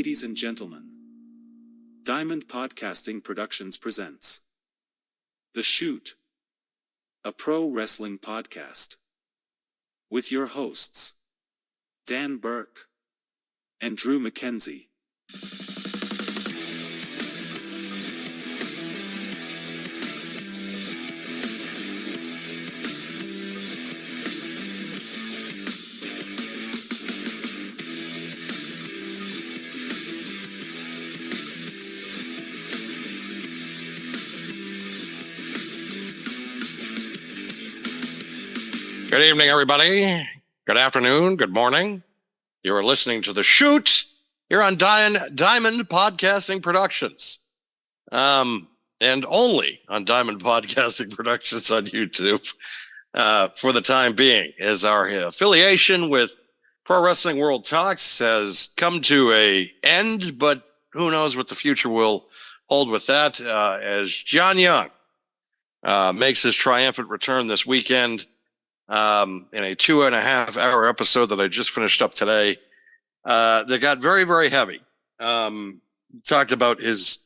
Ladies and gentlemen, Diamond Podcasting Productions presents The Shoot, a pro wrestling podcast, with your hosts, Dan Burke and Drew McKenzie. Good evening, everybody. Good afternoon. Good morning. You are listening to The Shoot here on Diamond Podcasting Productions. And only on Diamond Podcasting Productions on YouTube for the time being, as our affiliation with Pro Wrestling World Talks has come to an end, but who knows what the future will hold with that, as John Young makes his triumphant return this weekend. In a 2.5 hour episode that I just finished up today, that got very, very heavy. Talked about his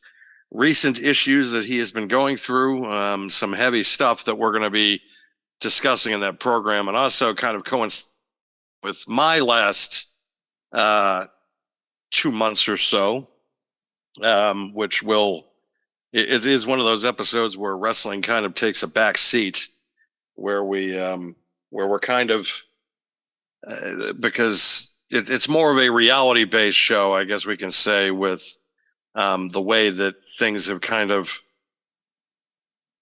recent issues that he has been going through, some heavy stuff that we're going to be discussing in that program, and also kind of coincide with my last 2 months or so, which it is one of those episodes where wrestling kind of takes a back seat, where we're kind of, because it's more of a reality-based show, I guess we can say, with the way that things have kind of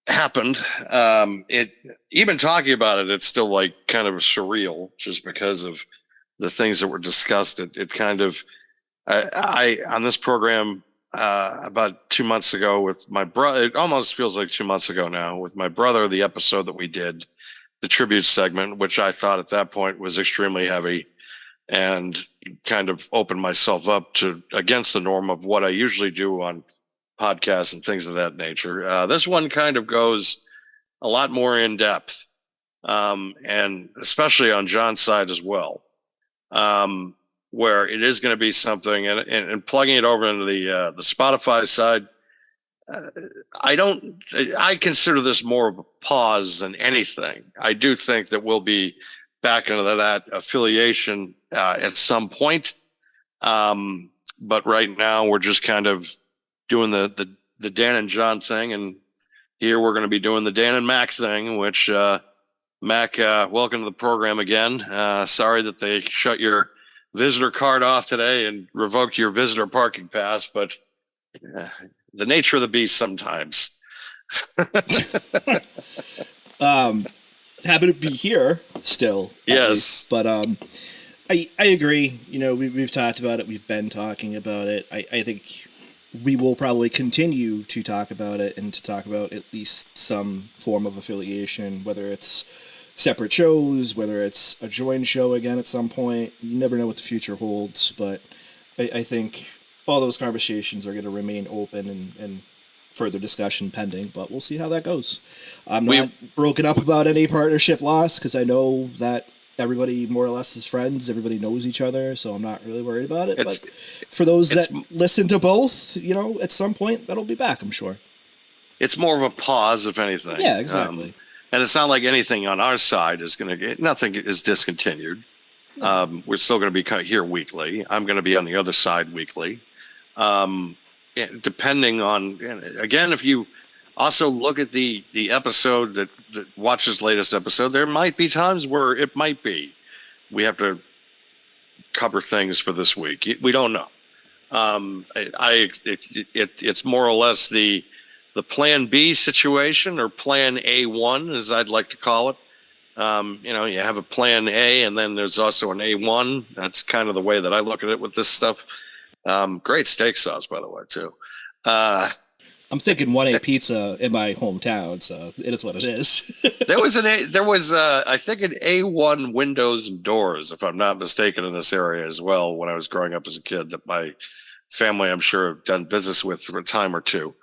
happened. Even talking about it, it's still like kind of surreal, just because of the things that were discussed. It kind of, I on this program about 2 months ago with my brother, it almost feels like 2 months ago now, with my brother, the episode that we did, the tribute segment, which I thought at that point was extremely heavy, and kind of opened myself up to against the norm of what I usually do on podcasts and things of that nature. This one kind of goes a lot more in depth, and especially on John's side as well, where it is going to be something, and plugging it over into the Spotify side. I consider this more of a pause than anything. I do think that we'll be back into that affiliation at some point. But right now we're just kind of doing the Dan and John thing. And here we're going to be doing the Dan and Mac thing, which, Mac, welcome to the program again. Sorry that they shut your visitor card off today and revoked your visitor parking pass, but the nature of the beast sometimes. Happy to be here still. Yes. But I agree. You know, we've talked about it. We've been talking about it. I think we will probably continue to talk about it, and to talk about at least some form of affiliation, whether it's separate shows, whether it's a joint show again at some point. You never know what the future holds, but I think all those conversations are going to remain open and further discussion pending, but we'll see how that goes. I'm not broken up about any partnership loss, because I know that everybody more or less is friends. Everybody knows each other, so I'm not really worried about it. But for those that listen to both, you know, at some point that'll be back, I'm sure. It's more of a pause, if anything. Yeah, exactly. And it's not like anything on our side is going to get, nothing is discontinued. We're still going to be here weekly. I'm going to be on the other side weekly. Depending on, again, if you also look at the episode that watch this latest episode, there might be times where it might be we have to cover things for this week. We don't know. It's more or less the Plan B situation, or Plan A1, as I'd like to call it. You have a Plan A, and then there's also an A1. That's kind of the way that I look at it with this stuff. Great steak sauce, by the way, too. I'm thinking 1A pizza in my hometown, so it is what it is. There was I think an A1 windows and doors, if I'm not mistaken, in this area as well, when I was growing up as a kid, that my family, I'm sure, have done business with for a time or two.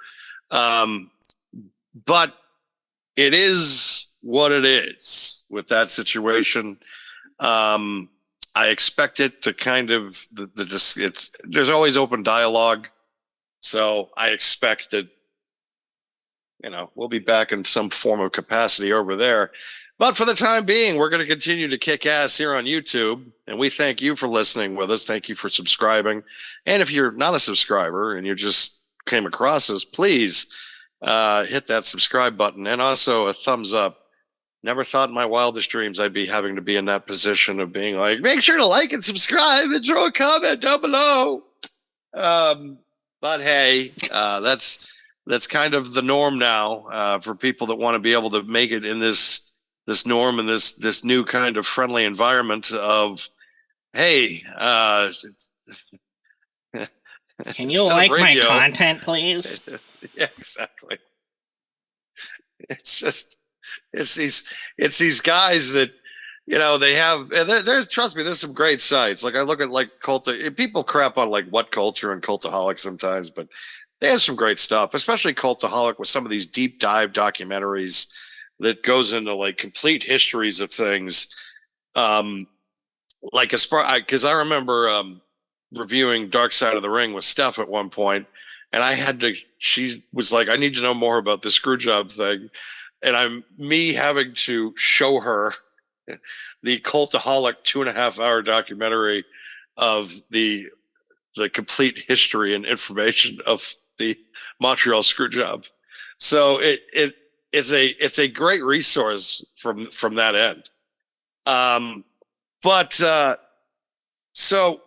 But it is what it is with that situation. I I expect it to kind of there's always open dialogue, so I expect that we'll be back in some form of capacity over there. But for the time being, we're going to continue to kick ass here on YouTube, and we thank you for listening with us. Thank you for subscribing, and if you're not a subscriber and you just came across us, please hit that subscribe button and also a thumbs up. Never thought in my wildest dreams I'd be having to be in that position of being like, make sure to like and subscribe and throw a comment down below. But hey, that's kind of the norm now for people that want to be able to make it in this norm and this new kind of friendly environment of, hey, can you like my content, please? Yeah, exactly. It's these guys that they have, and there's, trust me, there's some great sites. Like I look at like people crap on like What Culture and Cultaholic sometimes, but they have some great stuff, especially Cultaholic with some of these deep dive documentaries that goes into like complete histories of things. Like because I remember reviewing Dark Side of the Ring with Steph at one point, and she was like, I need to know more about the screw job thing. And me having to show her the Cultaholic 2.5-hour documentary of the complete history and information of the Montreal screw job. So it's a great resource from that end. So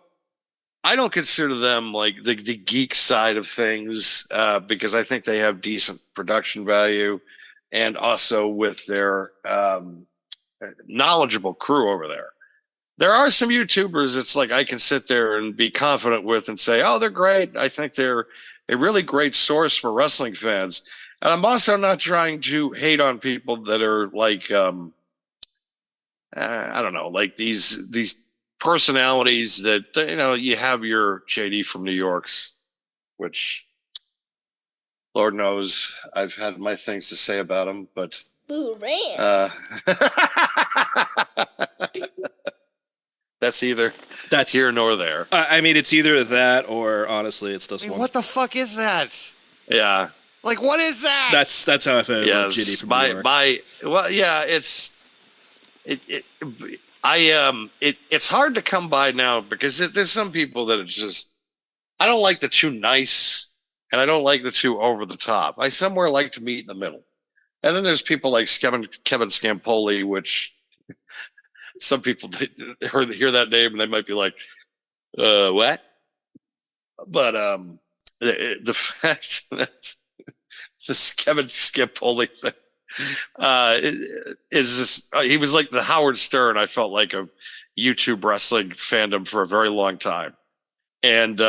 I don't consider them like the geek side of things because I think they have decent production value. And also with their knowledgeable crew over there. There are some YouTubers it's like I can sit there and be confident with and say, oh, they're great. I think they're a really great source for wrestling fans. And I'm also not trying to hate on people that are like, I don't know, like these personalities that, you have your JD from New York's, which... Lord knows I've had my things to say about him, but that's here nor there. I mean, it's either that or honestly, it's this one. What the fuck is that? Yeah, like what is that? That's how I feel about JD from New York. Well, yeah, it's hard to come by now because there's some people that it's just I don't like the too nice. And I don't like the too over the top. I somewhere like to meet in the middle. And then there's people like Kevin Scampoli, which some people hear that name and they might be like, what? But the fact that this Kevin Scampoli thing is just, he was like the Howard Stern, I felt like, of YouTube wrestling fandom for a very long time. And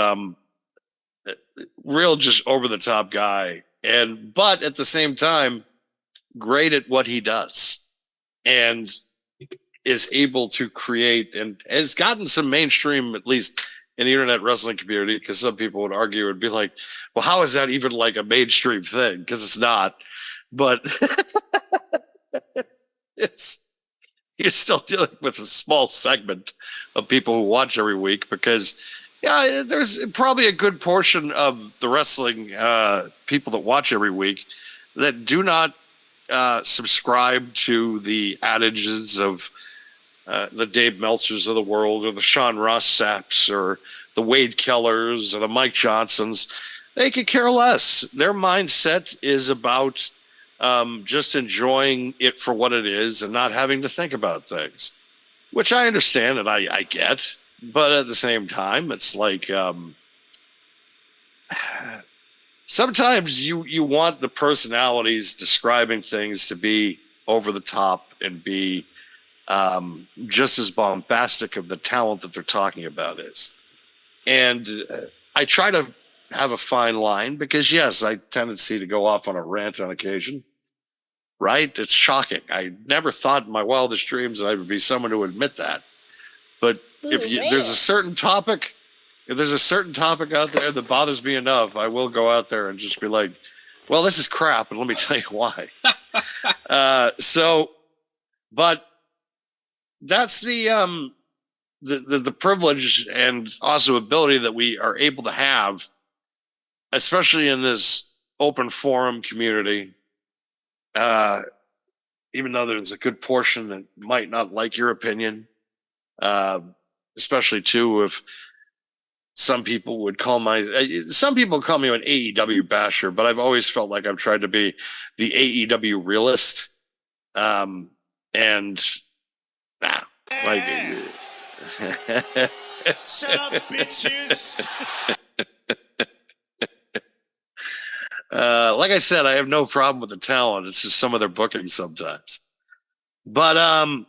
real just over the top guy, but at the same time great at what he does and is able to create and has gotten some mainstream, at least in the internet wrestling community, because some people would argue and be like, well, how is that even like a mainstream thing? Because it's not, but you're still dealing with a small segment of people who watch every week because yeah, there's probably a good portion of the wrestling people that watch every week that do not subscribe to the adages of the Dave Meltzers of the world or the Sean Ross Sapps or the Wade Kellers or the Mike Johnsons. They could care less. Their mindset is about just enjoying it for what it is and not having to think about things, which I understand and I get. But at the same time, it's like sometimes you want the personalities describing things to be over the top and be just as bombastic of the talent that they're talking about is. And I try to have a fine line because, yes, I tendency to go off on a rant on occasion. Right? It's shocking. I never thought in my wildest dreams that I would be someone to admit that. But there's a certain topic out there that bothers me enough, I will go out there and just be like, well, this is crap, and let me tell you why. But that's the the privilege and also ability that we are able to have, especially in this open forum community, even though there's a good portion that might not like your opinion, especially too if some people would call me an AEW basher, but I've always felt like I've tried to be the AEW realist. Like, shut up, bitches. Like I said, I have no problem with the talent. It's just some of their booking sometimes. But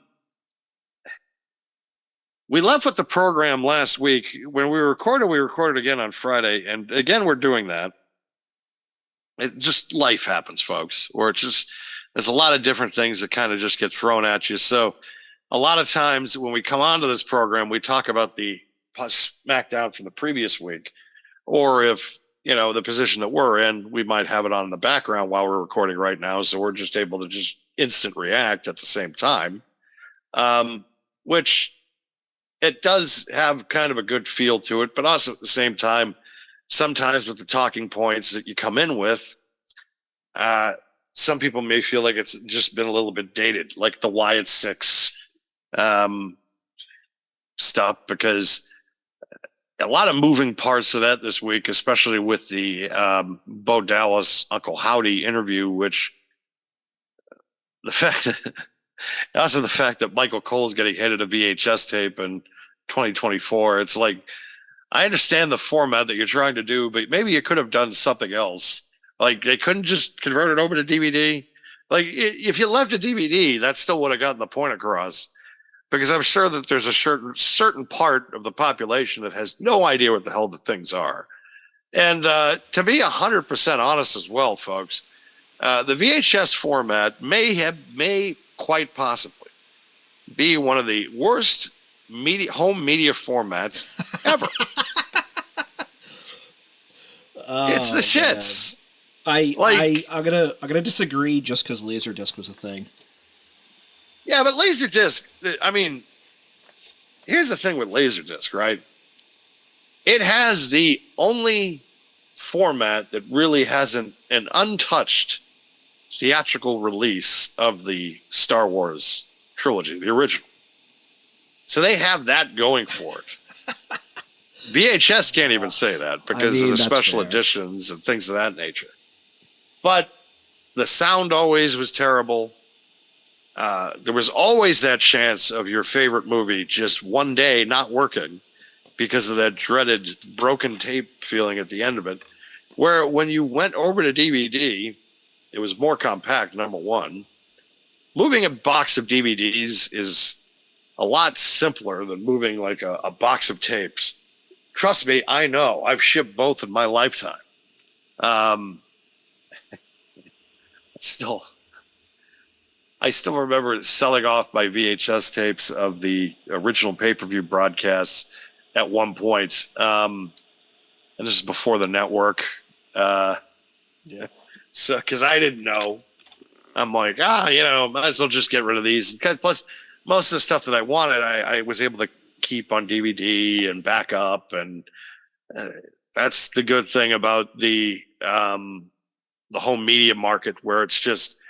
we left with the program last week. When we recorded again on Friday. And again, we're doing that. It just, life happens, folks. Or it's just, there's a lot of different things that kind of just get thrown at you. So a lot of times when we come onto this program, we talk about the SmackDown from the previous week. Or if, the position that we're in, we might have it on in the background while we're recording right now. So we're just able to just instant react at the same time, which it does have kind of a good feel to it, but also at the same time, sometimes with the talking points that you come in with, some people may feel like it's just been a little bit dated, like the Wyatt Six stuff, because a lot of moving parts of that this week, especially with the Bo Dallas Uncle Howdy interview, which the fact that Michael Cole's getting handed a VHS tape in 2024. It's like, I understand the format that you're trying to do, but maybe you could have done something else. Like, they couldn't just convert it over to DVD. Like, if you left a DVD, that still would have gotten the point across. Because I'm sure that there's a certain part of the population that has no idea what the hell the things are. And to be 100% honest as well, folks, the VHS format may quite possibly be one of the worst home media formats ever. It's the shits. I'm gonna disagree just because Laserdisc was a thing. Yeah, but Laserdisc, I mean, here's the thing with Laserdisc, right? It has the only format that really has an untouched theatrical release of the Star Wars trilogy, the original. So they have that going for it. VHS can't even say that because of the special editions and things of that nature. But the sound always was terrible. There was always that chance of your favorite movie just one day not working because of that dreaded broken tape feeling at the end of it. Where when you went over to DVD, it was more compact, number one. Moving a box of DVDs is a lot simpler than moving like a box of tapes. Trust me, I know. I've shipped both in my lifetime. I still remember selling off my VHS tapes of the original pay-per-view broadcasts at one point. And this is before the network. So, because I didn't know. I'm like, might as well just get rid of these. Plus, most of the stuff that I wanted, I was able to keep on DVD and back up. And that's the good thing about the home media market, where it's just,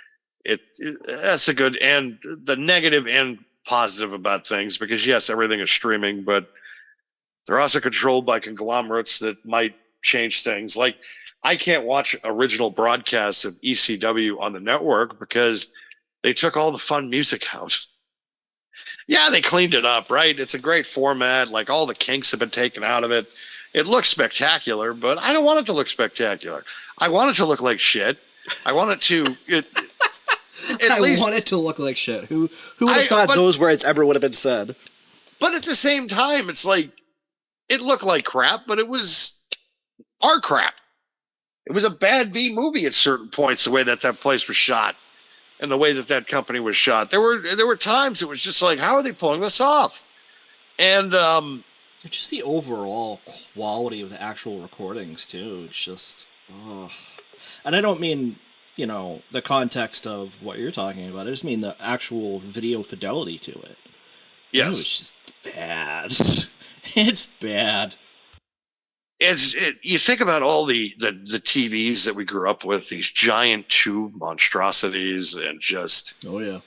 that's a good, and the negative and positive about things, because yes, everything is streaming, but they're also controlled by conglomerates that might change things. Like, I can't watch original broadcasts of ECW on the network because they took all the fun music out. Yeah, they cleaned it up, right? It's a great format. Like, all the kinks have been taken out of it. It looks spectacular, but I don't want it to look spectacular. I want it to look like shit. I want it to... want it to look like shit. Who would have thought those words ever would have been said? But at the same time, it's like, it looked like crap, but it was our crap. It was a bad B movie at certain points, the way that place was shot and the way that company was shot. There were times it was just like, how are they pulling this off? And just the overall quality of the actual recordings too. It's just, and I don't mean, the context of what you're talking about. I just mean the actual video fidelity to it. Yes. It was just bad. It's bad. You think about all the TVs that we grew up with, these giant tube monstrosities, and just Oh yeah.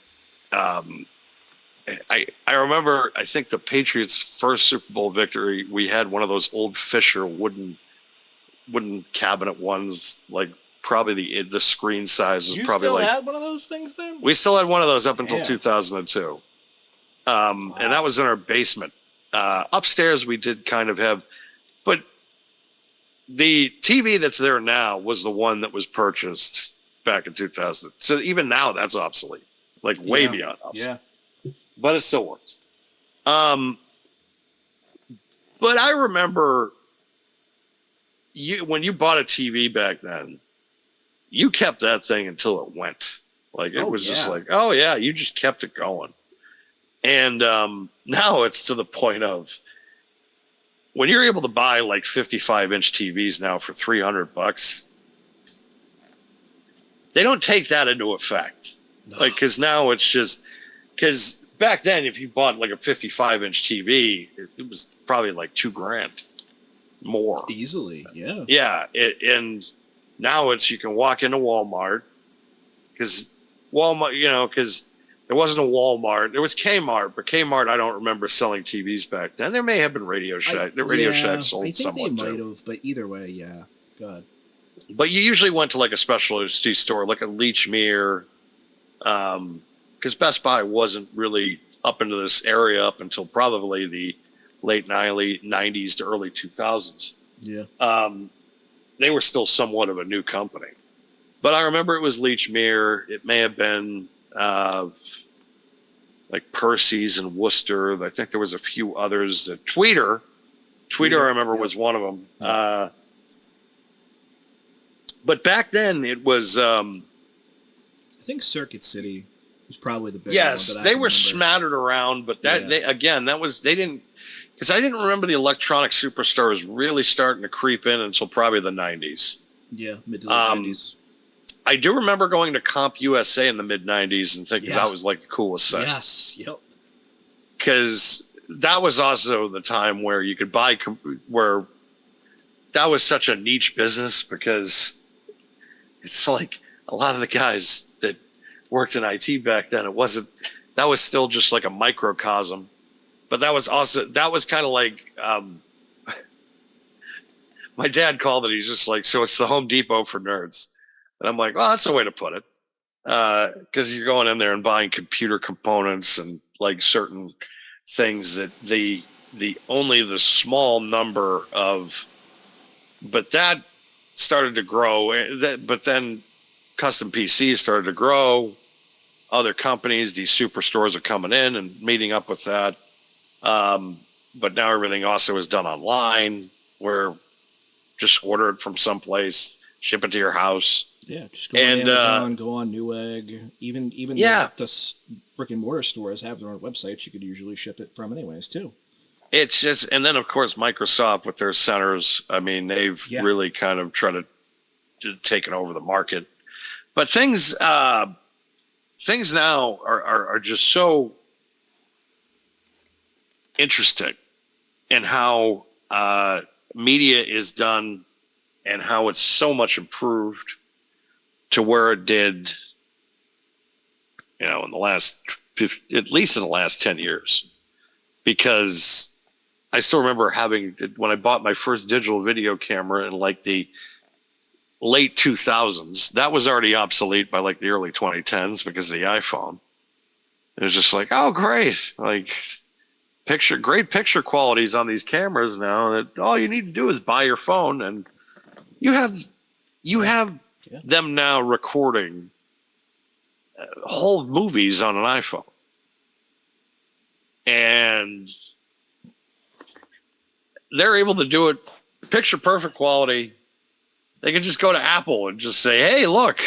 I remember, I think the Patriots' first Super Bowl victory, we had one of those old Fisher wooden cabinet ones, like probably the screen size was You probably still like. had one of those things then? We still had one of those up until Yeah. 2002, and that was in our basement. Upstairs we did kind of have, but the TV that's there now was the one that was purchased back in 2000. So even now that's obsolete, like way beyond obsolete. Yeah. But it still works. But I remember when you bought a TV back then, you kept that thing until it went. Like it was just like, oh yeah, you just kept it going. And now it's to the point of when you're able to buy like 55-inch TVs now for $300, they don't take that into effect. Like, because now it's just, because back then, if you bought like a 55-inch TV, it was probably like $2,000 more. Easily, yeah. Yeah. And now it's, you can walk into Walmart, because Walmart, because there wasn't a Walmart. There was Kmart, but Kmart, I don't remember selling TVs back then. There may have been Radio Shack. The Radio Shack sold somewhat. I think they might have, but either way, yeah. God. But you usually went to like a specialty store, like a Lechmere, because Best Buy wasn't really up into this area up until probably the late 90s to early 2000s. Yeah. They were still somewhat of a new company. But I remember it was Lechmere. It may have been like Percy's and Worcester. I think there was a few others. Tweeter, I remember, was one of them. But back then it was. I think Circuit City was probably the big yes, one. Yes, they were smattered around, but that they didn't, because I didn't remember the electronic superstars really starting to creep in until probably the 90s. Yeah, mid to late 90s. I do remember going to Comp USA in the mid 90s and thinking that was like the coolest thing. Yes, yep. Because that was also the time where you could buy, where that was such a niche business, because it's like a lot of the guys that worked in IT back then, that was still just like a microcosm. But that was kind of like, my dad called it, he's just like, so it's the Home Depot for nerds. And I'm like, well, that's a way to put it. Because you're going in there and buying computer components and like certain things that only the small number of, but that started to grow. But then custom PCs started to grow. Other companies, these superstores are coming in and meeting up with that. But now everything also is done online, where just order it from someplace, ship it to your house. Yeah, just go on Amazon, go on Newegg. Even the brick and mortar stores have their own websites. You could usually ship it from anyways too. It's just, and then of course Microsoft with their centers. I mean, they've really kind of tried to take over the market. But things now are just so interesting in how media is done and how it's so much improved to where it did, in the last, at least in the last 10 years. Because I still remember when I bought my first digital video camera in like the late 2000s, that was already obsolete by like the early 2010s because of the iPhone. It was just like, oh, great. Like great picture qualities on these cameras now, that all you need to do is buy your phone, and you have them now recording whole movies on an iPhone. And they're able to do it picture perfect quality. They can just go to Apple and just say, hey, look,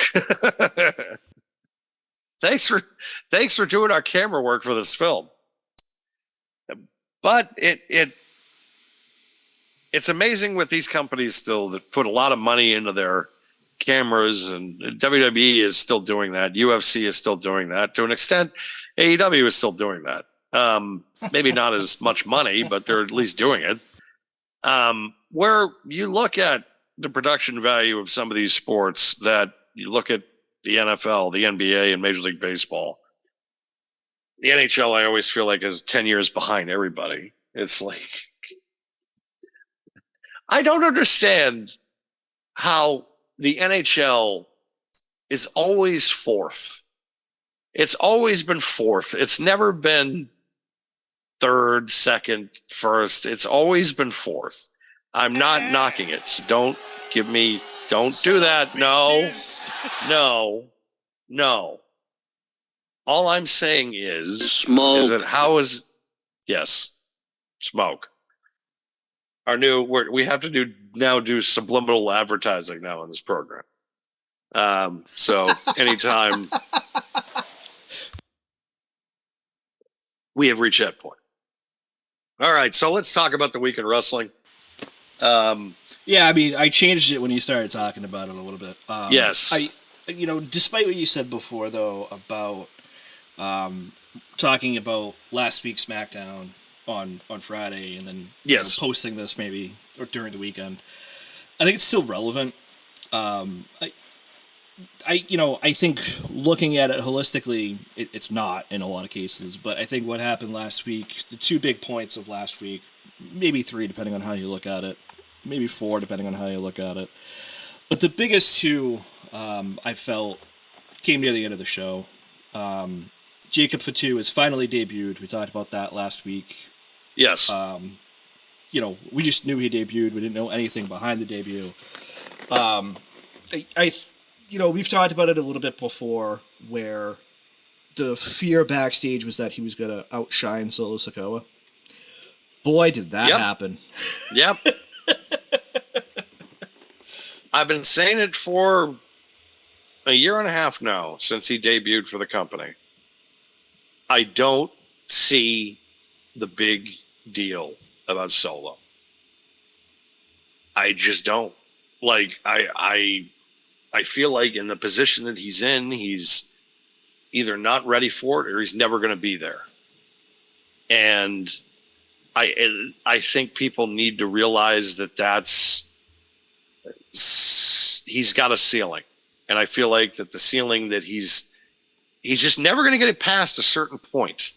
thanks for doing our camera work for this film. But it's amazing with these companies still that put a lot of money into their cameras, and WWE is still doing that. UFC is still doing that to an extent. AEW is still doing that. Maybe not as much money, but they're at least doing it. Where you look at the production value of some of these sports, that you look at the NFL, the NBA, and Major League Baseball. The NHL, I always feel like, is 10 years behind everybody. It's like, I don't understand how the NHL is always fourth. It's always been fourth. It's never been third, second, first. It's always been fourth. I'm not knocking it. So don't do that. No. All I'm saying is Smoke. Is that yes, smoke. We have to do subliminal advertising now on this program. So anytime we have reached that point. All right, so let's talk about the week in wrestling. Yeah, I mean, I changed it when you started talking about it a little bit. Yes. Despite what you said before, though, about talking about last week's SmackDown on Friday and then posting this maybe or during the weekend, I think it's still relevant. I think looking at it holistically, it's not in a lot of cases. But I think what happened last week, the two big points of last week, maybe three depending on how you look at it, maybe four depending on how you look at it. But the biggest two, I felt, came near the end of the show. Jacob Fatu has finally debuted. We talked about that last week. Yes. We just knew he debuted. We didn't know anything behind the debut. We've talked about it a little bit before, where the fear backstage was that he was going to outshine Solo Sikoa. Boy, did that happen. Yep. I've been saying it for a year and a half now, since he debuted for the company. I don't see the big deal about Solo. I just don't. Like, I feel like in the position that he's in, he's either not ready for it or he's never going to be there. And I think people need to realize that he's got a ceiling. And I feel like that the ceiling that he's just never going to get it past a certain point.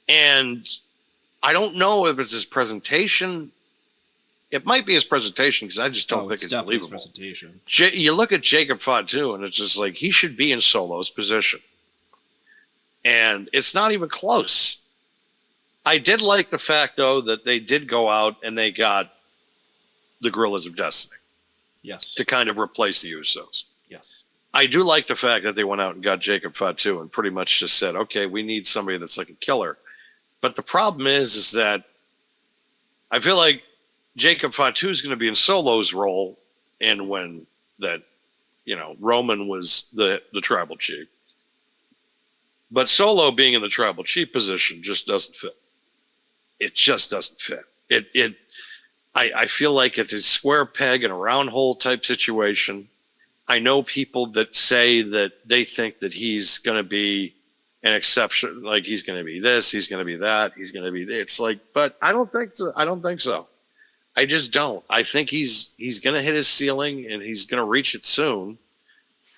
And I don't know if it's his presentation. It might be his presentation, because I just don't think it's believable. Presentation. You look at Jacob Fatu, and it's just like he should be in Solo's position. And it's not even close. I did like the fact, though, that they did go out and they got the Guerrillas of Destiny. Yes. To kind of replace the Usos. Yes. I do like the fact that they went out and got Jacob Fatu and pretty much just said, okay, we need somebody that's like a killer. But the problem is that I feel like Jacob Fatu is going to be in Solo's role, and when that, Roman was the tribal chief. But Solo being in the tribal chief position just doesn't fit. It just doesn't fit. I feel like it's a square peg in a round hole type situation. I know people that say that they think that he's going to be an exception, like he's going to be this, he's going to be that, he's going to be. It's like, but I don't think so. I just don't. I think he's going to hit his ceiling and he's going to reach it soon.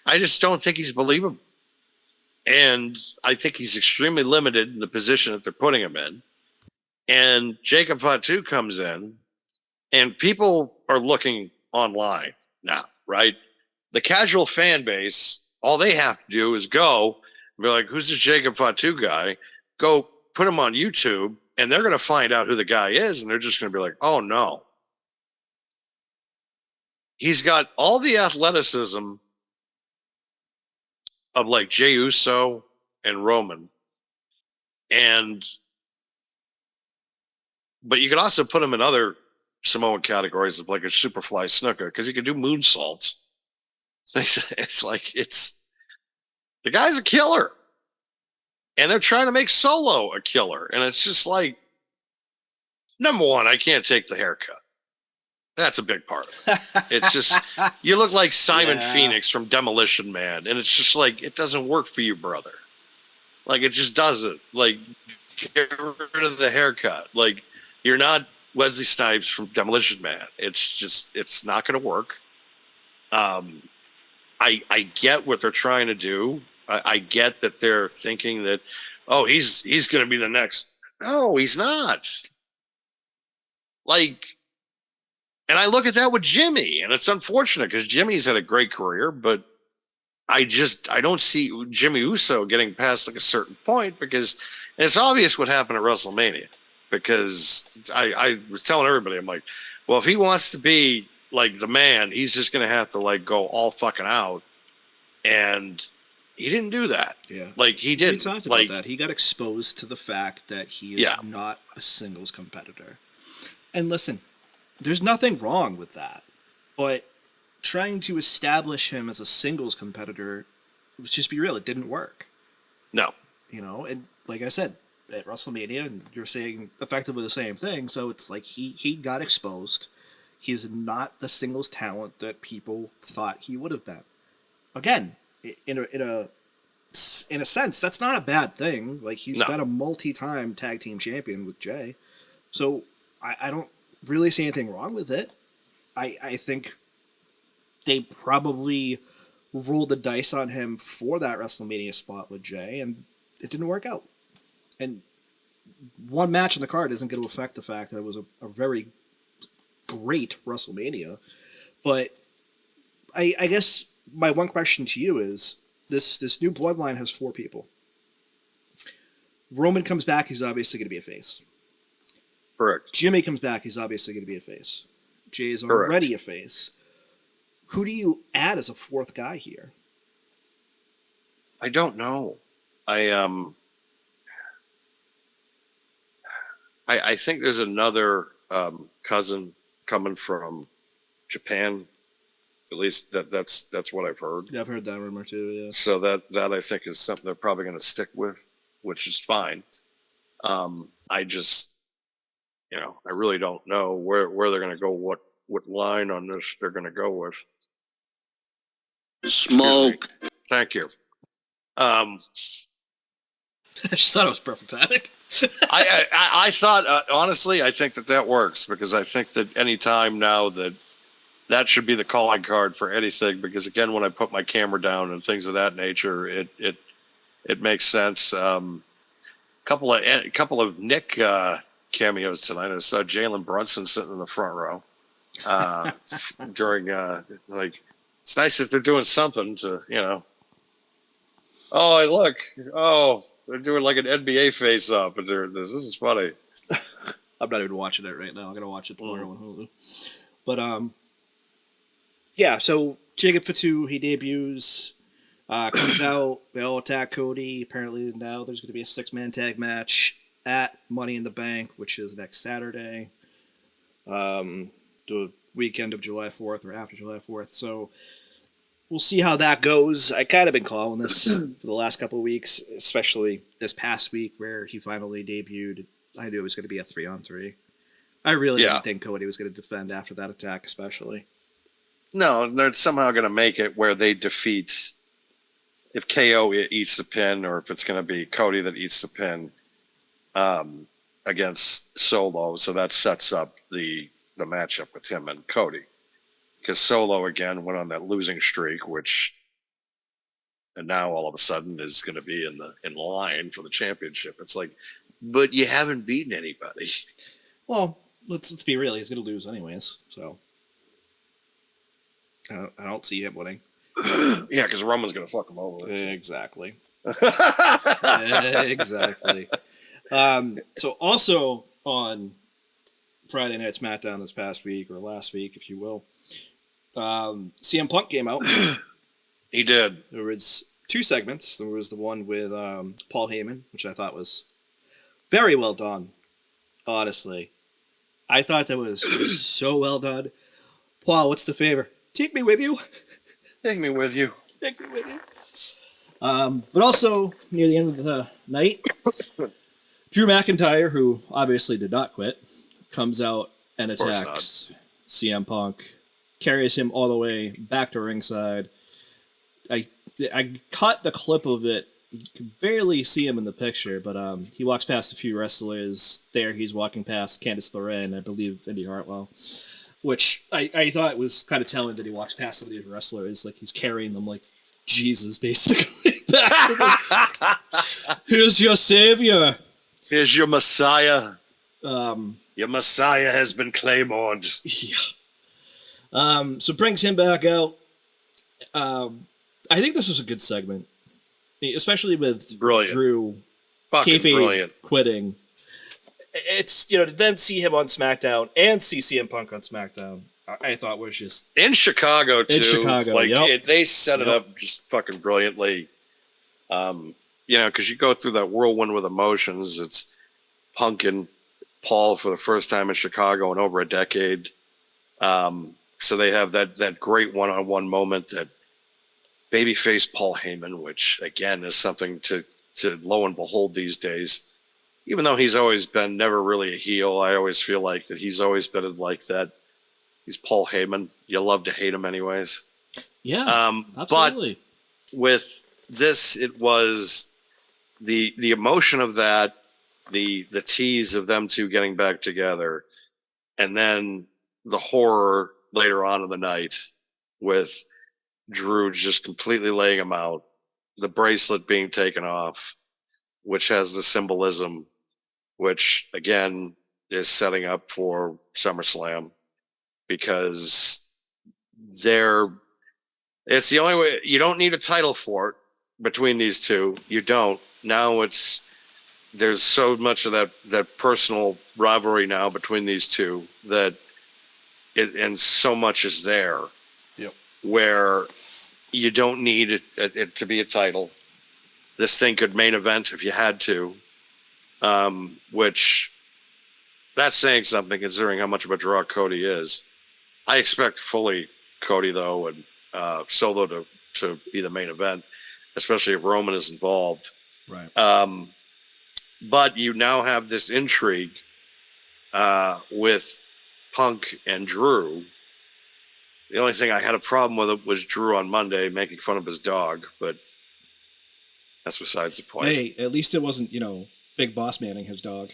I just don't think he's believable. And I think he's extremely limited in the position that they're putting him in. And Jacob Fatu comes in, and people are looking online now, right? The casual fan base, all they have to do is go and be like, who's this Jacob Fatu guy? Go put him on YouTube, and they're going to find out who the guy is, and they're just going to be like, oh, no. He's got all the athleticism of like Jey Uso and Roman. But you could also put him in other Samoan categories of like a Superfly Snuka, because he can do moonsaults. It's the guy's a killer, and they're trying to make Solo a killer. And it's just like, number one, I can't take the haircut. That's a big part of it. It's just, you look like Simon Phoenix from Demolition Man. And it's just like, it doesn't work for you, brother. Like, it just doesn't. Like, get rid of the haircut. Like, you're not Wesley Snipes from Demolition Man. It's not going to work. I get what they're trying to do. I get that they're thinking that, oh, he's going to be the next. No, he's not. Like, and I look at that with Jimmy, and it's unfortunate because Jimmy's had a great career, but I don't see Jimmy Uso getting past like a certain point because it's obvious what happened at WrestleMania. Because I was telling everybody, I'm like, well, if he wants to be like the man, he's just going to have to like go all fucking out. And he didn't do that. Yeah. Like, he didn't. We talked about that. He got exposed to the fact that he is not a singles competitor. And listen, there's nothing wrong with that. But trying to establish him as a singles competitor, let's just be real, it didn't work. No. You know, and like I said, at WrestleMania, and you're saying effectively the same thing, so it's like he got exposed. He's not the singles talent that people thought he would have been. Again, in a sense, that's not a bad thing. Like, he's been a multi-time tag team champion with Jay. So I don't really see anything wrong with it. I think they probably rolled the dice on him for that WrestleMania spot with Jay, and it didn't work out. And one match on the card isn't going to affect the fact that it was a very great WrestleMania. But I guess my one question to you is, this new bloodline has 4 people. Roman comes back, he's obviously going to be a face. Correct. Jimmy comes back, he's obviously going to be a face. Jay is already a face. Who do you add as a 4th guy here? I don't know. I think there's another cousin coming from Japan. At least that's what I've heard. Yeah, I've heard that rumor too. Yeah. So that I think is something they're probably going to stick with, which is fine. I just, I really don't know where they're going to go, what line on this they're going to go with. Smoke. Thank you. I just thought it was perfect timing. I thought, honestly, I think that works, because I think that any time now that should be the calling card for anything, because again, when I put my camera down and things of that nature, it makes sense. Couple of Nick cameos tonight. I saw Jalen Brunson sitting in the front row during it's nice that they're doing something to Oh, look! Oh, they're doing like an NBA face-off, but this is funny. I'm not even watching it right now. I'm gonna watch it tomorrow on Hulu. But yeah. So Jacob Fatu, he debuts, comes out. They all attack Cody. Apparently now there's going to be a 6-man tag match at Money in the Bank, which is next Saturday, the weekend of July 4th or after July 4th. So we'll see how that goes. I kind of been calling this for the last couple of weeks, especially this past week where he finally debuted. I knew it was going to be a 3-on-3. I really didn't think Cody was going to defend after that attack, especially. No, they're somehow going to make it where they defeat, if KO eats the pin, or if it's going to be Cody that eats the pin against Solo. So that sets up the matchup with him and Cody. Because Solo, again, went on that losing streak, and now all of a sudden is going to be in line for the championship. It's like, but you haven't beaten anybody. Well, let's be real. He's going to lose anyways, so I don't see him winning. Yeah, because Roman's going to fuck him over. Exactly. Exactly. So also on Friday Night SmackDown this past week, or last week, if you will, CM Punk came out. He did. There was 2 segments. There was the one with Paul Heyman, which I thought was very well done, honestly. I thought that was so well done. Paul, what's the favor? Take me with you. Take me with you. Take me with you. But also, near the end of the night, Drew McIntyre, who obviously did not quit, comes out and attacks CM Punk, carries him all the way back to ringside. I caught the clip of it you can barely see him in the picture, but he walks past a few wrestlers. There, he's walking past Candice LeRae, I believe Indy Hartwell, which I thought was kind of telling that he walks past some of these wrestlers, like he's carrying them like Jesus, basically. Here's your savior. Here's your Messiah. Your Messiah has been claymored. Yeah. So brings him back out. I think this was a good segment, especially with Drew kayfabe quitting. It's, to then see him on SmackDown and see CM Punk on SmackDown, I thought was just in Chicago too. They set it up just fucking brilliantly. Because you go through that whirlwind with emotions. It's Punk and Paul for the first time in Chicago in over a decade. So they have that great one-on-one moment that babyface Paul Heyman, which again is something to lo and behold these days. Even though he's always been never really a heel, I always feel like that he's always been like that. He's Paul Heyman. You love to hate him anyways. Yeah, absolutely. But with this, it was the emotion of that, the tease of them two getting back together, and then the horror later on in the night with Drew just completely laying him out, the bracelet being taken off, which has the symbolism, which again is setting up for SummerSlam, because it's the only way. You don't need a title for it between these two. You don't. Now there's so much of that personal rivalry now between these two and so much is there. Yep. Where you don't need it to be a title. This thing could main event if you had to, which that's saying something considering how much of a draw Cody is. I expect fully Cody though and Solo to be the main event, especially if Roman is involved. Right. But you now have this intrigue with Punk and Drew. The only thing I had a problem with it was Drew on Monday making fun of his dog, but that's besides the point. Hey, at least it wasn't, Big Boss Manning his dog.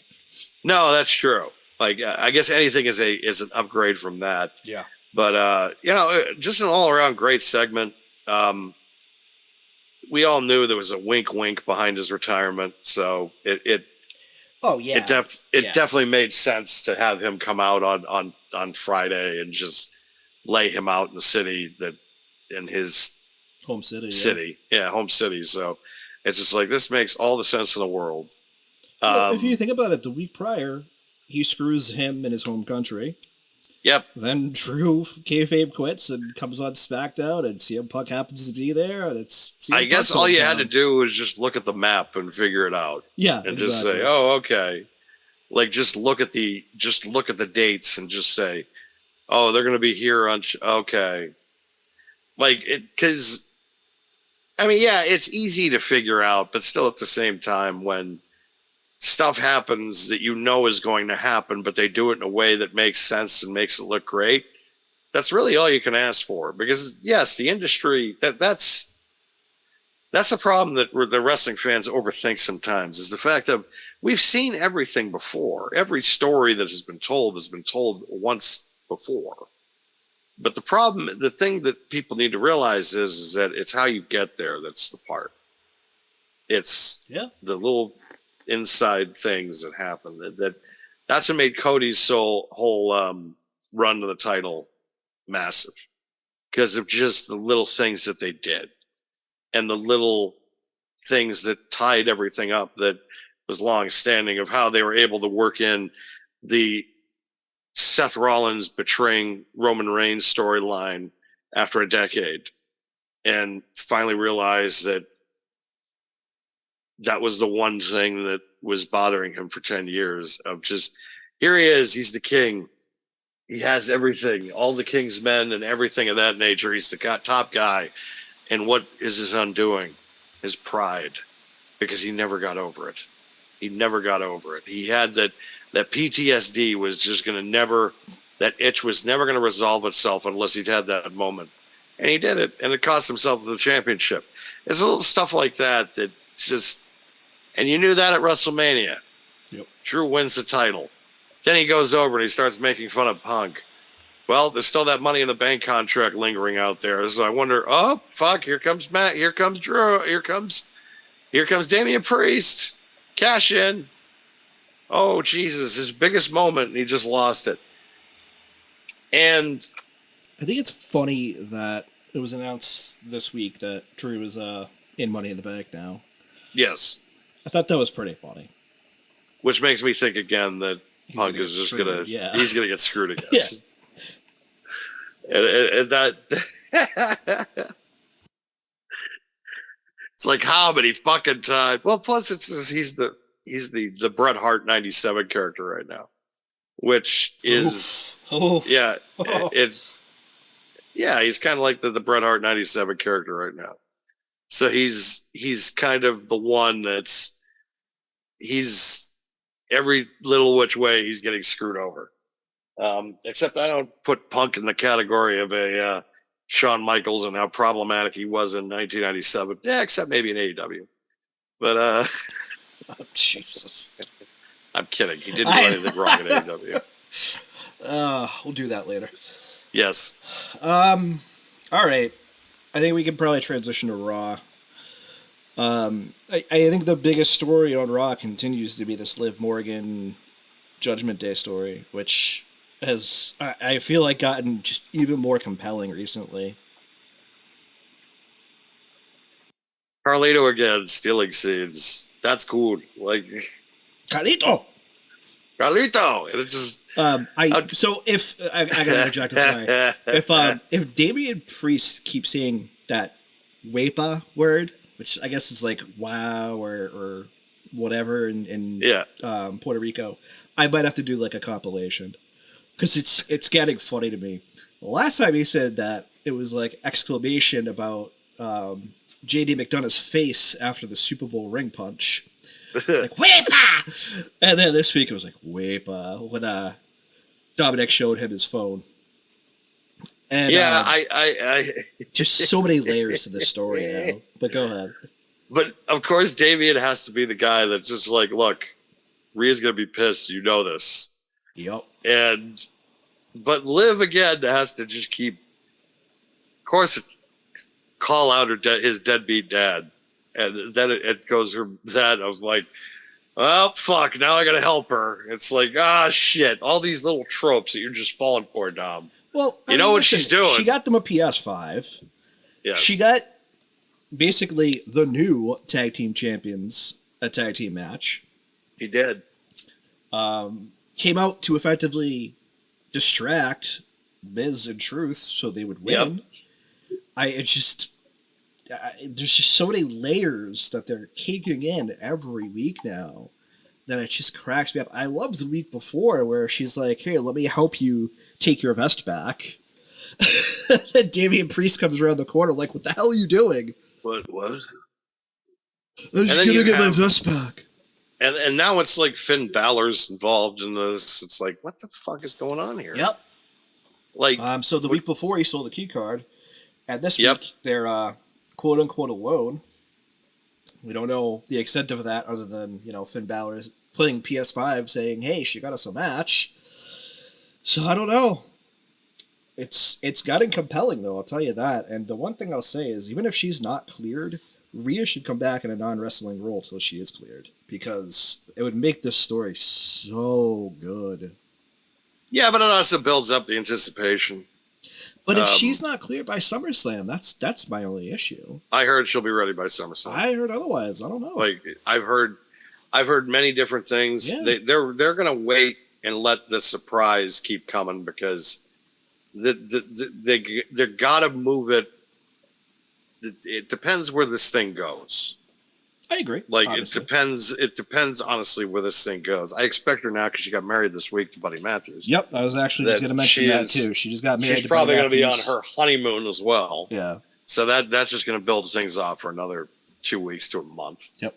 No, that's true. Like, I guess anything is an upgrade from that. Yeah. But just an all around great segment. We all knew there was a wink behind his retirement, so it definitely made sense to have him come out on Friday and just lay him out in the city in his home city. Home city. So it's just like, this makes all the sense in the world. Well, if you think about it, the week prior, he screws him in his home country. Yep. Then Drew kayfabe quits and comes on SmackDown, and CM Punk happens to be there, and it's CM I guess Punk's all you hometown. had to do was just look at the map and figure it out. Yeah, and just say, "Oh, okay." Like, just look at the dates and just say, "Oh, they're going to be here on." Okay, like because it's easy to figure out, but still at the same time, when stuff happens that is going to happen, but they do it in a way that makes sense and makes it look great, that's really all you can ask for. Because yes, the industry that's a problem that the wrestling fans overthink sometimes, is the fact that we've seen everything before. Every story that has been told once before. But the thing that people need to realize is that it's how you get there that's the part. It's the little inside things that happen. That's what made Cody's whole run to the title massive, because of just the little things that they did and the little things that tied everything up that was long standing, of how they were able to work in the Seth Rollins betraying Roman Reigns storyline after a decade, and finally realize that was the one thing that was bothering him for 10 years, of just, here he is, he's the king. He has everything, all the king's men and everything of that nature. He's the top guy. And what is his undoing? His pride, because he never got over it. He had that PTSD was just going to that itch was never going to resolve itself unless he'd had that moment. And he did it, and it cost himself the championship. It's a little stuff like that just, and you knew that at WrestleMania. Yep. Drew wins the title. Then he goes over and he starts making fun of Punk. Well, there's still that Money in the Bank contract lingering out there. So I wonder, oh, fuck, here comes Matt. Here comes Drew. Here comes Damian Priest. Cash in. Oh, Jesus, his biggest moment, and he just lost it. And I think it's funny that it was announced this week that Drew is in Money in the Bank now. yes, I thought that was pretty funny. which makes me think again that Punk is just gonna he's gonna get screwed again. Yeah. And that it's like how many fucking times? Well, plus he's the Bret Hart 97 character right now, which is yeah, it's he's kind of like the Bret Hart 97 character right now. So he's kind of the one he's every little which way he's getting screwed over. Except I don't put Punk in the category of a Shawn Michaels and how problematic he was in 1997. Yeah, except maybe in AEW. But oh, Jesus. I'm kidding. He didn't do anything wrong in AEW. We'll do that later. Yes. All right. I think we can probably transition to Raw. I think the biggest story on Raw continues to be this Liv Morgan Judgment Day story, which has, I feel like, gotten just even more compelling recently. Carlito again, stealing scenes. That's cool. Like Carlito! And it's just so if I gotta interject, I'm sorry. If Damian Priest keeps saying that "wepa" word, which I guess is like wow or whatever in Puerto Rico, I might have to do like a compilation because it's getting funny to me. The last time he said that, it was like exclamation about JD McDonough's face after the Super Bowl ring punch. Like wepa, and then this week it was like wepa when Dominic showed him his phone. And I just so many layers to this story now. But go ahead. But of course, Damian has to be the guy that's just like, look, Rhea's gonna be pissed. You know this. Yep. But Liv again has to just keep, of course, call out his deadbeat dad. And then it goes from that of like, well, fuck, now I gotta help her. It's like, shit, all these little tropes that you're just falling for, Dom. Well, you know what she's doing. She got them a PS5. Yes. She got basically the new tag team champions a tag team match. He did. Came out to effectively distract Miz and Truth so they would win. Yep. There's just so many layers that they're caking in every week now that it just cracks me up. I loved the week before where she's like, hey, let me help you take your vest back. Then Damian Priest comes around the corner like, what the hell are you doing? What? I was just gonna get my vest back. And now it's like Finn Balor's involved in this. It's like, what the fuck is going on here? Yep. Like, so the week before he stole the key card, and this week they're quote unquote alone. We don't know the extent of that other than, Finn Balor is playing PS5 saying, hey, she got us a match. So I don't know. It's gotten compelling though, I'll tell you that. And the one thing I'll say is, even if she's not cleared, Rhea should come back in a non-wrestling role till she is cleared, because it would make this story so good. Yeah, but it also builds up the anticipation. But if she's not cleared by SummerSlam, that's my only issue. I heard she'll be ready by SummerSlam. I heard otherwise. I don't know. Like I've heard many different things. Yeah. They're gonna wait and let the surprise keep coming, because they gotta move it. It depends where this thing goes. I agree. Like honestly. it depends honestly where this thing goes. I expect her now, because she got married this week to Buddy Matthews. Yep, I was actually just going to mention that too. She just got married. She's probably going to be on her honeymoon as well. Yeah. So that's just going to build things off for another 2 weeks to a month. Yep.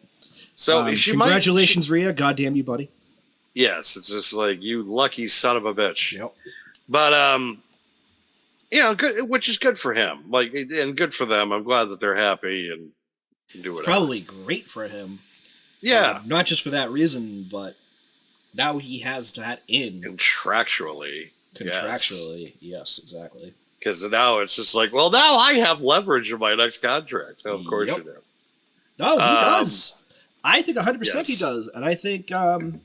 So congratulations, Rhea. Goddamn you, buddy. Yes, it's just like, you lucky son of a bitch. Yep. But good, which is good for him. Like, and good for them. I'm glad that they're happy, and do whatever. Probably great for him. Yeah. Not just for that reason, but now he has that in. Contractually, yes, exactly. Because now it's just like, well, now I have leverage in my next contract. Of course you do. No, he does. I think 100% he does. And I think Malachi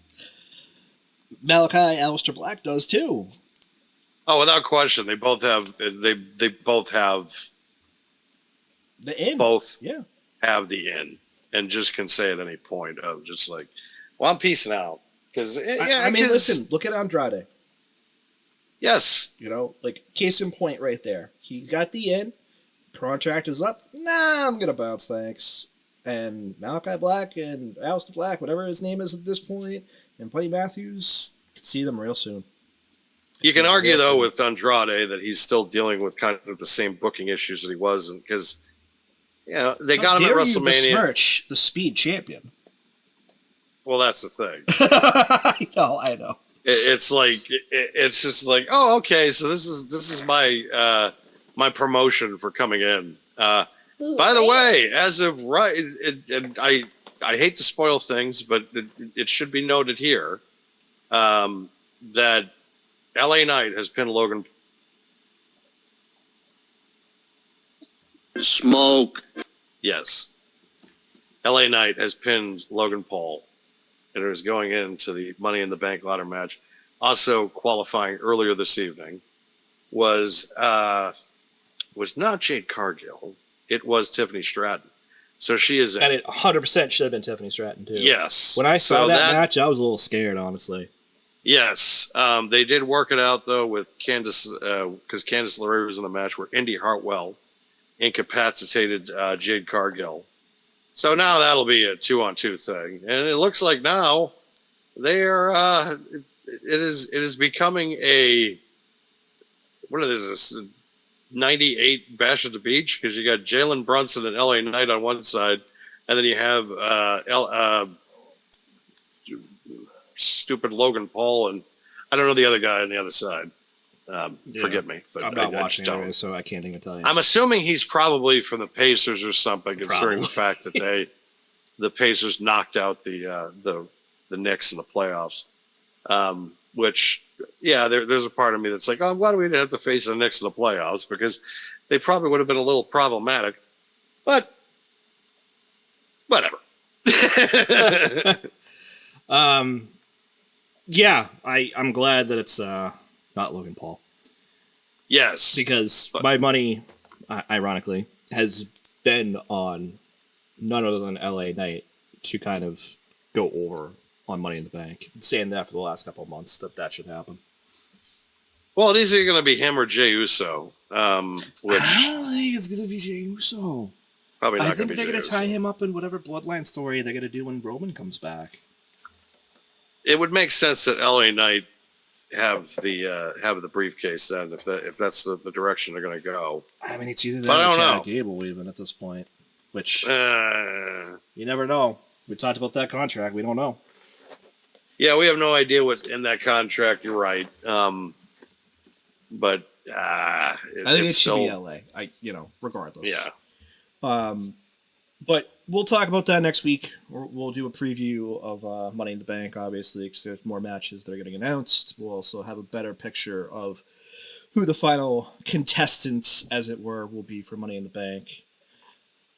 Aleister Black does too. Oh, without question. They both have they both have the in. Both have the in. And just can say at any point of just like, well, I'm peacing out. Because I mean, listen, look at Andrade. Yes. You know, like, case in point right there. He got the in. Contract is up. Nah, I'm going to bounce, thanks. And Malachi Black and Aleister Black, whatever his name is at this point, and Buddy Matthews, could see them real soon. You can argue, though, with Andrade that he's still dealing with kind of the same booking issues that he was. Because, you know, they got him at WrestleMania. Besmirch the Speed champion. Well, that's the thing. I know. It's like it's just like, oh, okay, so this is my my promotion for coming in. By the way, as of right, and I hate to spoil things, but it should be noted here that LA Knight has pinned Logan. Smoke. Yes, LA Knight has pinned Logan Paul. And is going into the Money in the Bank ladder match. Also qualifying earlier this evening was not Jade Cargill. It was Tiffany Stratton. So she is, and it 100% should have been Tiffany Stratton too. Yes. When I saw that match, I was a little scared, honestly. Yes, they did work it out though with Candice, because Candice LeRae was in the match where Indy Hartwell incapacitated Jade Cargill. So now that'll be a 2-on-2 thing, and it looks like now they are. It is becoming a what is this? 98 Bash at the Beach, because you got Jalen Brunson and LA Knight on one side, and then you have stupid Logan Paul and I don't know the other guy on the other side. Forgive me, but I'm not watching anyway, so I can't even tell you. I'm assuming he's probably from the Pacers or something, considering the fact that the Pacers knocked out the Knicks in the playoffs. Which, yeah, there's a part of me that's like, oh, why do we didn't have to face the Knicks in the playoffs? Because they probably would have been a little problematic. But whatever. Yeah, I'm glad that it's not Logan Paul. Yes. Because my money, ironically, has been on none other than LA Knight to kind of go over on Money in the Bank. I've been saying that for the last couple of months that should happen. Well, it's either going to be him or Jey Uso. Which I don't think it's going to be Jey Uso. Probably not. I think they're going to tie him up in whatever bloodline story they're going to do when Roman comes back. It would make sense that LA Knight have the briefcase then, if that's the direction they're going to go. I mean, it's either that or Chad Gable even at this point, which you never know. We talked about that contract. We don't know. Yeah, we have no idea what's in that contract. You're right. But I think it should be LA. Regardless. Yeah. But we'll talk about that next week. We'll do a preview of Money in the Bank, obviously, because there's more matches that are getting announced. We'll also have a better picture of who the final contestants, as it were, will be for Money in the Bank.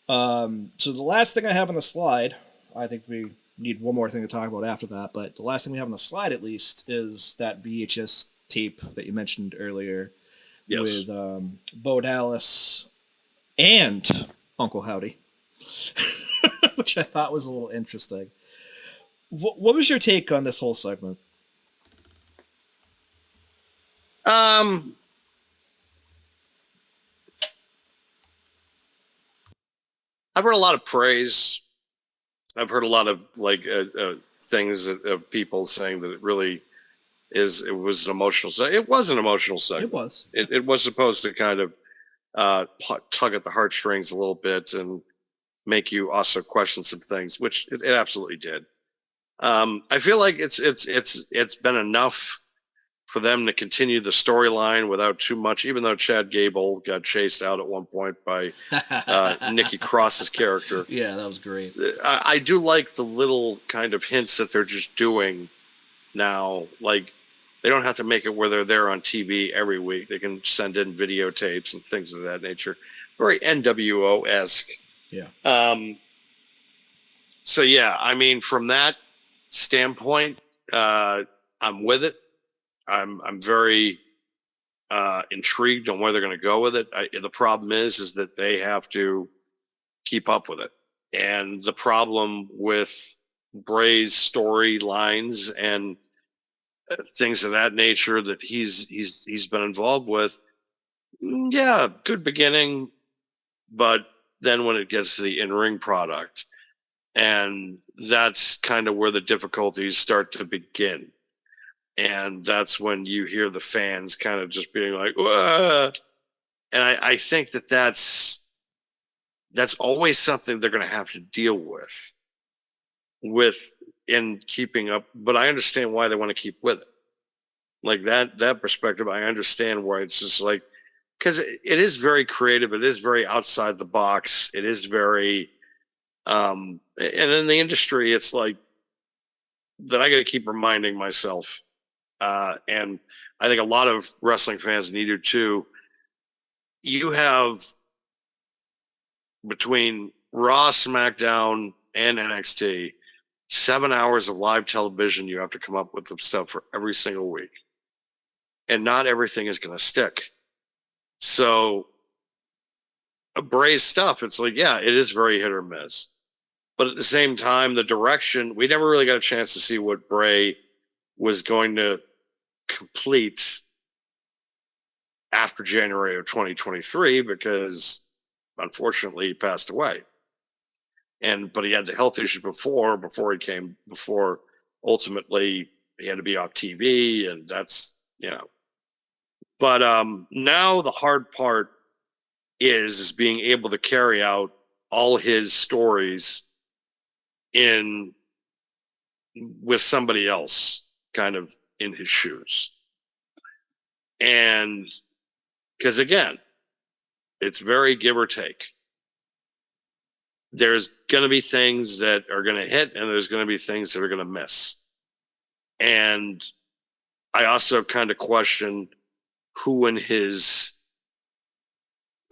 So the last thing I have on the slide, I think we need one more thing to talk about after that, but the last thing we have on the slide, at least, is that VHS tape that you mentioned earlier with Bo Dallas and Uncle Howdy. Which I thought was a little interesting. What was your take on this whole segment? I've heard a lot of praise. I've heard a lot of things of people saying that it really it was an emotional segment. It was an emotional segment. It was. It was supposed to kind of tug at the heartstrings a little bit and make you also question some things, which it absolutely did. I feel like it's been enough for them to continue the storyline without too much, even though Chad Gable got chased out at one point by Nikki Cross's character. Yeah, that was great. I do like the little kind of hints that they're just doing now. Like, they don't have to make it where they're there on TV every week. They can send in videotapes and things of that nature. Very NWO-esque. Yeah. So, yeah, I mean, from that standpoint, I'm with it. I'm very intrigued on where they're going to go with it. The problem is that they have to keep up with it. And the problem with Bray's storylines and things of that nature that he's been involved with, yeah, good beginning, but then when it gets to the in-ring product, and that's kind of where the difficulties start to begin. And that's when you hear the fans kind of just being like, whoa. And I think that's always something they're going to have to deal with in keeping up. But I understand why they want to keep with it. Like that perspective, I understand why it's just like, because it is very creative. It is very outside the box. It is very, and in the industry, it's like that I got to keep reminding myself. And I think a lot of wrestling fans need to too. You have between Raw, SmackDown, and NXT, 7 hours of live television. You have to come up with the stuff for every single week. And not everything is going to stick. So Bray's stuff, it's like, yeah, it is very hit or miss. But at the same time, the direction, we never really got a chance to see what Bray was going to complete after January of 2023, because unfortunately he passed away. But he had the health issue before ultimately he had to be off TV, and that's, but now the hard part is being able to carry out all his stories with somebody else kind of in his shoes. And because again, it's very give or take. There's going to be things that are going to hit, and there's going to be things that are going to miss. And I also kind of question who in this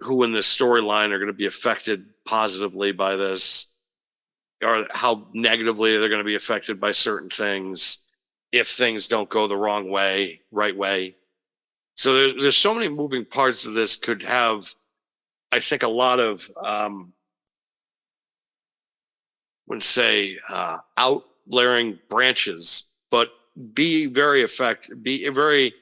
storyline are going to be affected positively by this, or how negatively they're going to be affected by certain things if things don't go the right way. So there's so many moving parts of this. Could have, I think, a lot of, outlayering branches, but be very effective, be very,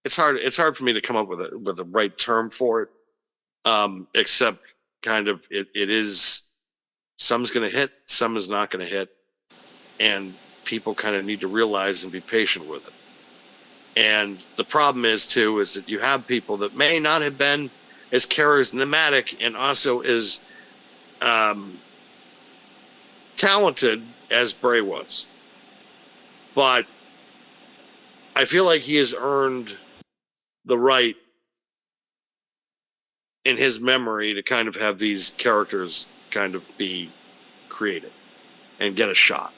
it's hard for me to come up with the right term for it. Except kind of it is, some's going to hit, some is not going to hit. And people kind of need to realize and be patient with it. And the problem is that you have people that may not have been as charismatic and also as talented as Bray was. But I feel like he has earned the right in his memory to kind of have these characters kind of be created and get a shot.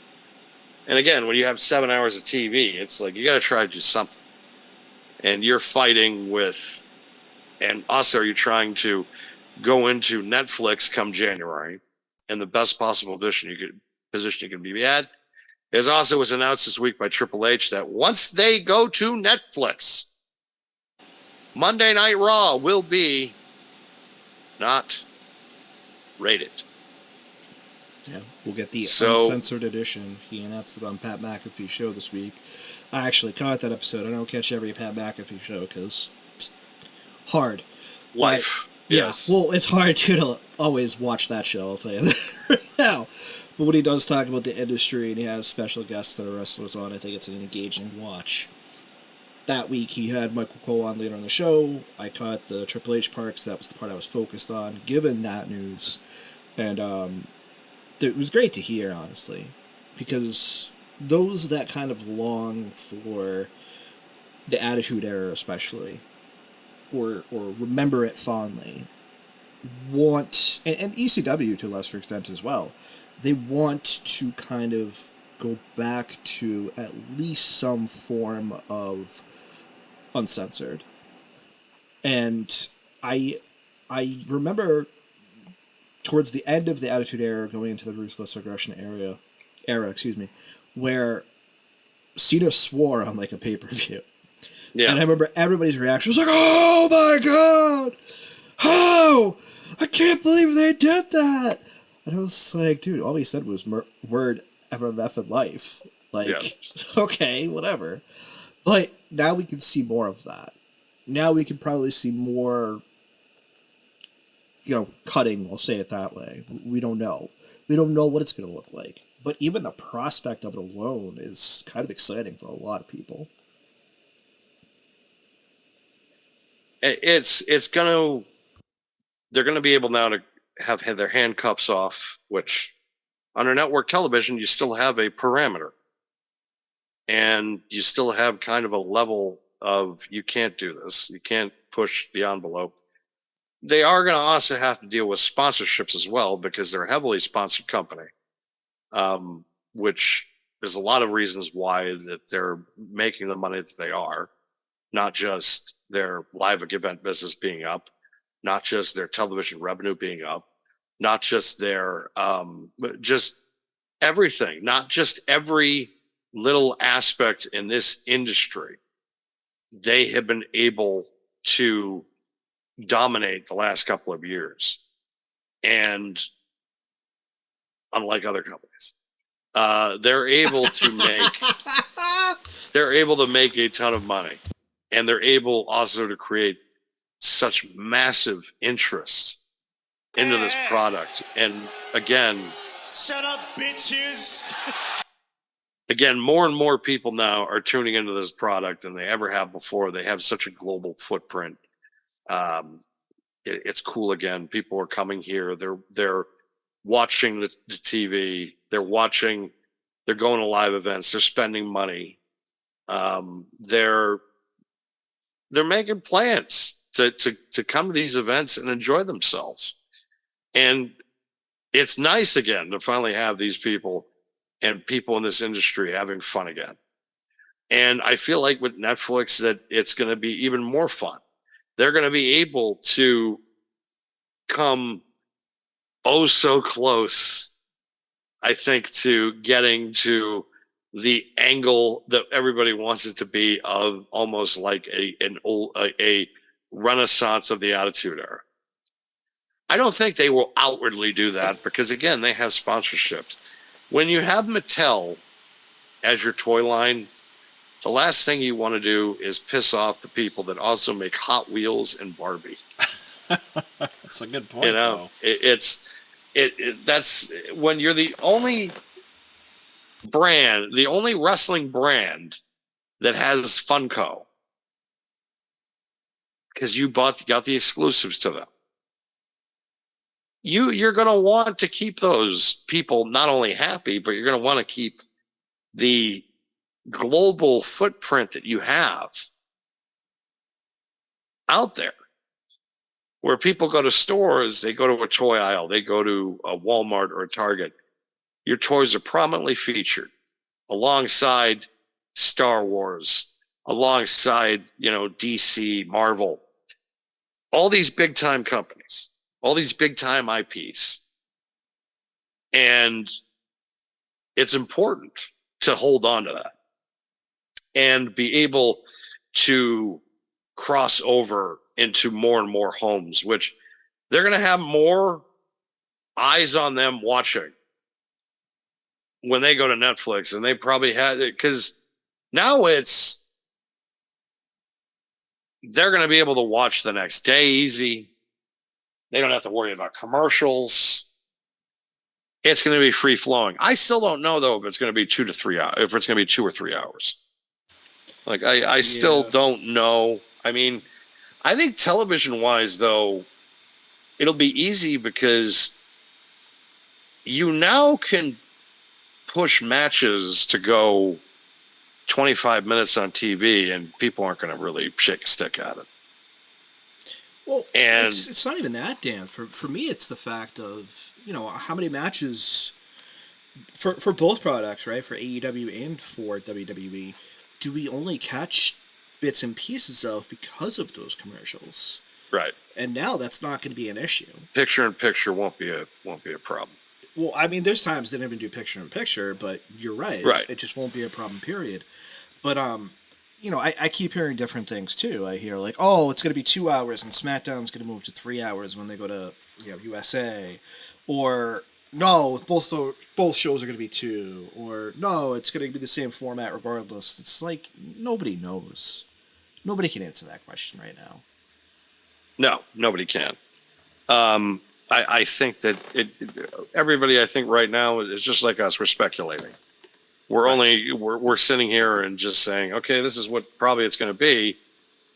And again, when you have 7 hours of TV, it's like, you got to try to do something. And you're fighting with, and also you're trying to go into Netflix come January in the best possible position you can be at. It also was announced this week by Triple H that once they go to Netflix, Monday Night Raw will be not rated. Yeah, we'll get the uncensored edition. He announced it on Pat McAfee's show this week. I actually caught that episode. I don't catch every Pat McAfee show because hard. Life. Yes. Yeah, well, it's hard to always watch that show, I'll tell you that right now. But when he does talk about the industry and he has special guests that are wrestlers on, I think it's an engaging watch. That week he had Michael Cole on later on the show. I caught the Triple H part because that was the part I was focused on, given that news. And it was great to hear, honestly. because those that kind of long for the Attitude Era, especially, or remember it fondly, want, and ECW to a lesser extent as well, they want to kind of go back to at least some form of uncensored. And I remember towards the end of the Attitude Era, going into the Ruthless Aggression era, where Cena swore on like a pay-per-view. Yeah. And I remember everybody's reaction was like, "Oh my god! How? I can't believe they did that!" And I was like, dude, all he said was word MMF in life. Like, yeah. Okay, whatever. But now we can see more of that. Now we can probably see more, cutting, we'll say it that way. We don't know. We don't know what it's going to look like. But even the prospect of it alone is kind of exciting for a lot of people. They're going to be able now to have their handcuffs off, which on a network television, you still have a parameter. And you still have kind of a level of, you can't do this. You can't push the envelope. They are going to also have to deal with sponsorships as well, because they're a heavily sponsored company, which there's a lot of reasons why that they're making the money that they are, not just their live event business being up, not just their television revenue being up, not just their, just everything, not just every little aspect in this industry. They have been able to dominate the last couple of years. And unlike other companies, they're able to make a ton of money, and they're able also to create such massive interest into this product. And again, shut up, bitches. Again, more and more people now are tuning into this product than they ever have before. They have such a global footprint. It's cool again. People are coming here. They're watching the TV. They're going to live events. They're spending money. They're making plans to come to these events and enjoy themselves. And it's nice again to finally have these people and people in this industry having fun again. And I feel like with Netflix that it's going to be even more fun. They're going to be able to come so close, I think, to getting to the angle that everybody wants it to be, of almost like a renaissance of the Attitude Era. I don't think they will outwardly do that, because again, they have sponsorships. When you have Mattel as your toy line, the last thing you want to do is piss off the people that also make Hot Wheels and Barbie. That's a good point. That's when you're the only brand, the only wrestling brand that has Funko, because you got the exclusives to them. You're going to want to keep those people not only happy, but you're going to want to keep the global footprint that you have out there, where people go to stores, they go to a toy aisle, they go to a Walmart or a Target. Your toys are prominently featured alongside Star Wars, alongside, DC, Marvel, all these big time companies, all these big time IPs. And it's important to hold on to that and be able to cross over into more and more homes, which they're going to have more eyes on them watching when they go to Netflix. And they probably had it, because now they're going to be able to watch the next day easy. They don't have to worry about commercials. It's going to be free flowing. I still don't know though if it's going to be 2 to 3 hours, if it's going to be 2 or 3 hours. Like I still don't know. I mean, I think television wise though, it'll be easy, because you now can push matches to go 25 minutes on TV, and people aren't going to really shake a stick at it. Well, and it's not even that, Dan. For me, it's the fact of, how many matches for both products, right? For AEW and for WWE, do we only catch bits and pieces of because of those commercials? Right. And now that's not going to be an issue. Picture-in-picture won't be a problem. Well, I mean, there's times they don't even do picture-in-picture, but you're right. Right. It just won't be a problem, period. But, I keep hearing different things, too. I hear, like, oh, it's going to be 2 hours, and SmackDown's going to move to 3 hours when they go to, USA. Or, no, both shows are going to be 2. Or, no, it's going to be the same format regardless. It's like, nobody knows. Nobody can answer that question right now. No, nobody can. I think that everybody, I think right now is just like us. We're speculating. We're sitting here and just saying, okay, this is what probably it's going to be,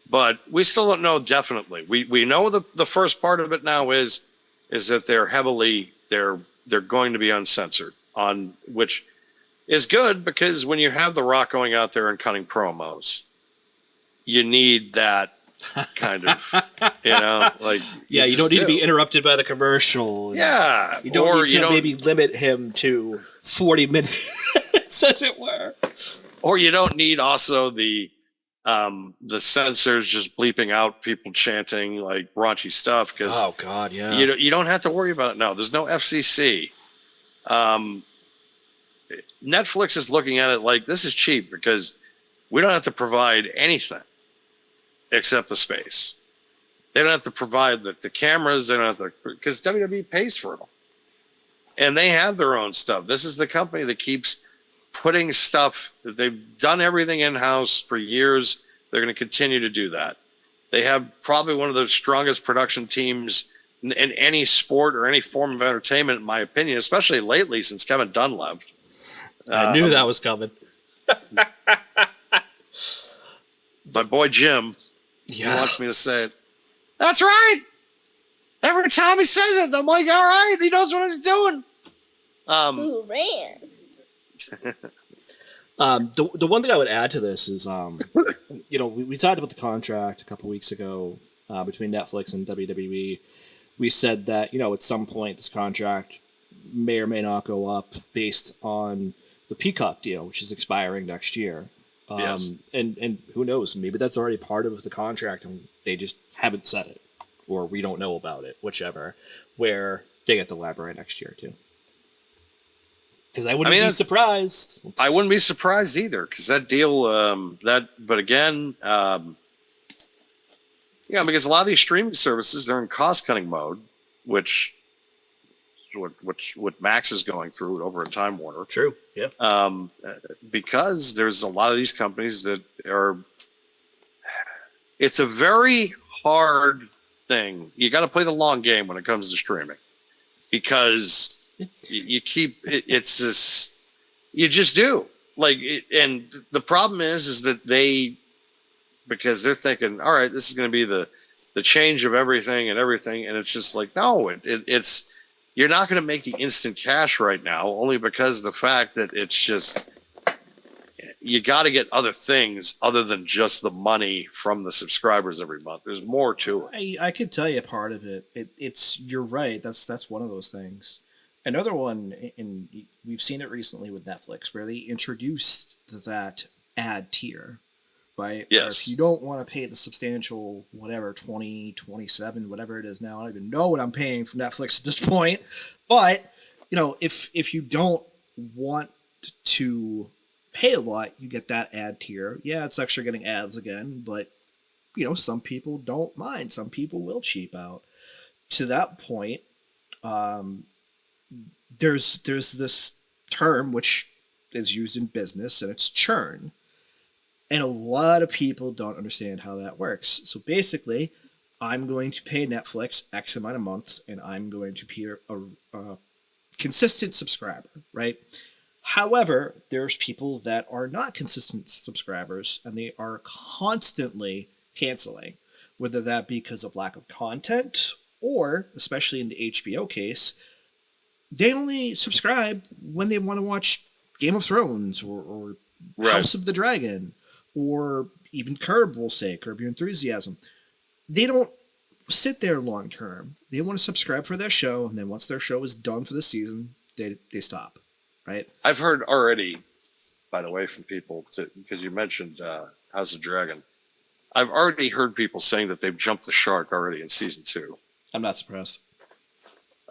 but we still don't know definitely. We know the first part of it now is that they're going to be uncensored, on which is good, because when you have The Rock going out there and cutting promos, you need that kind of, like, you don't need to be interrupted by the commercial. Yeah. You don't need to maybe limit him to 40 minutes, as it were. Or you don't need also the censors just bleeping out people chanting like raunchy stuff, because oh god, yeah, you don't have to worry about it now. There's no FCC. Netflix is looking at it like this is cheap because we don't have to provide anything except the space. They don't have to provide the cameras. They don't have to, because WWE pays for it all. And they have their own stuff. This is the company that keeps putting stuff. They've done everything in-house for years. They're going to continue to do that. They have probably one of the strongest production teams in any sport or any form of entertainment, in my opinion, especially lately since Kevin Dunn left. I knew that was coming. My boy Jim, he wants me to say it. That's right. Every time he says it, I'm like, all right, he knows what he's doing. Ooh, man. The one thing I would add to this is, we talked about the contract a couple weeks ago between Netflix and WWE. We said that, at some point this contract may or may not go up based on the Peacock deal, which is expiring next year. Yes. And who knows, maybe that's already part of the contract and they just haven't said it, or we don't know about it, whichever, where they get to elaborate next year too. Because I wouldn't be surprised. I wouldn't be surprised either, because that deal, but again, because a lot of these streaming services, they're in cost-cutting mode, which what Max is going through over at Time Warner. True, yeah. Because there's a lot of these companies that are, it's a very hard thing. You got to play the long game when it comes to streaming, because you keep it's this, you just do and the problem is that because they're thinking, all right, this is going to be the change of everything, and it's just like, no, it's you're not going to make the instant cash right now, only because of the fact that it's just, you got to get other things other than just the money from the subscribers every month. There's more to it. I could tell you part of it. It's you're right. That's one of those things. Another one, and we've seen it recently with Netflix, where they introduced that ad tier, right? Yes. Where if you don't want to pay the substantial, whatever, 20, 27, whatever it is now, I don't even know what I'm paying for Netflix at this point. But, if you don't want to pay a lot, you get that ad tier. Yeah, it's extra getting ads again, but, some people don't mind. Some people will cheap out. To that point, there's this term which is used in business, and it's churn. And a lot of people don't understand how that works. So basically, I'm going to pay Netflix X amount of months, and I'm going to be a consistent subscriber, right? However, there's people that are not consistent subscribers, and they are constantly canceling, whether that be because of lack of content, or, especially in the HBO case, they only subscribe when they want to watch Game of Thrones or Right. House of the Dragon or even Curb, we'll say, Curb Your Enthusiasm. They don't sit there long term. They want to subscribe for their show, and then once their show is done for the season, they stop, right? I've heard already, by the way, from people, because you mentioned House of Dragon. I've already heard people saying that they've jumped the shark already in season 2. I'm not surprised.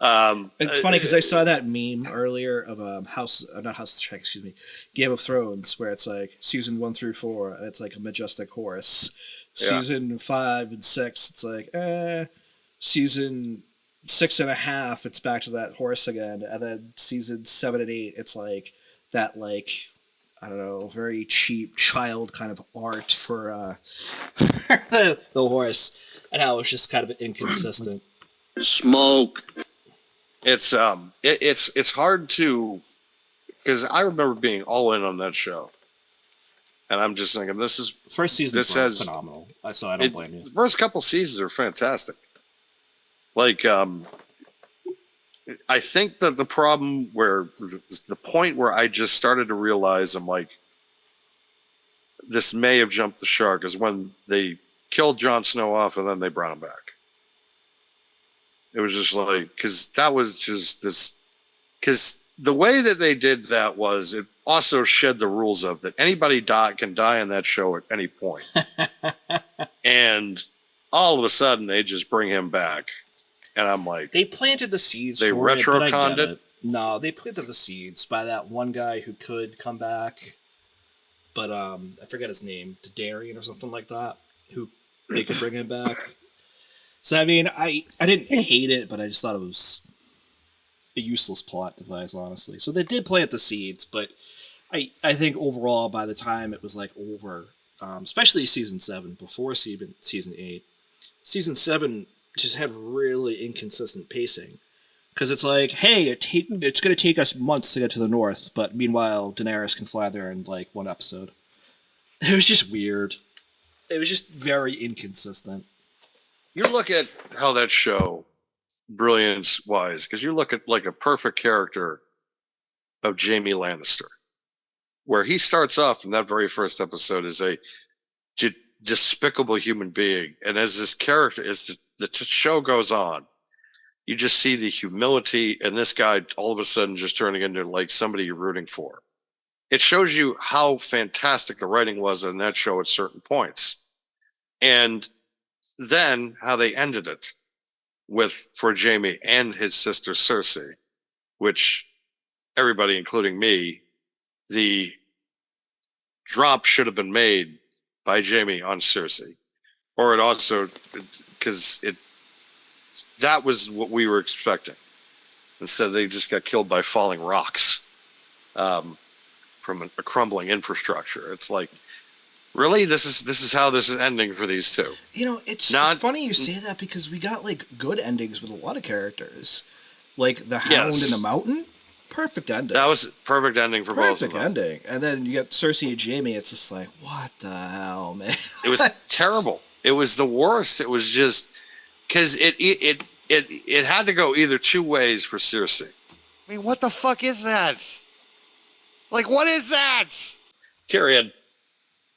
It's funny because I saw that meme earlier of Game of Thrones, where it's like season 1 through 4, and it's like a majestic horse. Yeah. Season 5 and 6, it's like season 6.5, it's back to that horse again, and then season 7 and 8, it's like that, like, I don't know, very cheap child kind of art for the horse, and how it's just kind of inconsistent. Smoke. It's hard to, because I remember being all in on that show, and I'm just thinking First season was phenomenal. I don't blame you. The first couple seasons are fantastic. Like, I think that the problem where the point where I just started to realize I'm like, this may have jumped the shark is when they killed Jon Snow off and then they brought him back. It was just like, because that was just this, because the way that they did that was it also shed the rules of that anybody can die on that show at any point. And all of a sudden they just bring him back. And I'm like, they planted the seeds. They retro-conned it. No, they planted the seeds by that one guy who could come back, but I forget his name, Darian or something like that. Who they could bring him back. So I mean, I didn't hate it, but I just thought it was a useless plot device, honestly. So they did plant the seeds, but I think overall, by the time it was like over, especially season 7, before season 8, season 7 just had really inconsistent pacing. Because it's like, hey, it's going to take us months to get to the north, but meanwhile, Daenerys can fly there in like one episode. It was just weird. It was just very inconsistent. you look at how that show, brilliance-wise, because you look at like a perfect character of Jaime Lannister, where he starts off in that very first episode as a despicable human being. And as this character, as the show goes on, you just see the humility and this guy all of a sudden just turning into like somebody you're rooting for. It shows you how fantastic the writing was in that show at certain points. And then how they ended it for Jaime and his sister Cersei, which everybody, including me, the drop should have been made by Jaime on Cersei. Or it also, because that was what we were expecting. Instead, they just got killed by falling rocks from a crumbling infrastructure. It's like, really, this is how this is ending for these two. You know, it's funny you say that because we got like good endings with a lot of characters, like the Hound in the Mountain. Perfect ending. That was perfect ending for both of them. Perfect ending, and then you got Cersei and Jaime. It's just like, what the hell, man? It was terrible. It was the worst. It was just because it had to go either two ways for Cersei. I mean, what the fuck is that? Like, what is that? Tyrion.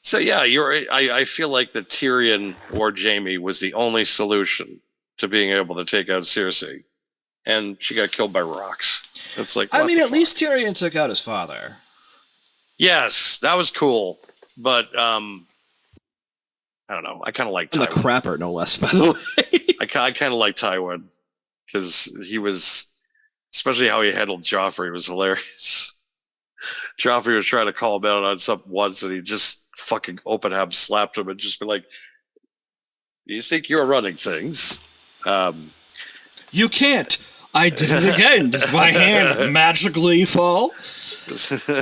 So yeah, I feel like that Tyrion or Jaime was the only solution to being able to take out Cersei, and she got killed by rocks. It's like, I mean, at least Tyrion took out his father. Yes, that was cool, but I don't know. I kind of like Tywin. The crapper, no less, by the way. I kind of like Tywin because he was, especially how he handled Joffrey, was hilarious. Joffrey was trying to call him out on something once, and he just fucking open hand slapped him and just be like, "You think you're running things? You can't. I did it again. Does my hand magically fall?"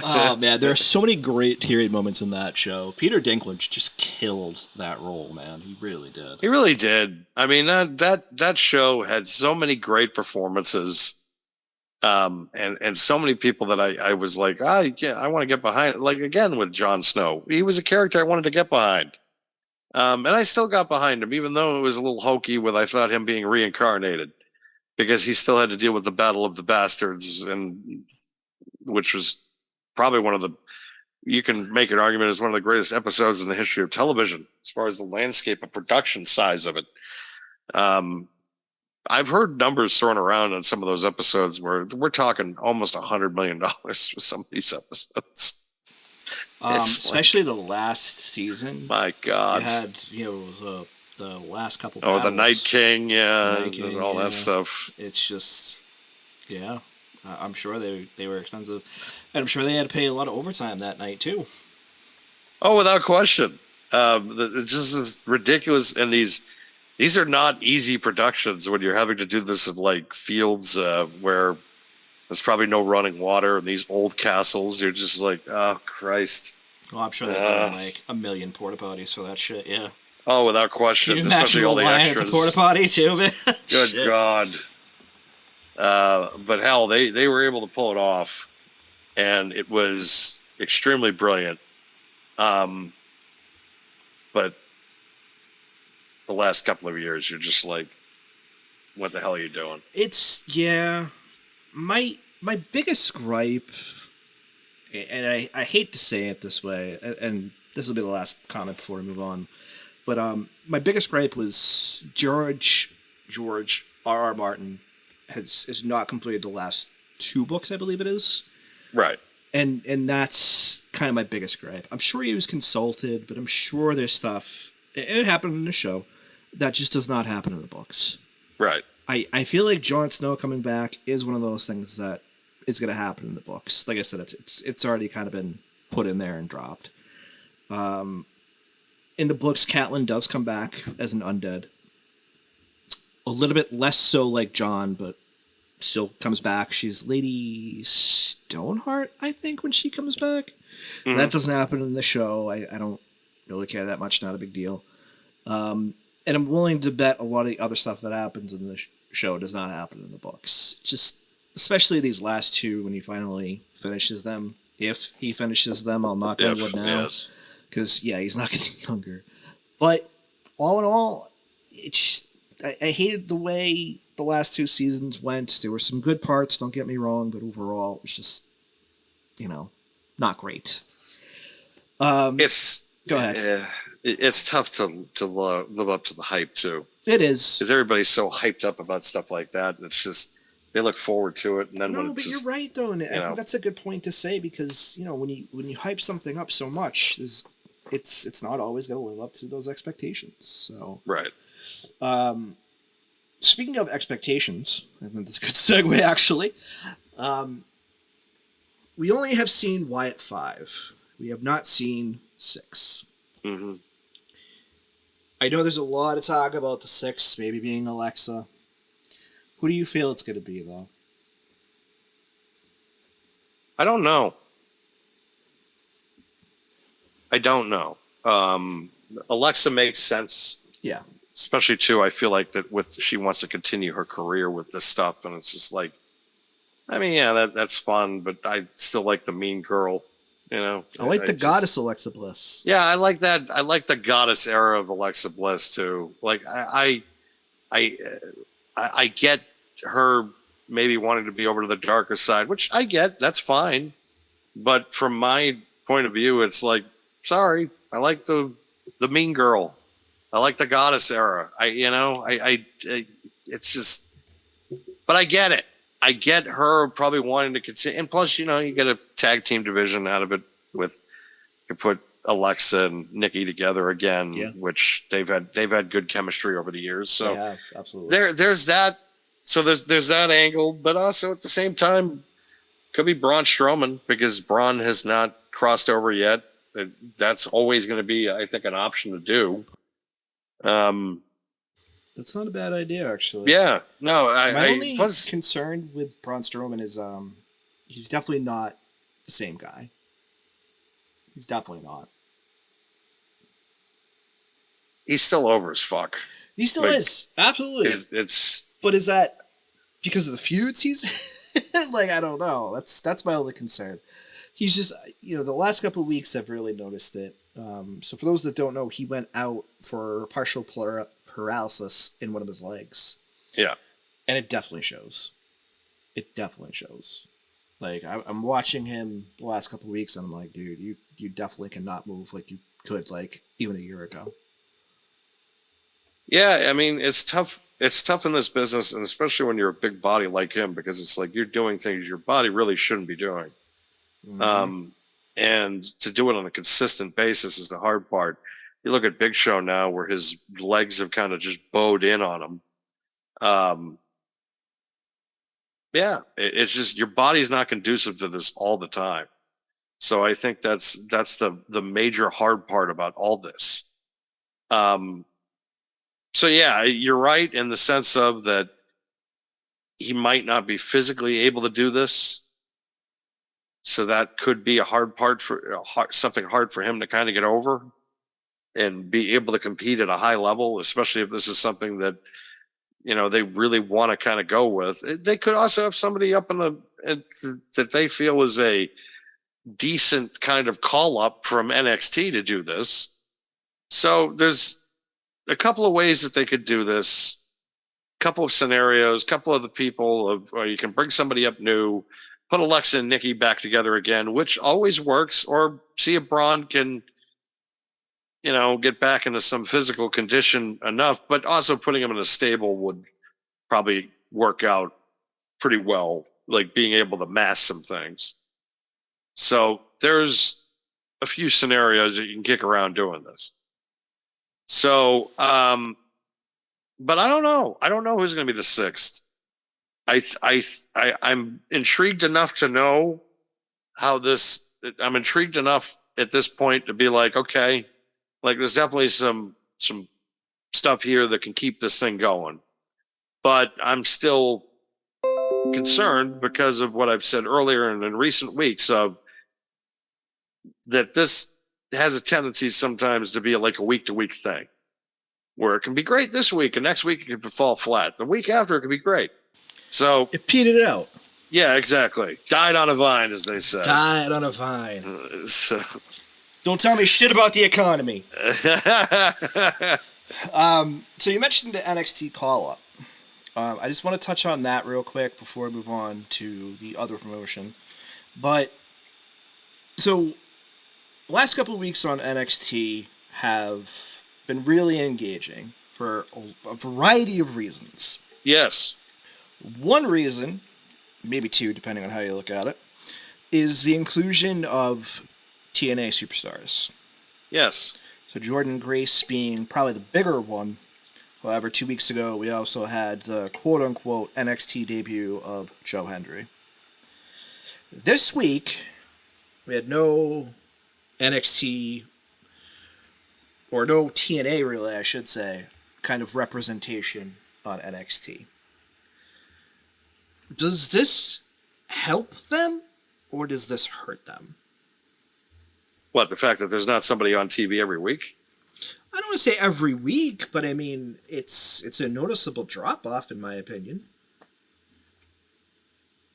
Oh man, there are so many great Tyrion moments in that show. Peter Dinklage just killed that role, man. He really did. He really did. I mean, that show had so many great performances, and so many people that I was like, yeah, I want to get behind. Like again with Jon Snow, he was a character I wanted to get behind, and I still got behind him, even though it was a little hokey with I thought him being reincarnated. Because he still had to deal with the Battle of the Bastards, and which was probably you can make an argument as one of the greatest episodes in the history of television, as far as the landscape of production size of it. I've heard numbers thrown around on some of those episodes where we're talking almost $100 million for some of these episodes. Especially the last season. My God. You had, the last couple battles. The Night King, and all that stuff. It's just, I'm sure they were expensive. And I'm sure they had to pay a lot of overtime that night, too. Oh, without question. It's just ridiculous. And these are not easy productions when you're having to do this in like fields where there's probably no running water and these old castles. You're just like, oh, Christ. Well, I'm sure they brought like 1 million porta potties for that shit, yeah. Oh, without question. Can you especially all the extras. At the porta potty too, man. Good Shit. God. But hell, they were able to pull it off, and it was extremely brilliant. But the last couple of years, you're just like, what the hell are you doing? My biggest gripe, and I hate to say it this way, and this will be the last comment before we move on, but my biggest gripe was George R.R. Martin has not completed the last 2 books, I believe it is. Right. And that's kind of my biggest gripe. I'm sure he was consulted, but I'm sure there's stuff, and it happened in the show, that just does not happen in the books. Right. I feel like Jon Snow coming back is one of those things that is going to happen in the books. Like I said, it's already kind of been put in there and dropped. In the books, Catelyn does come back as an undead. A little bit less so like Jon, but still comes back. She's Lady Stoneheart, I think, when she comes back. Mm-hmm. That doesn't happen in the show. I don't really care that much. Not a big deal. And I'm willing to bet a lot of the other stuff that happens in the show does not happen in the books. Just, especially these last 2 when he finally finishes them. If he finishes them, I'll knock on wood now. Because, he's not getting younger. But, all in all, I hated the way the last 2 seasons went. There were some good parts, don't get me wrong, but overall, it was just, not great. Go ahead. It's tough to live up to the hype, too. It is. Because everybody's so hyped up about stuff like that. It's just, they look forward to it. And then but you're right, though. And I think that's a good point to say because, when you hype something up so much, it's not always going to live up to those expectations. So right. Speaking of expectations, I think that's a good segue, actually. We only have seen Wyatt 5. We have not seen 6. Mm-hmm. I know there's a lot of talk about the 6 maybe being Alexa. Who do you feel it's going to be, though? I don't know. Alexa makes sense. Yeah. Especially, too, I feel like that she wants to continue her career with this stuff, and it's just like, I mean, that's fun, but I still like the mean girl, I like the goddess Alexa Bliss. Yeah, I like that. I like the goddess era of Alexa Bliss, too. Like, I get her maybe wanting to be over to the darker side, which I get. That's fine. But from my point of view, it's like, sorry, I like the mean girl. I like the goddess era. It's just, but I get it. I get her probably wanting to continue. And plus, you get a tag team division out of it you put Alexa and Nikki together again, which they've had good chemistry over the years. So yeah, absolutely. There's that. So there's that angle, but also at the same time, could be Braun Strowman because Braun has not crossed over yet. That's always going to be, I think, an option to do. That's not a bad idea, actually. Yeah, no. My only concern with Braun Strowman is he's definitely not the same guy. He's definitely not. He's still over as fuck. He still is. Absolutely. But is that because of the feuds he's like, I don't know. That's my only concern. He's just, the last couple of weeks I've really noticed it. So for those that don't know, he went out for partial paralysis in one of his legs. Yeah. And it definitely shows. Like I'm watching him the last couple of weeks, and I'm like, dude, you definitely cannot move like you could like even a year ago. Yeah, I mean, it's tough. It's tough in this business, and especially when you're a big body like him, because it's like you're doing things your body really shouldn't be doing. And to do it on a consistent basis is the hard part. You look at Big Show now, where his legs have kind of just bowed in on him. It's just your body's not conducive to this all the time. So I think that's the major hard part about all this. So yeah, you're right in the sense of that he might not be physically able to do this. So that could be a hard part something hard for him to kind of get over and be able to compete at a high level, especially if this is something that, they really want to kind of go with. They could also have somebody up that they feel is a decent kind of call up from NXT to do this. So there's a couple of ways that they could do this, a couple of scenarios, a couple of the people or you can bring somebody up new, put Alexa and Nikki back together again, which always works, or see if Braun can, get back into some physical condition enough, but also putting him in a stable would probably work out pretty well, like being able to mask some things. So there's a few scenarios that you can kick around doing this. So, but I don't know. I don't know who's going to be the sixth. I'm intrigued enough to know how this. I'm intrigued enough at this point to be like, okay, like there's definitely some stuff here that can keep this thing going. But I'm still concerned because of what I've said earlier and in recent weeks of that this has a tendency sometimes to be like a week to week thing where it can be great this week and next week it can fall flat. The week after it can be great. So it petered out. Yeah, exactly. Died on a vine, as they say. Died on a vine. So. Don't tell me shit about the economy. So you mentioned the NXT call-up. I just want to touch on that real quick before we move on to the other promotion. But, so, the last couple of weeks on NXT have been really engaging for a variety of reasons. Yes. One reason, maybe two, depending on how you look at it, is the inclusion of TNA superstars. Yes. So Jordan Grace being probably the bigger one. However, 2 weeks ago, we also had the quote-unquote NXT debut of Joe Hendry. This week, we had no NXT, or no TNA really, I should say, kind of representation on NXT. Does this help them, or does this hurt them? What, the fact that there's not somebody on TV every week? I don't want to say every week, but I mean, it's a noticeable drop-off, in my opinion.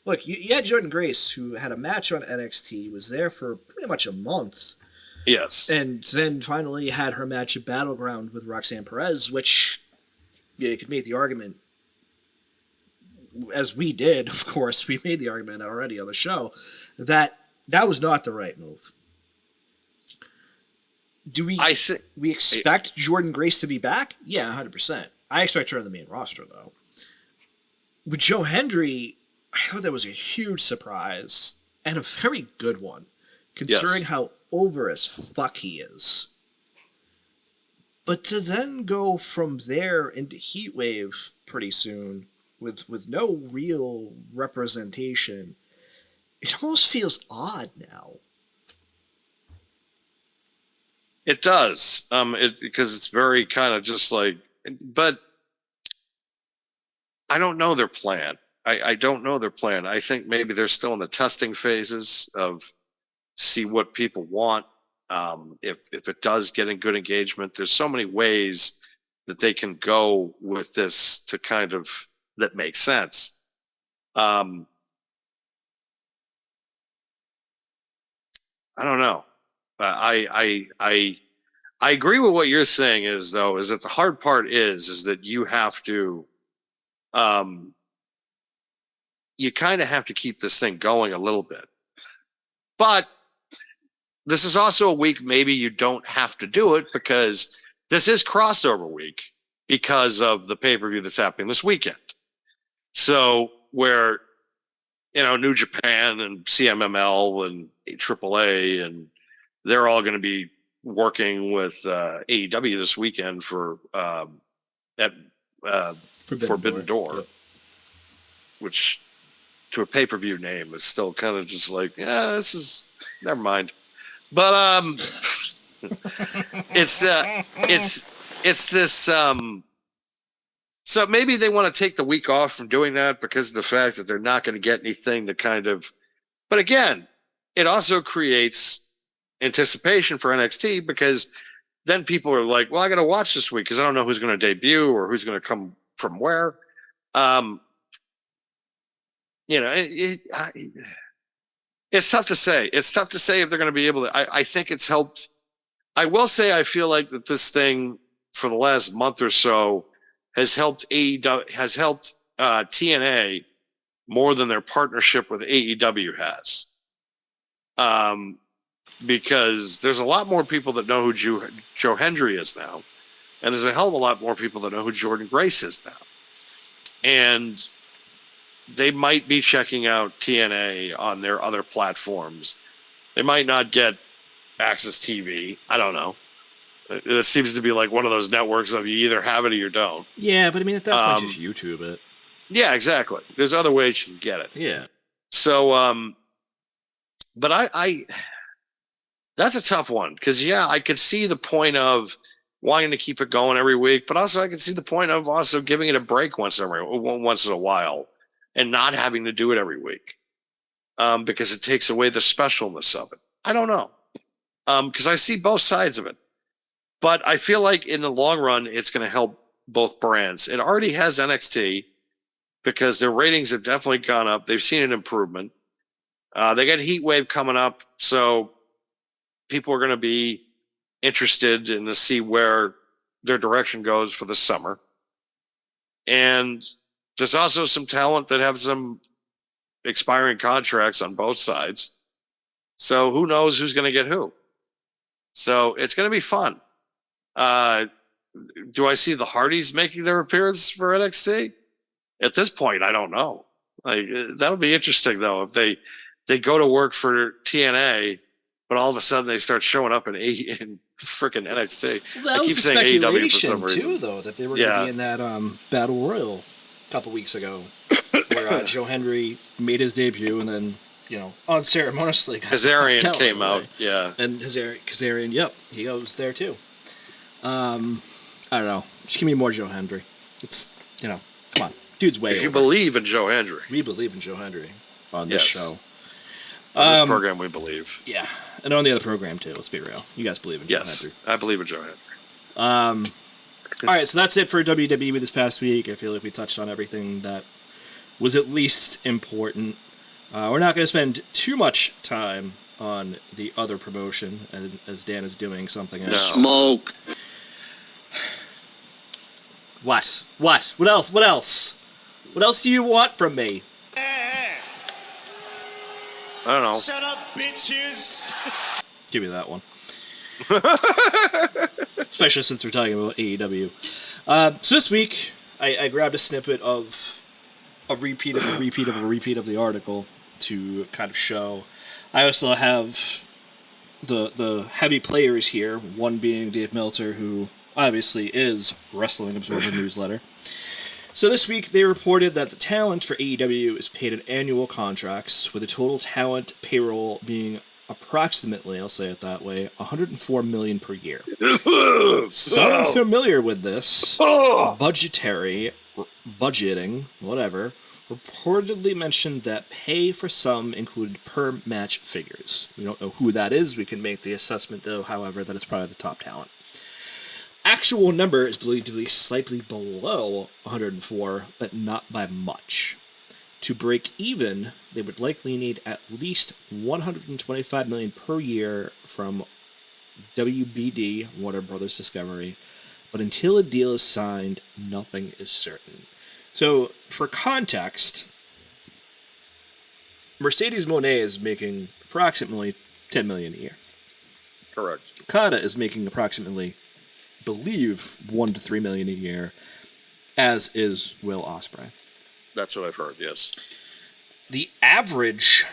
Look, you had Jordan Grace, who had a match on NXT, was there for pretty much a month. Yes. And then finally had her match at Battleground with Roxanne Perez, which, yeah, you could make the argument, as we did, of course, we made the argument already on the show, that was not the right move. Do we expect Jordan Grace to be back? Yeah, 100%. I expect her on the main roster, though. With Joe Hendry, I thought that was a huge surprise, and a very good one, considering how over as fuck he is. But to then go from there into Heatwave pretty soon, with no real representation, it almost feels odd now. It does, because it's very kind of just like, but I don't know their plan. I don't know their plan. I think maybe they're still in the testing phases of see what people want. If it does get in good engagement, there's so many ways that they can go with this to kind of that makes sense. I don't know. I agree with what you're saying is that the hard part is that you have to you kind of have to keep this thing going a little bit. But this is also a week maybe you don't have to do it because this is crossover week because of the pay-per-view that's happening this weekend. So where, New Japan and CMML and AAA, and they're all going to be working with AEW this weekend for Forbidden Door, Yep. which to a pay-per-view name is still kind of just like, this is never mind. But it's this. So maybe they want to take the week off from doing that because of the fact that they're not going to get anything to kind of. But again, it also creates anticipation for NXT because then people are like, well, I got to watch this week because I don't know who's going to debut or who's going to come from where. It's tough to say. It's tough to say if they're going to be able to. I think it's helped. I will say I feel like that this thing for the last month or so has helped TNA more than their partnership with AEW has. Because there's a lot more people that know who Joe Hendry is now. And there's a hell of a lot more people that know who Jordan Grace is now. And they might be checking out TNA on their other platforms. They might not get Access TV. I don't know. It seems to be like one of those networks of you either have it or you don't. Yeah, but I mean, at that point, just YouTube it. Yeah, exactly. There's other ways you can get it. Yeah. So, but I that's a tough one because, I could see the point of wanting to keep it going every week, but also I could see the point of also giving it a break once in a while and not having to do it every week because it takes away the specialness of it. I don't know because I see both sides of it. But I feel like in the long run, it's going to help both brands. It already has NXT because their ratings have definitely gone up. They've seen an improvement. They got Heat Wave coming up, so people are going to be interested in to see where their direction goes for the summer. And there's also some talent that have some expiring contracts on both sides. So who knows who's going to get who? So it's going to be fun. Do I see the Hardys making their appearance for NXT? At this point, I don't know. That'll be interesting though if they go to work for TNA, but all of a sudden they start showing up in freaking NXT. Well, that I was keep the saying AEW for speculation some reason too, though, that they were going to be in that Battle Royal a couple weeks ago, where Joe Hendry made his debut and then unceremoniously Kazarian came out, and Kazarian, yep, he goes there too. I don't know. Just give me more Joe Hendry. It's come on, dude's way. You believe in Joe Hendry. We believe in Joe Hendry on this show. On this program, we believe. Yeah, and on the other program too. Let's be real. You guys believe in Joe Hendry. I believe in Joe Hendry. All right, so that's it for WWE this past week. I feel like we touched on everything that was at least important. We're not going to spend too much time on the other promotion as Dan is doing something else. Smoke. What? What else? What else do you want from me? I don't know. Shut up, bitches. Give me that one. Especially since we're talking about AEW. So this week, I grabbed a snippet of a repeat of the article to kind of show. I also have the heavy players here, one being Dave Meltzer, who obviously is Wrestling Observer Newsletter. So this week, they reported that the talent for AEW is paid in annual contracts, with the total talent payroll being approximately, I'll say it that way, $104 million per year. Some familiar with this budgeting, whatever, reportedly mentioned that pay for some included per match figures. We don't know who that is. We can make the assessment, though, however, that it's probably the top talent. Actual number is believed to be slightly below 104, but not by much. To break even, they would likely need at least $125 million per year from WBD, Warner Brothers Discovery, but until a deal is signed, nothing is certain. So, for context, Mercedes Moné is making approximately $10 million a year. Correct. Okada is making approximately, I believe, $1 to $3 million a year, as is Will Ospreay. That's what I've heard. Yes. The average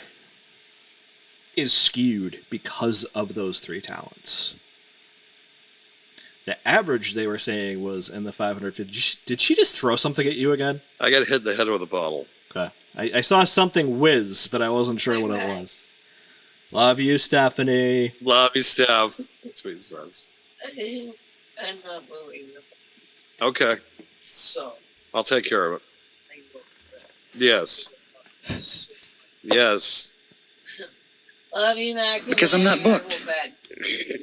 is skewed because of those three talents. The average, they were saying, was in the 550. Did she just throw something at you again? I got hit in the head with a bottle. Okay. I saw something whiz, but I wasn't sure what it was. Love you, Stephanie. Love you, Steph. That's what he says. I'm not moving. Okay. So. I'll take care of it. Yes. Yes. Love you, Mac. Because I'm not booked.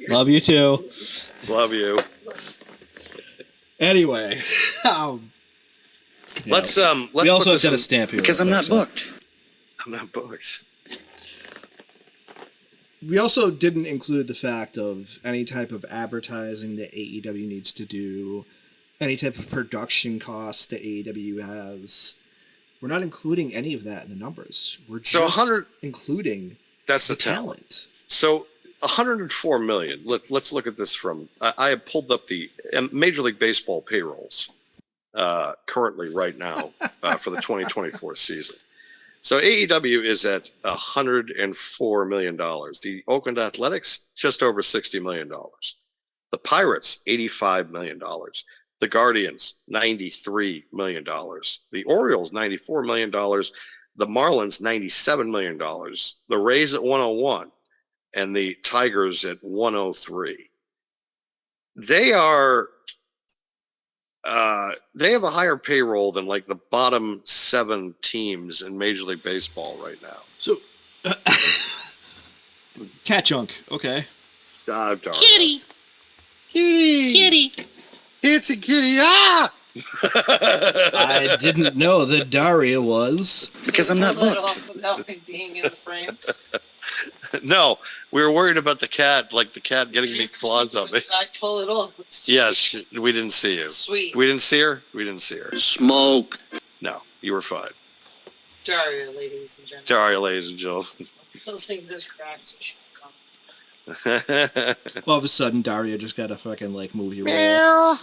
Love you too. Love you. Anyway, let's we also have got a stamp here. Because I'm not booked. I'm not booked. We also didn't include the fact of any type of advertising that AEW needs to do, any type of production costs that AEW has. We're not including any of that in the numbers. We're just including that's the talent. So 104 million. Let's look at this from. I have pulled up the Major League Baseball payrolls currently right now for the 2024 season. So AEW is at $104 million. The Oakland Athletics, just over $60 million. The Pirates, $85 million. The Guardians, $93 million. The Orioles, $94 million. The Marlins, $97 million. The Rays at 101. And the Tigers at 103. They have a higher payroll than like the bottom 7 teams in Major League Baseball right now. So, cat junk. Okay. Kitty. It's a kitty. Ah! I didn't know that Daria was. Because I'm not booked. Without me being in the frame. No, we were worried about the cat, like the cat getting me claws on me. I pull it off. Yes, we didn't see you. Sweet. We didn't see her? We didn't see her. Smoke. No, you were fine. Daria, ladies and gentlemen. Daria, ladies and gentlemen. I don't think there's cracks, so she can come. All of a sudden, Daria just got a fucking, like, movie role.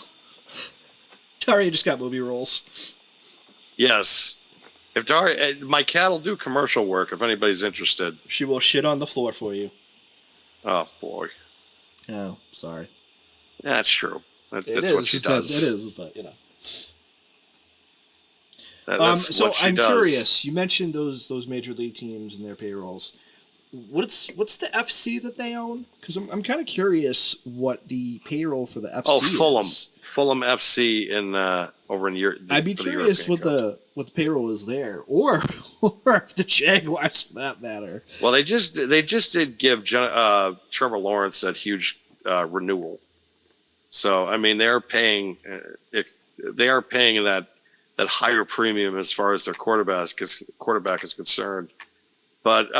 Daria just got movie roles. Yes. If Daria, my cat will do commercial work if anybody's interested. She will shit on the floor for you. Oh, boy. Oh, sorry. That's true. That's what she does. It is, but, you know. That's what she I'm does. curious. You mentioned those major league teams and their payrolls. What's the FC that they own? Because I'm kind of curious what the payroll for the FC Fulham. is. Fulham FC in over in Europe. I'd be curious what the payroll is there, or if the Jaguars, for that matter. Well, they just did give Trevor Lawrence that huge renewal. So I mean, they are paying that higher premium as far as their quarterback is concerned. But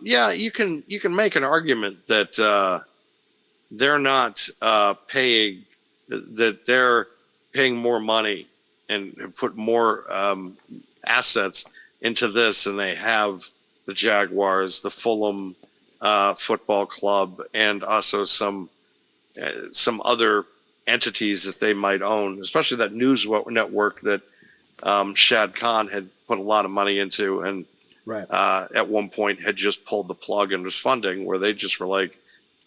yeah, you can make an argument that they're not paying. That they're paying more money and have put more assets into this than they have the Jaguars, the Fulham Football Club, and also some other entities that they might own, especially that news network that Shad Khan had put a lot of money into, and right. At one point had just pulled the plug and was funding, where they just were like,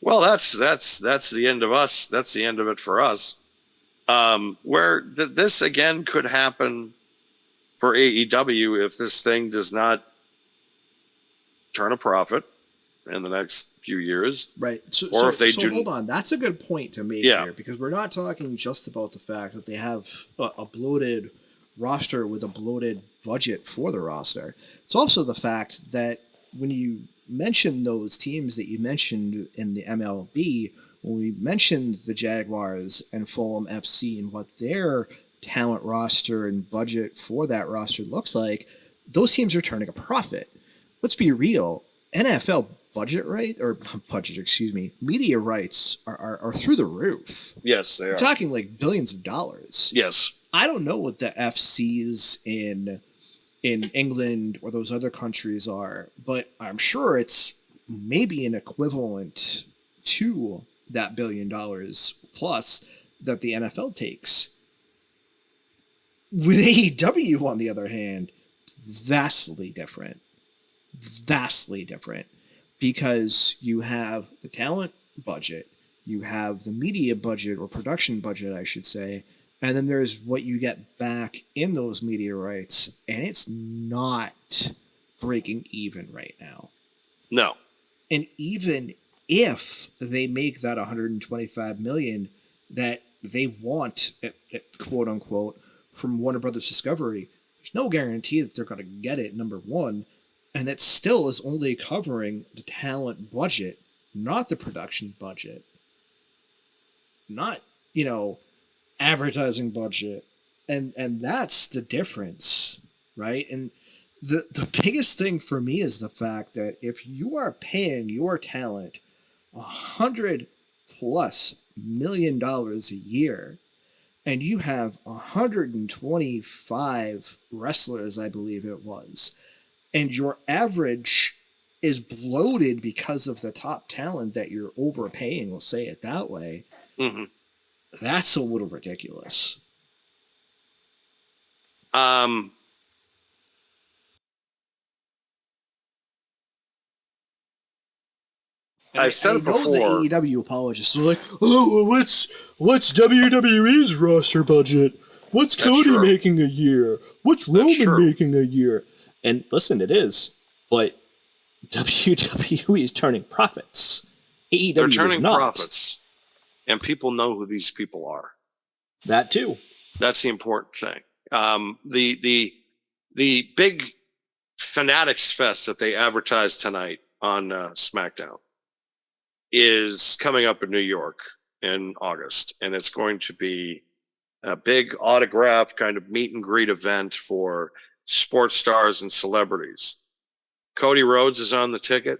well, that's the end of us. That's the end of it for us. Where this again could happen for AEW if this thing does not turn a profit in the next few years. Right. Or if they do. Hold on. That's a good point to make here, because we're not talking just about the fact that they have a bloated roster with a bloated budget for the roster. It's also the fact that when you mention those teams that you mentioned in the MLB, when we mentioned the Jaguars and Fulham FC and what their talent roster and budget for that roster looks like, those teams are turning a profit. Let's be real. NFL media rights are through the roof. Yes, they are. We're talking like billions of dollars. Yes. I don't know what the FCs in in England or those other countries are, but I'm sure it's maybe an equivalent to that $1 billion plus that the NFL takes. With AEW, on the other hand, vastly different, because you have the talent budget, you have the media budget or production budget, I should say, and then there's what you get back in those media rights, and it's not breaking even right now. No. And even if they make that $125 million that they want, quote unquote, from Warner Brothers Discovery, there's no guarantee that they're going to get it, number one, and that still is only covering the talent budget, not the production budget, not, advertising budget, and that's the difference, right? And the biggest thing for me is the fact that if you are paying your talent $100+ million a year, and you have 125 wrestlers, I believe it was, and your average is bloated because of the top talent that you're overpaying, we'll say it that way, that's a little ridiculous. I've said it before. I know the AEW apologists are like, oh, what's WWE's roster budget? What's Cody making a year? What's Roman making a year? And listen, it is, but WWE is turning profits. AEW They're turning is not. profits, and people know who these people are. That too. That's the important thing. The big Fanatics Fest that they advertised tonight on SmackDown is coming up in New York in August, and it's going to be a big autograph kind of meet and greet event for sports stars and celebrities. Cody Rhodes is on the ticket.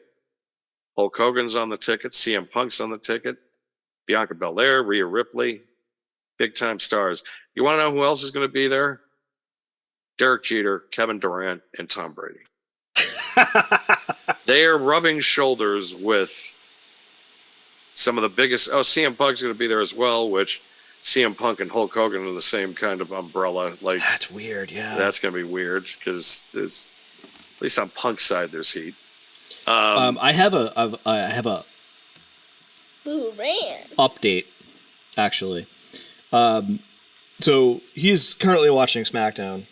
Hulk Hogan's on the ticket. CM Punk's on the ticket. Bianca Belair, Rhea Ripley, big time stars. You want to know who else is going to be there? Derek Jeter, Kevin Durant, and Tom Brady. They are rubbing shoulders with some of the biggest. Oh, CM Punk's going to be there as well, which CM Punk and Hulk Hogan are the same kind of umbrella. Like, that's weird, yeah. That's going to be weird because there's, at least on Punk's side, there's heat. I have a update, actually. So he's currently watching SmackDown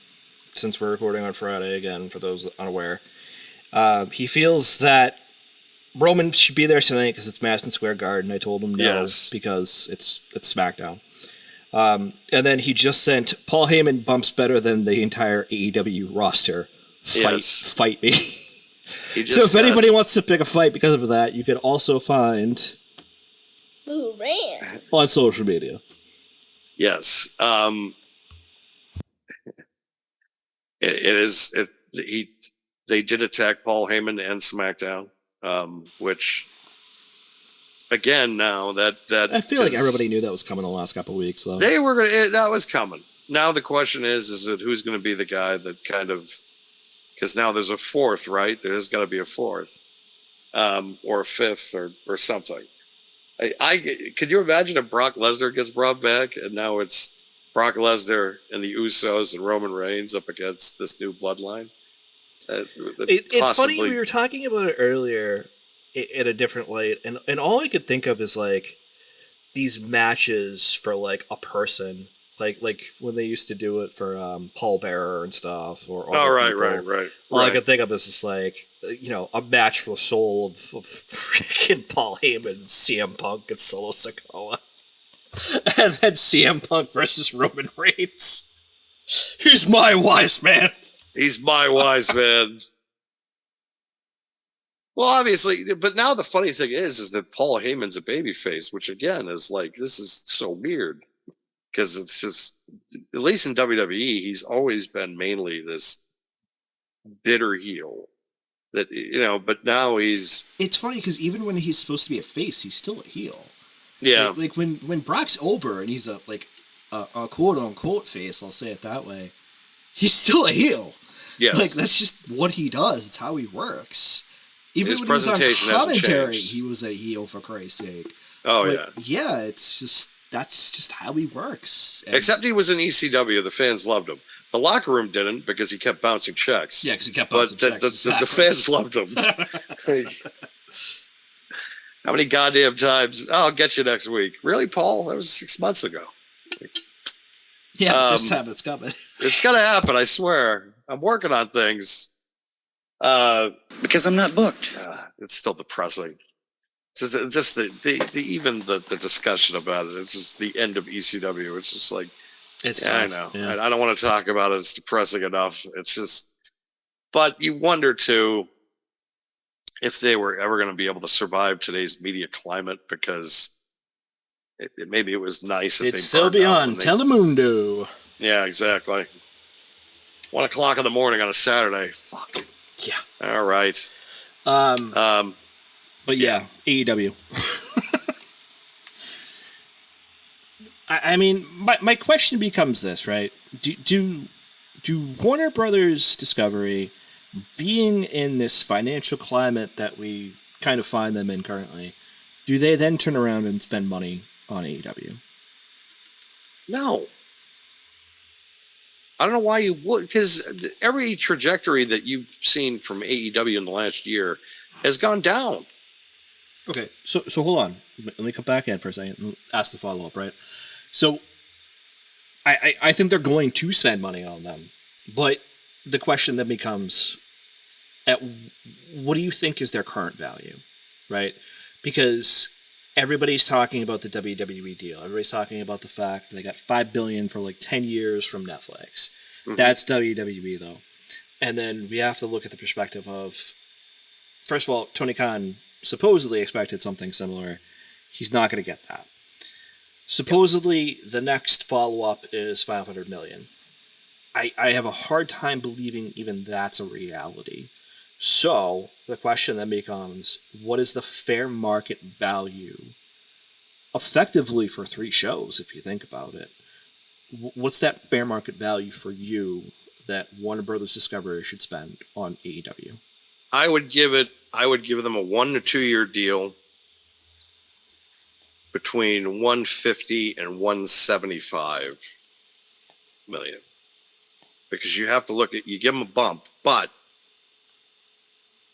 since we're recording on Friday again, for those unaware. He feels that Roman should be there tonight because it's Madison Square Garden. I told him no because it's SmackDown. And then he just sent Paul Heyman bumps better than the entire AEW roster. Fight me. So if anybody wants to pick a fight because of that, you can also find on social media. Yes. They did attack Paul Heyman and SmackDown, which again, now that I feel like everybody knew that was coming the last couple of weeks, though. They were gonna, that was coming. Now the question is it who's going to be the guy that kind of, because now there's a fourth, right? There's got to be a fourth, or a fifth, or something. Could you imagine if Brock Lesnar gets brought back and now it's Brock Lesnar and the Usos and Roman Reigns up against this new bloodline? It's funny, we were talking about it earlier in a different light, and all I could think of is like these matches for like a person, like when they used to do it for Paul Bearer and stuff, or right. All I could think of is just like, a match for the soul of freaking Paul Heyman, CM Punk, and Solo Sikoa, and then CM Punk versus Roman Reigns. He's my wise man. He's my wise man. Well, obviously, but now the funny thing is that Paul Heyman's a babyface, which again is like, this is so weird because it's just, at least in WWE, he's always been mainly this bitter heel that, but now he's. It's funny because even when he's supposed to be a face, he's still a heel. Yeah. Like when Brock's over and he's a quote unquote face, I'll say it that way, he's still a heel. Yes. Like, that's just what he does. It's how he works. Even His when he was on presentation hasn't commentary, changed. he was a heel, for Christ's sake. Oh, But yeah, it's just, that's just how he works. And Except he was in ECW. The fans loved him. The locker room didn't because he kept bouncing checks. yeah, because he kept bouncing checks. The fans loved him. How many goddamn times? Oh, I'll get you next week. Really, Paul? That was 6 months ago. Yeah, this time it's coming. It's going to happen, I swear. I'm working on things. Because I'm not booked. It's still depressing. Just even the discussion about it. It's just the end of ECW. It's just like, It's I tough, know. yeah. I don't want to talk about it. It's depressing enough. It's just, but you wonder too if they were ever going to be able to survive today's media climate, because maybe it was nice that It's they still burned out when beyond they- Telemundo. Yeah, exactly. 1 o'clock in the morning on a Saturday. Fuck. Yeah. All right. But yeah, AEW. I mean, my question becomes this, right? Do Warner Brothers Discovery, being in this financial climate that we kind of find them in currently, do they then turn around and spend money on AEW? No. I don't know why you would, because every trajectory that you've seen from AEW in the last year has gone down. Okay, so hold on. Let me come back in for a second and ask the follow-up, right? So I think they're going to spend money on them, but the question then becomes, what do you think is their current value, right? Because everybody's talking about the WWE deal. Everybody's talking about the fact that they got $5 billion for like 10 years from Netflix. Mm-hmm. That's WWE, though. And then we have to look at the perspective of, first of all, Tony Khan supposedly expected something similar. He's not going to get that. Supposedly, the next follow-up is $500 million. I have a hard time believing even that's a reality. So, the question then becomes, what is the fair market value effectively for 3 shows, if you think about it? What's that fair market value for you that Warner Brothers Discovery should spend on AEW? I would give them a 1 to 2 year deal between 150 and 175 million. Because you have to look at, you give them a bump, but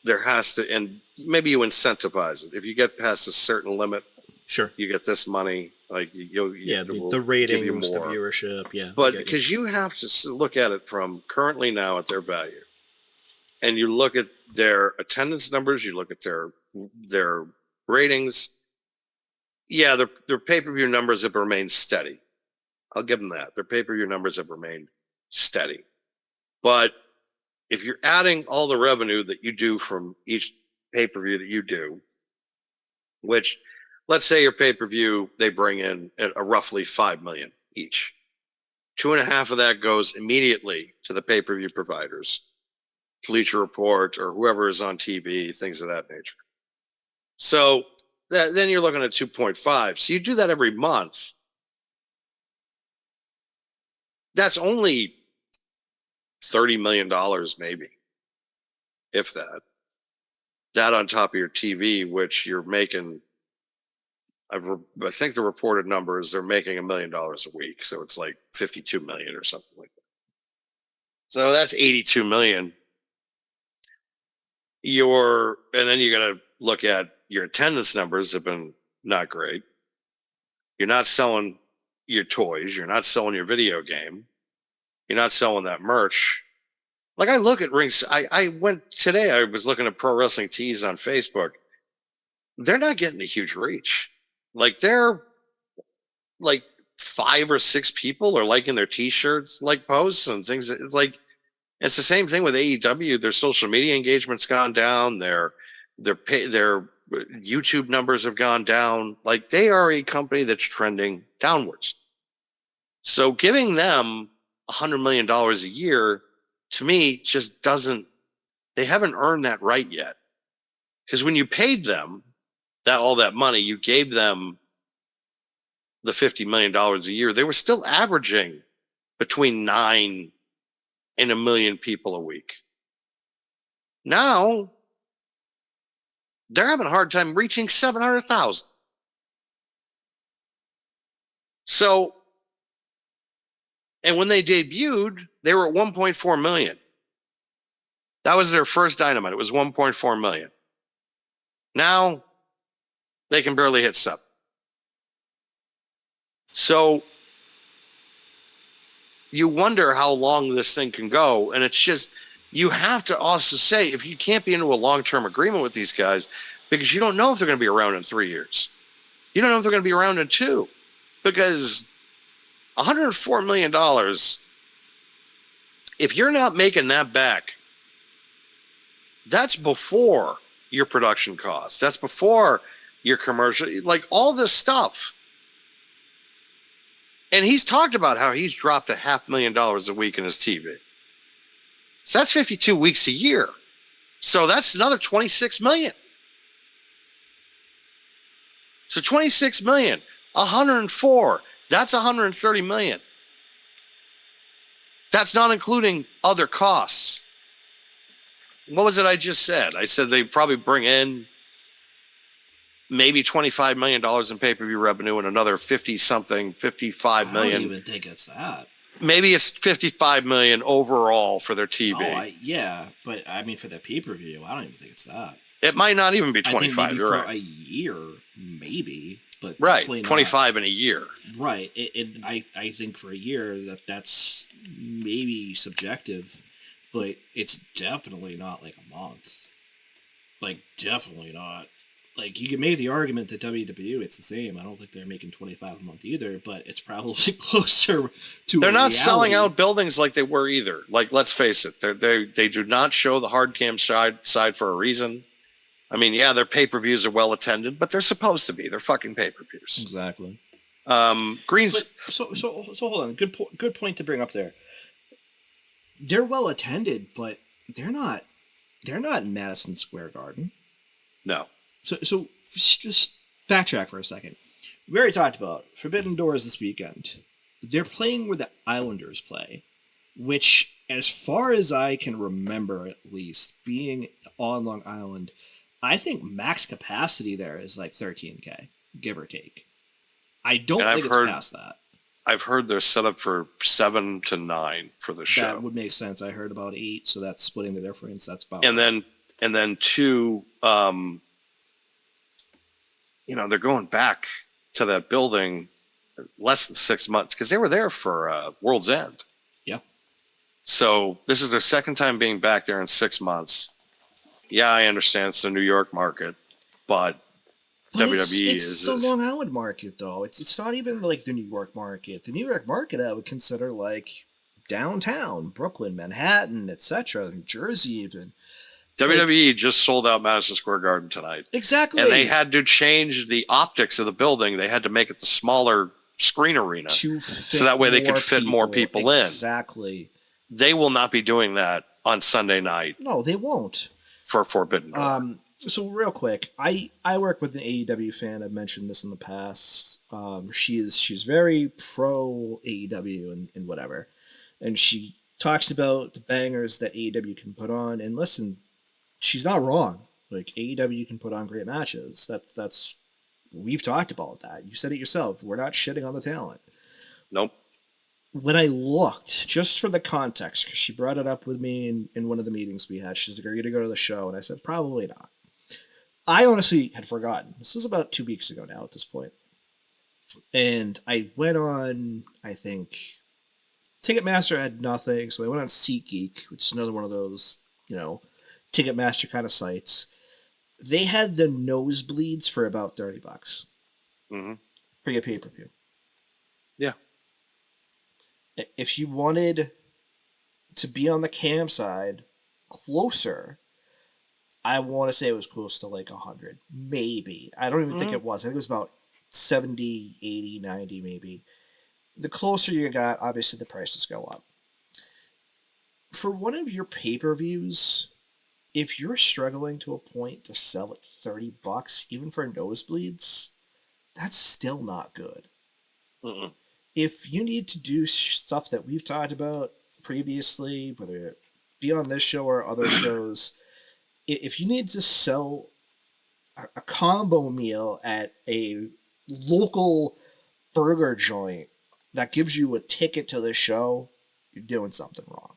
there has to, and maybe you incentivize it. If you get past a certain limit, sure, you get this money. Like the ratings, the viewership, yeah. But because you have to look at it from currently now at their value, and you look at their attendance numbers, you look at their ratings. Yeah, their pay-per-view numbers have remained steady. I'll give them that. Their pay-per-view numbers have remained steady. But if you're adding all the revenue that you do from each pay-per-view that you do, which, let's say your pay-per-view, they bring in a roughly $5 million each. 2.5 of that goes immediately to the pay-per-view providers, Bleacher Report, or whoever is on TV, things of that nature. So then you're looking at 2.5. So you do that every month. That's only $30 million, maybe, if that. That on top of your TV, which you're making, I think the reported number is they're making $1 million a week. So it's like 52 million or something like that. So that's 82 million. And then you got to look at your attendance numbers have been not great. You're not selling your toys. You're not selling your video game. You're not selling that merch. Like I look at rings. I went today. I was looking at Pro Wrestling Tees on Facebook. They're not getting a huge reach. Like they're like 5 or 6 people are liking their T-shirts, like posts and things. It's like it's the same thing with AEW. Their social media engagement's gone down. Their YouTube numbers have gone down. Like they are a company that's trending downwards. So giving them $100 million a year, to me, just doesn't, they haven't earned that right yet. Because when you paid them all that money, you gave them the $50 million a year, they were still averaging between $9 and 1 million people a week. Now, they're having a hard time reaching 700,000. So, and when they debuted, they were at 1.4 million. That was their first Dynamite. It was 1.4 million. Now, they can barely hit 7. So, you wonder how long this thing can go. And it's just, you have to also say, if you can't be into a long-term agreement with these guys, because you don't know if they're going to be around in 3 years. You don't know if they're going to be around in 2. Because $104 million, if you're not making that back, that's before your production costs. That's before your commercial, like all this stuff. And he's talked about how he's dropped $500,000 a week in his TV. So that's 52 weeks a year. So that's another 26 million. So 26 million, 104, that's 130 million. That's not including other costs. What was it I just said? I said they probably bring in maybe $25 million in pay-per-view revenue and another 55 million. I don't even think it's that. Maybe it's 55 million overall for their TV. Yeah, but I mean for the pay-per-view, I don't even think it's that. It might not even be 25. I think maybe for right. a year, maybe, but right, definitely 25 not. in a year. Right. I think for a year that's maybe subjective, but it's definitely not like a month. Like definitely not. Like, you can make the argument that WWE, it's the same. I don't think they're making 25 a month either, but it's probably closer to. They're not selling out buildings like they were either. Like, let's face it, they do not show the hard cam side for a reason. I mean, yeah, their pay-per-views are well attended, but they're supposed to be. They're fucking pay-per-views. Exactly. Greens. But, so hold on. Good point to bring up there. They're well attended, but they're not in Madison Square Garden. No. So just backtrack for a second. We already talked about Forbidden Doors this weekend. They're playing where the Islanders play, which, as far as I can remember at least, being on Long Island, I think max capacity there is like 13K, give or take. I don't think it's past that. I've heard they're set up for 7 to 9 for the show. That would make sense. I heard about 8, so that's splitting the difference. That's about. And then 2, they're going back to that building less than 6 months because they were there for World's End. Yeah. So this is their second time being back there in 6 months. Yeah, I understand it's the New York market, but WWE it's the Long Island market, though. It's not even like the New York market. The New York market I would consider like downtown, Brooklyn, Manhattan, etc., New Jersey even. WWE just sold out Madison Square Garden tonight. Exactly. And they had to change the optics of the building. They had to make it the smaller screen arena. So that way they could fit more people in. Exactly. They will not be doing that on Sunday night. No, they won't. For Forbidden Door. So real quick, I work with an AEW fan. I've mentioned this in the past. She's very pro AEW and whatever. And she talks about the bangers that AEW can put on. And listen, she's not wrong. Like, AEW can put on great matches. That's we've talked about that. You said it yourself. We're not shitting on the talent. Nope. When I looked, just for the context, because she brought it up with me in one of the meetings we had, she's like, "Are you going to go to the show?" And I said, "Probably not." I honestly had forgotten. This is about 2 weeks ago now at this point. And I went on, I think, Ticketmaster had nothing, so I went on SeatGeek, which is another one of those, Ticketmaster kind of sites. They had the nosebleeds for about $30 for your pay-per-view. Yeah. If you wanted to be on the cam side closer, I want to say it was close to like 100, maybe. I don't even think it was. I think it was about 70, 80, 90 maybe. The closer you got, obviously the prices go up. For one of your pay-per-views, if you're struggling to a point to sell at $30, even for nosebleeds, that's still not good. If you need to do stuff that we've talked about, previously, whether it be on this show or other shows, if you need to sell a combo meal at a local burger joint that gives you a ticket to the show, you're doing something wrong.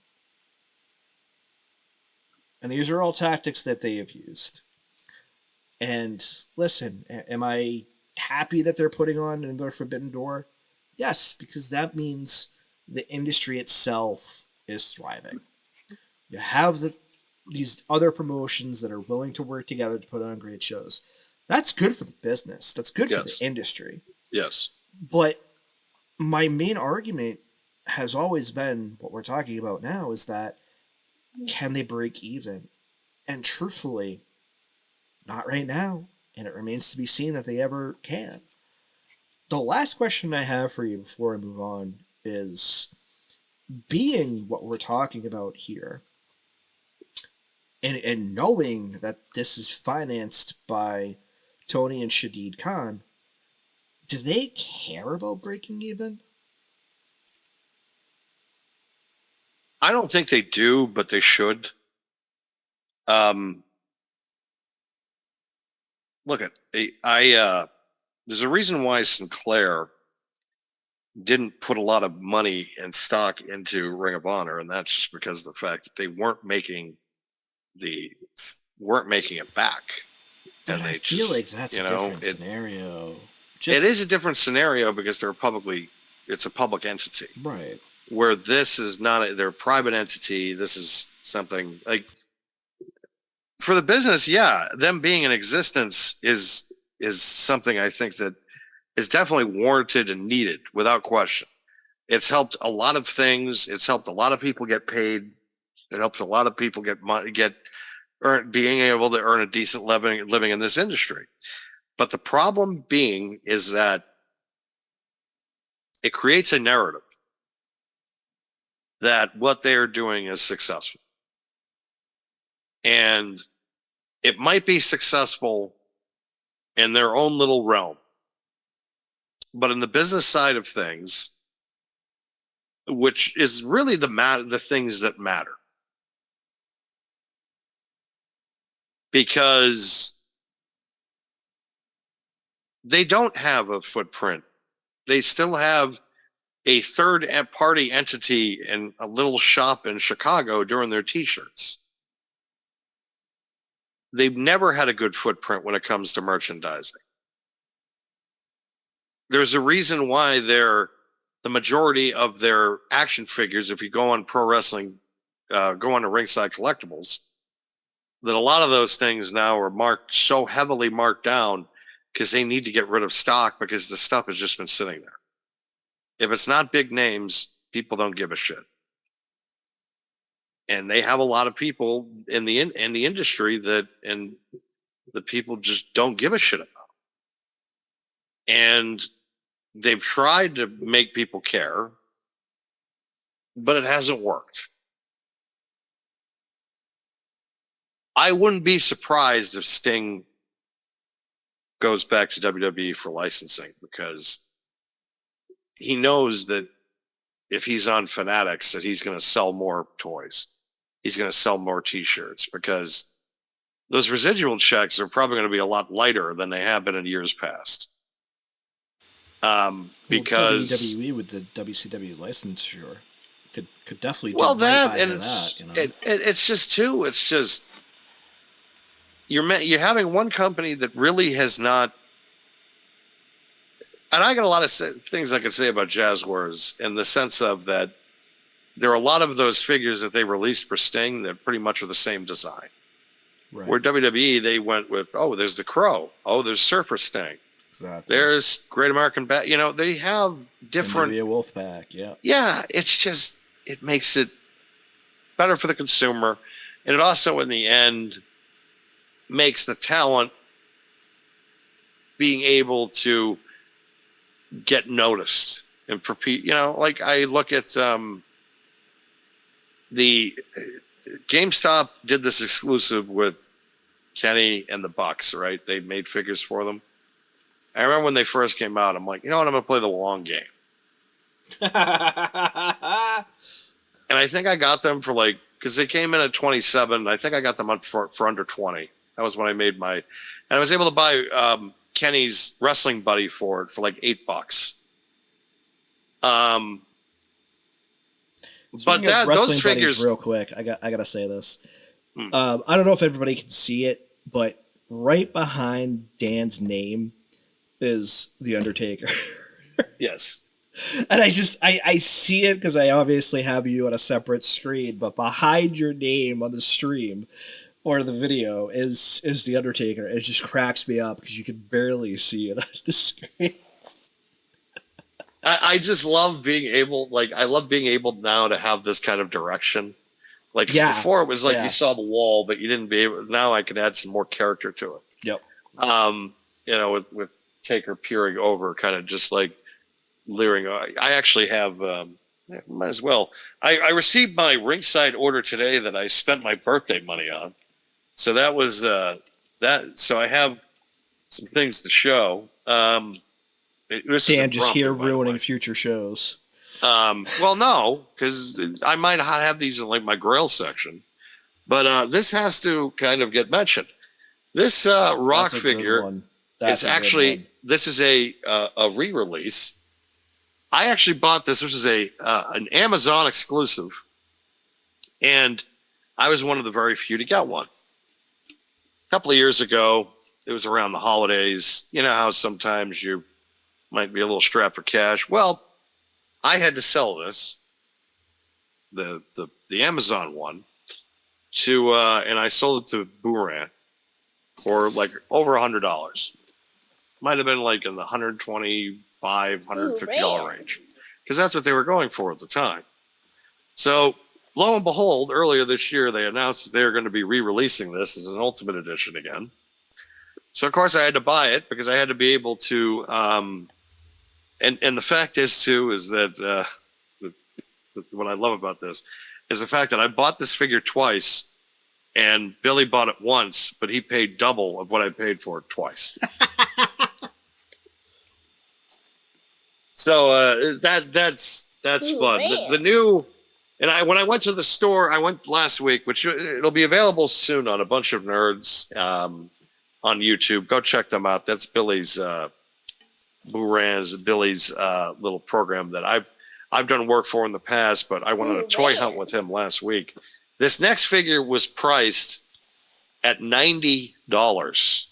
And these are all tactics that they have used. And listen, am I happy that they're putting on another Forbidden Door? Yes, because that means the industry itself is thriving. You have these other promotions that are willing to work together to put on great shows. That's good for the business. That's good for the industry. Yes. But my main argument has always been what we're talking about now is that can they break even? And truthfully, not right now. And it remains to be seen that they ever can. The last question I have for you before I move on is, being what we're talking about here, and knowing that this is financed by Tony and Shadid Khan, do they care about breaking even? I don't think they do, but they should. Look at there's a reason why Sinclair didn't put a lot of money and stock into Ring of Honor, and that's just because of the fact that they weren't making it back. But and I feel like that's a different scenario. It is a different scenario because it's a public entity. Right. Where this is not they're a private entity. This is something like, for the business, them being in existence is something I think that is definitely warranted and needed without question. It's helped a lot of things. It's helped a lot of people get paid. It helps a lot of people get money, being able to earn a decent living in this industry. But the problem being is that it creates a narrative that what they're doing is successful. And it might be successful in their own little realm. But in the business side of things, which is really the things that matter. Because they don't have a footprint. They still have a third party entity in a little shop in Chicago doing their t-shirts. They've never had a good footprint when it comes to merchandising. There's a reason why the majority of their action figures, if you go on pro wrestling, go on to Ringside Collectibles, that a lot of those things now are so heavily marked down because they need to get rid of stock because the stuff has just been sitting there. If it's not big names, people don't give a shit. And they have a lot of people in the industry and the people just don't give a shit about. And they've tried to make people care, but it hasn't worked. I wouldn't be surprised if Sting goes back to WWE for licensing, because he knows that if he's on Fanatics, that he's going to sell more toys. He's going to sell more t-shirts, because those residual checks are probably going to be a lot lighter than they have been in years past. Because WWE with the WCW licensure could definitely do that. You know? It's just too. It's just you're having one company that really has not. And I got a lot of things I could say about Jazzwares in the sense of that there are a lot of those figures that they released for Sting that pretty much are the same design. Right. Where WWE, they went with, there's the Crow. Oh, there's Surfer Sting. Exactly. There's Great American Bat. They have different. Maybe a Wolfpack, yeah. Yeah, it's just, it makes it better for the consumer. And it also, in the end, makes the talent being able to get noticed and like I look at the GameStop did this exclusive with Kenny and the Bucks, right? They made figures for them. I remember when they first came out, I'm like, you know what? I'm going to play the long game. and I think I got them for like, because they came in at 27. I think I got them up for under 20. That was when I made and I was able to buy Kenny's wrestling buddy for like $8. But those figures, real quick, I gotta say this. I don't know if everybody can see it, but right behind Dan's name is the Undertaker. Yes. And I see it because I obviously have you on a separate screen, but behind your name on the stream or the video is the Undertaker. It just cracks me up because you can barely see it on the screen. I just love being able, I love being able now to have this kind of direction. Before it was you saw the wall, but you didn't be able. Now I can add some more character to it. Yep. With Taker peering over, kind of just like leering. I actually have, might as well. I received my ringside order today that I spent my birthday money on. So that was that. So I have some things to show. Dan just here ruining future shows. Well, no, because I might not have these in like my Grail section, but this has to kind of get mentioned. This rock figure is actually this is a re-release. I actually bought this. This is an Amazon exclusive, and I was one of the very few to get one. A couple of years ago, it was around the holidays. You know how sometimes you might be a little strapped for cash. Well, I had to sell this, the Amazon one, to and I sold it to Booran for like over $100. Might have been like in the $125, $150 range, because that's what they were going for at the time. So lo and behold, earlier this year they announced that they were going to be re-releasing this as an Ultimate Edition again. So of course I had to buy it because I had to be able to. And the fact is too is that what I love about this is the fact that I bought this figure twice, and Billy bought it once, but he paid double of what I paid for it twice. So that's fun. The new, and when I went to the store, I went last week, which it'll be available soon on a bunch of nerds on YouTube. Go check them out. That's Billy's. Billy's little program that I've done work for in the past, but I went on a toy hunt with him last week. This next figure was priced at $90,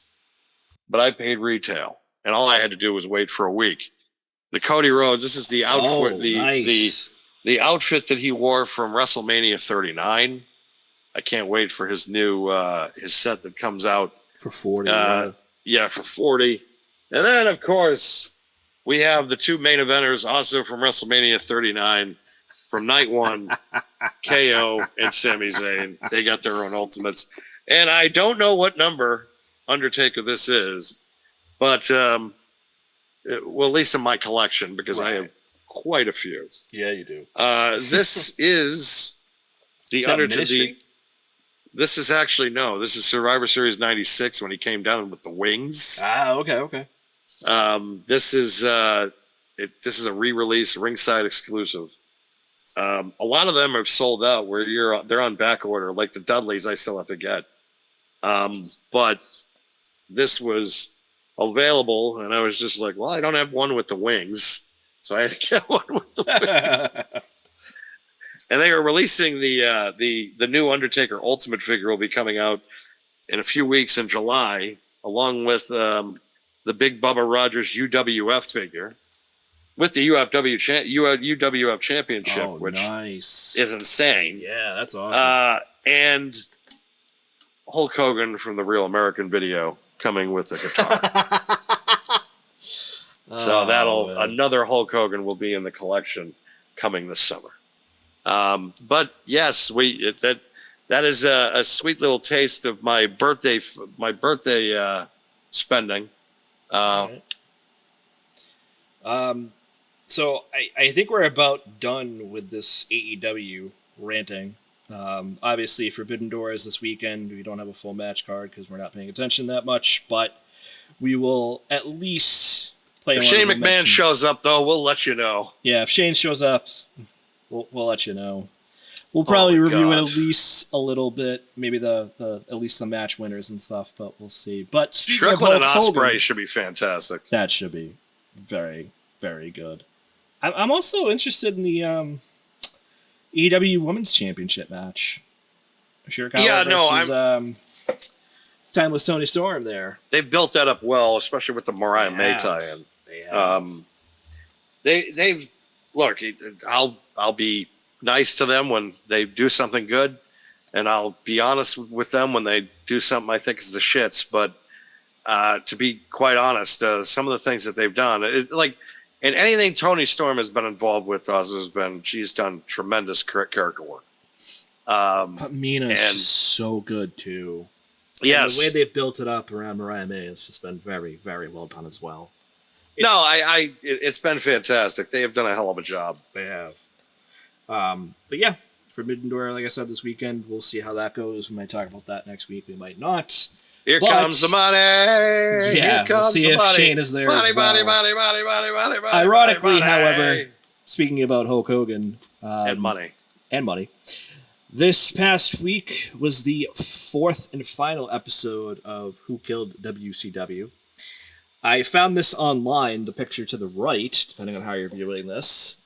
but I paid retail, and all I had to do was wait for a week. The Cody Rhodes. This is the outfit, the outfit that he wore from WrestleMania 39. I can't wait for his new his set that comes out for 40. For 40. And then, of course, we have the two main eventers also from WrestleMania 39 from night one, KO and Sami Zayn. They got their own Ultimates. And I don't know what number Undertaker this is, but, well, at least in my collection, because I have quite a few. Yeah, you do. This is the Undertaker. This is actually, this is Survivor Series 96 when he came down with the wings. Okay. This is a re-release, ringside exclusive. A lot of them have sold out where they're on back order, like the Dudleys I still have to get. But this was available, and I was just like, well, I don't have one with the wings, so I had to get one with the wings. And they are releasing the new Undertaker Ultimate figure will be coming out in a few weeks in July, along with the Big Bubba Rogers UWF figure with the UWF Championship, which is insane. Yeah, that's awesome. And Hulk Hogan from the Real American Video coming with the guitar. So another Hulk Hogan will be in the collection coming this summer. But yes, that is a sweet little taste of my birthday spending. So I think we're about done with this AEW ranting. Obviously, Forbidden Door is this weekend. We don't have a full match card because we're not paying attention that much, but we will at least play. If Shane McMahon shows up, though, we'll let you know. Yeah, if Shane shows up, we'll let you know. We'll probably review it at least a little bit, maybe the at least the match winners and stuff, but we'll see. But Strickland and Ospreay should be fantastic. That should be very, very good. I'm also interested in the EW Women's Championship match. Timeless Tony Storm there. They've built that up well, especially with the Mariah May tie-in. They've look. I'll be nice to them when they do something good, and I'll be honest with them when they do something I think is the shits. But to be quite honest, some of the things that they've done, and anything Tony Storm has been involved with us she's done tremendous character work. But Mina's just so good too. Yes, and the way they've built it up around Mariah May has just been very, very well done as well. It's been fantastic. They have done a hell of a job. They have. But yeah, Forbidden Door, like I said, this weekend, we'll see how that goes. We might talk about that next week. We might not. Here comes the money. Yeah, we'll see if Shane is there. Money. Ironically, however, speaking about Hulk Hogan and money. This past week was the 4th and final episode of Who Killed WCW. I found this online, the picture to the right, depending on how you're viewing this.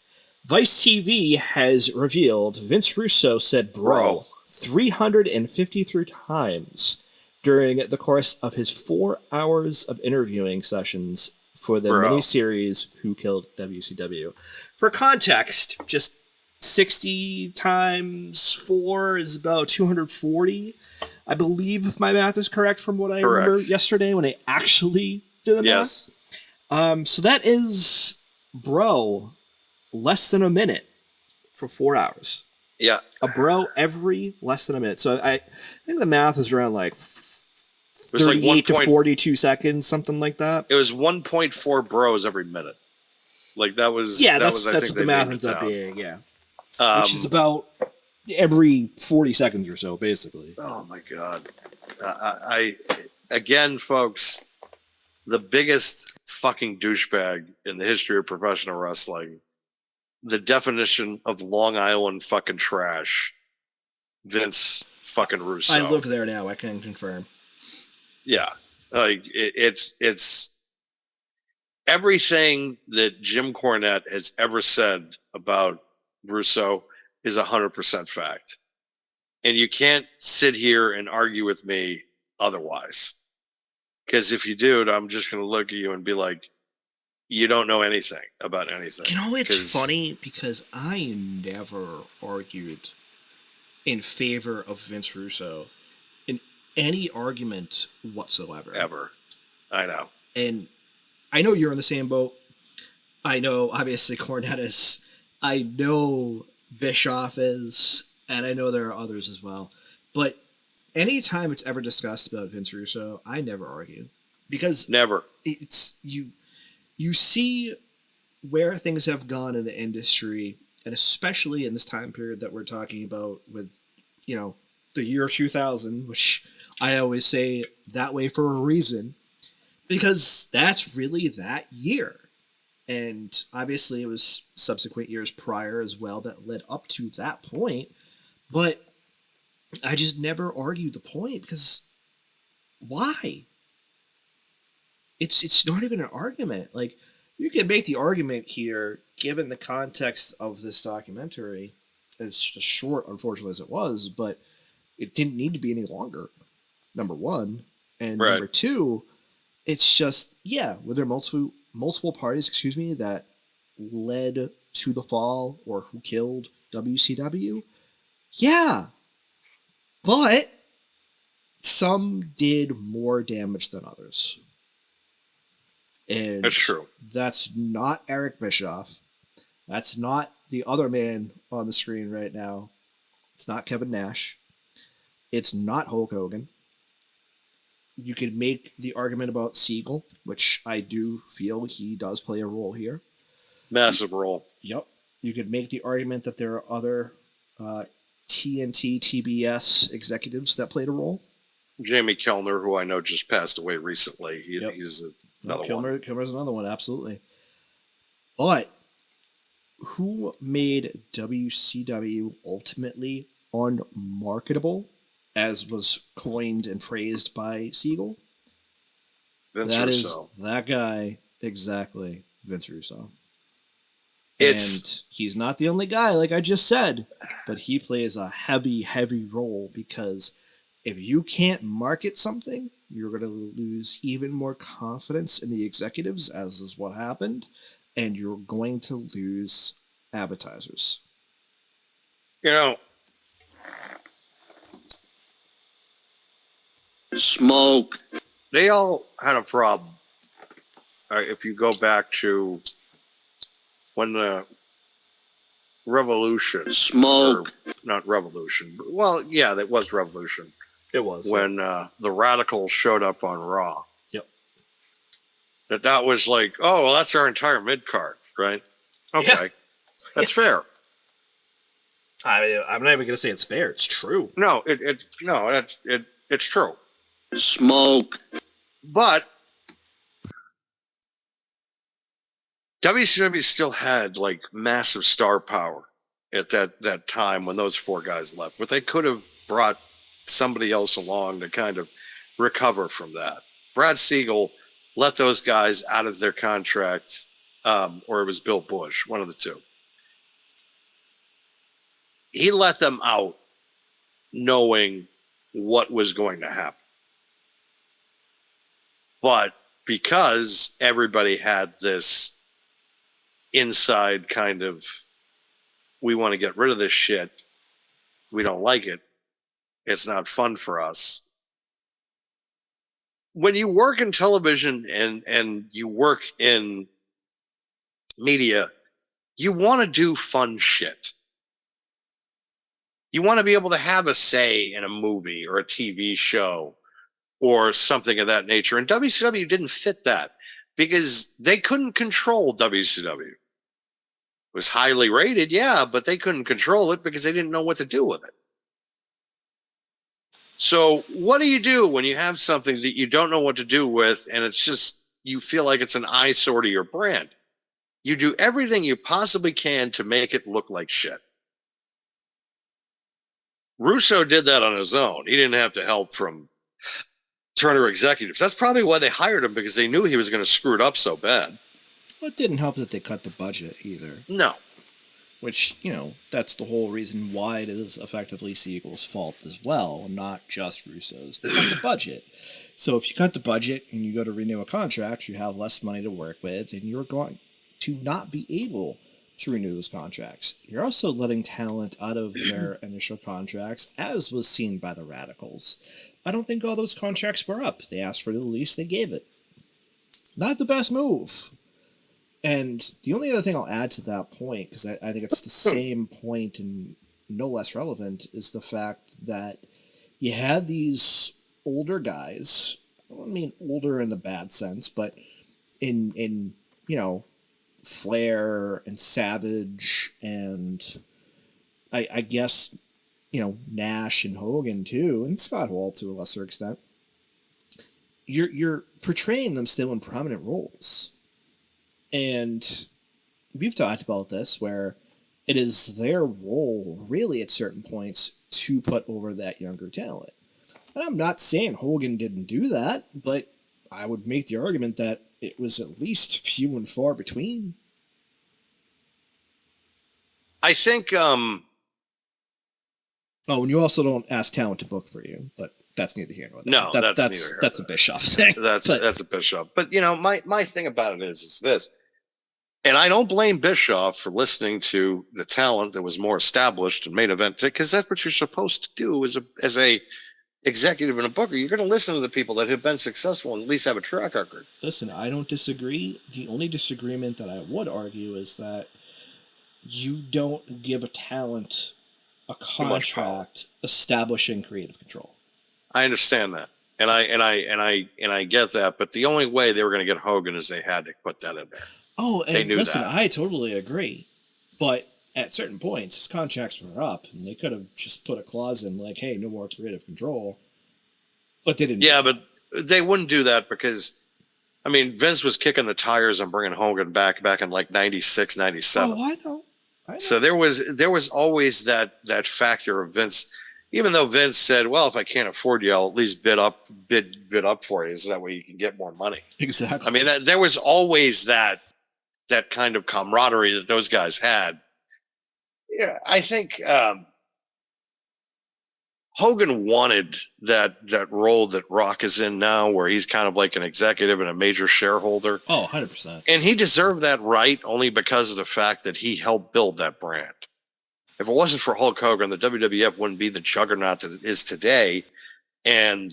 Vice TV has revealed Vince Russo said bro 353 times during the course of his 4 hours of interviewing sessions for the miniseries Who Killed WCW. For context, just 60 times 4 is about 240, I believe, if my math is correct from what I remember yesterday when I actually did the math. So that is, less than a minute for 4 hours. Yeah. A bro every less than a minute. So I think the math is around 38 to 42 seconds, something like that. It was 1.4 bros every minute. That was... Yeah, that's what the math ends up being, yeah. Which is about every 40 seconds or so, basically. Oh, my God. Again, folks, the biggest fucking douchebag in the history of professional wrestling, the definition of Long Island fucking trash, Vince fucking Russo. I live there now, I can confirm. Yeah. It's everything that Jim Cornette has ever said about Russo is 100% fact. And you can't sit here and argue with me otherwise. Because if you do, I'm just going to look at you and be like, you don't know anything about anything. You know, it's funny because I never argued in favor of Vince Russo in any argument whatsoever. Ever. I know. And I know you're in the same boat. I know, obviously, Cornette is. I know Bischoff is. And I know there are others as well. But anytime it's ever discussed about Vince Russo, I never argue. Because... Never. It's... You see where things have gone in the industry, and especially in this time period that we're talking about with, the year 2000, which I always say that way for a reason, because that's really that year. And obviously it was subsequent years prior as well that led up to that point, but I just never argued the point because why? It's not even an argument. You can make the argument here, given the context of this documentary, as short, unfortunately, as it was, but it didn't need to be any longer, number one. And number two, it's just, were there multiple parties, that led to the fall or who killed WCW? Yeah. But some did more damage than others. And that's true. That's not Eric Bischoff. That's not the other man on the screen right now. It's not Kevin Nash. It's not Hulk Hogan. You could make the argument about Siegel, which I do feel he does play a role here. Massive role. Yep. You could make the argument that there are other TNT, TBS executives that played a role. Jamie Kellner, who I know just passed away recently. He's another one. Kilmer's another one, absolutely. But who made WCW ultimately unmarketable, as was coined and phrased by Siegel? Vince That Russo. is that guy, exactly, Vince Russo. And he's not the only guy, like I just said, but he plays a heavy role, because if you can't market something, you're going to lose even more confidence in the executives, as is what happened, and you're going to lose advertisers. Smoke. They all had a problem. If you go back to when the Revolution, Smoke. not Revolution, but, well, yeah, that was Revolution. It was. When the Radicals showed up on Raw. Yep. That was like, oh, well, that's our entire mid card, right? Okay, Yeah. that's fair. I'm not even going to say it's fair. It's true. No, it's true. Smoke. But WCW still had like massive star power at that time when those four guys left. But they could have brought somebody else along to kind of recover from that. Brad Siegel let those guys out of their contract, or it was Bill Bush, one of the two. He let them out knowing what was going to happen. But because everybody had this inside kind of, we want to get rid of this shit, we don't like it, it's not fun for us. When you work in television and you work in media, you want to do fun shit. You want to be able to have a say in a movie or a TV show or something of that nature. And WCW didn't fit that because they couldn't control WCW. It was highly rated, yeah, but they couldn't control it because they didn't know what to do with it. So what do you do when you have something that you don't know what to do with and it's just, you feel like it's an eyesore to your brand? You do everything you possibly can to make it look like shit. Russo did that on his own. He didn't have to help from Turner executives. That's probably why they hired him, because they knew he was going to screw it up so bad. Well, it didn't help that they cut the budget either. No. Which, that's the whole reason why it is effectively Siegel's fault as well, not just Russo's. They cut the budget. So if you cut the budget and you go to renew a contract, you have less money to work with, and you're going to not be able to renew those contracts. You're also letting talent out of their initial contracts, as was seen by the Radicals. I don't think all those contracts were up. They asked for the lease, they gave it. Not the best move. And the only other thing I'll add to that point, because I think it's the same point and no less relevant, is the fact that you had these older guys. I don't mean older in the bad sense, but in Flair and Savage and I guess, Nash and Hogan too, and Scott Hall to a lesser extent. You're portraying them still in prominent roles. And we've talked about this, where it is their role, really, at certain points, to put over that younger talent. And I'm not saying Hogan didn't do that, but I would make the argument that it was at least few and far between. I think... Oh, and you also don't ask talent to book for you, but that's neither here nor there. No, that's neither here. That's a Bischoff thing. That's a Bischoff. But, my thing about it is this. And I don't blame Bischoff for listening to the talent that was more established and main event, because that's what you're supposed to do as a executive and a booker. You're going to listen to the people that have been successful and at least have a track record. Listen, I don't disagree. The only disagreement that I would argue is that you don't give a talent a contract establishing creative control. I understand that. And I get that, but the only way they were going to get Hogan is they had to put that in there. Oh, and listen, that. I totally agree. But at certain points, his contracts were up, and they could have just put a clause in like, hey, no more creative control. But they didn't. Yeah, but they wouldn't do that because, Vince was kicking the tires on bringing Hogan back in like 96, 97. Oh, I know. So there was always that factor of Vince, even though Vince said, well, if I can't afford you, I'll at least bid up for you, so that way you can get more money. Exactly. I mean, there was always that kind of camaraderie that those guys had. Yeah, I think Hogan wanted that role that Rock is in now, where he's kind of like an executive and a major shareholder. Oh, 100%. And he deserved that right only because of the fact that he helped build that brand. If it wasn't for Hulk Hogan, the WWF wouldn't be the juggernaut that it is today. And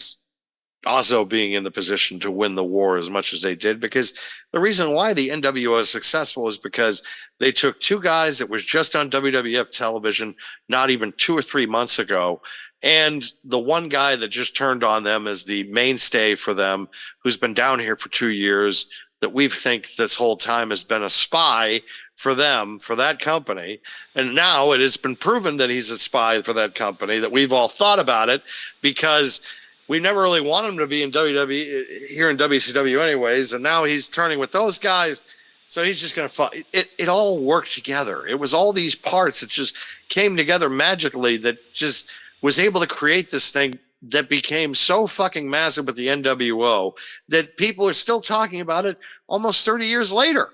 also being in the position to win the war as much as they did, because the reason why the NWO was successful is because they took two guys that was just on WWF television not even 2 or 3 months ago, and the one guy that just turned on them as the mainstay for them, who's been down here for 2 years, that we think this whole time has been a spy for them, for that company. And now it has been proven that he's a spy for that company, that we've all thought about it, because we never really wanted him to be in WWE here in WCW anyways. And now he's turning with those guys. So he's just going to fight. It all worked together. It was all these parts that just came together magically that just was able to create this thing that became so fucking massive with the NWO that people are still talking about it almost 30 years later.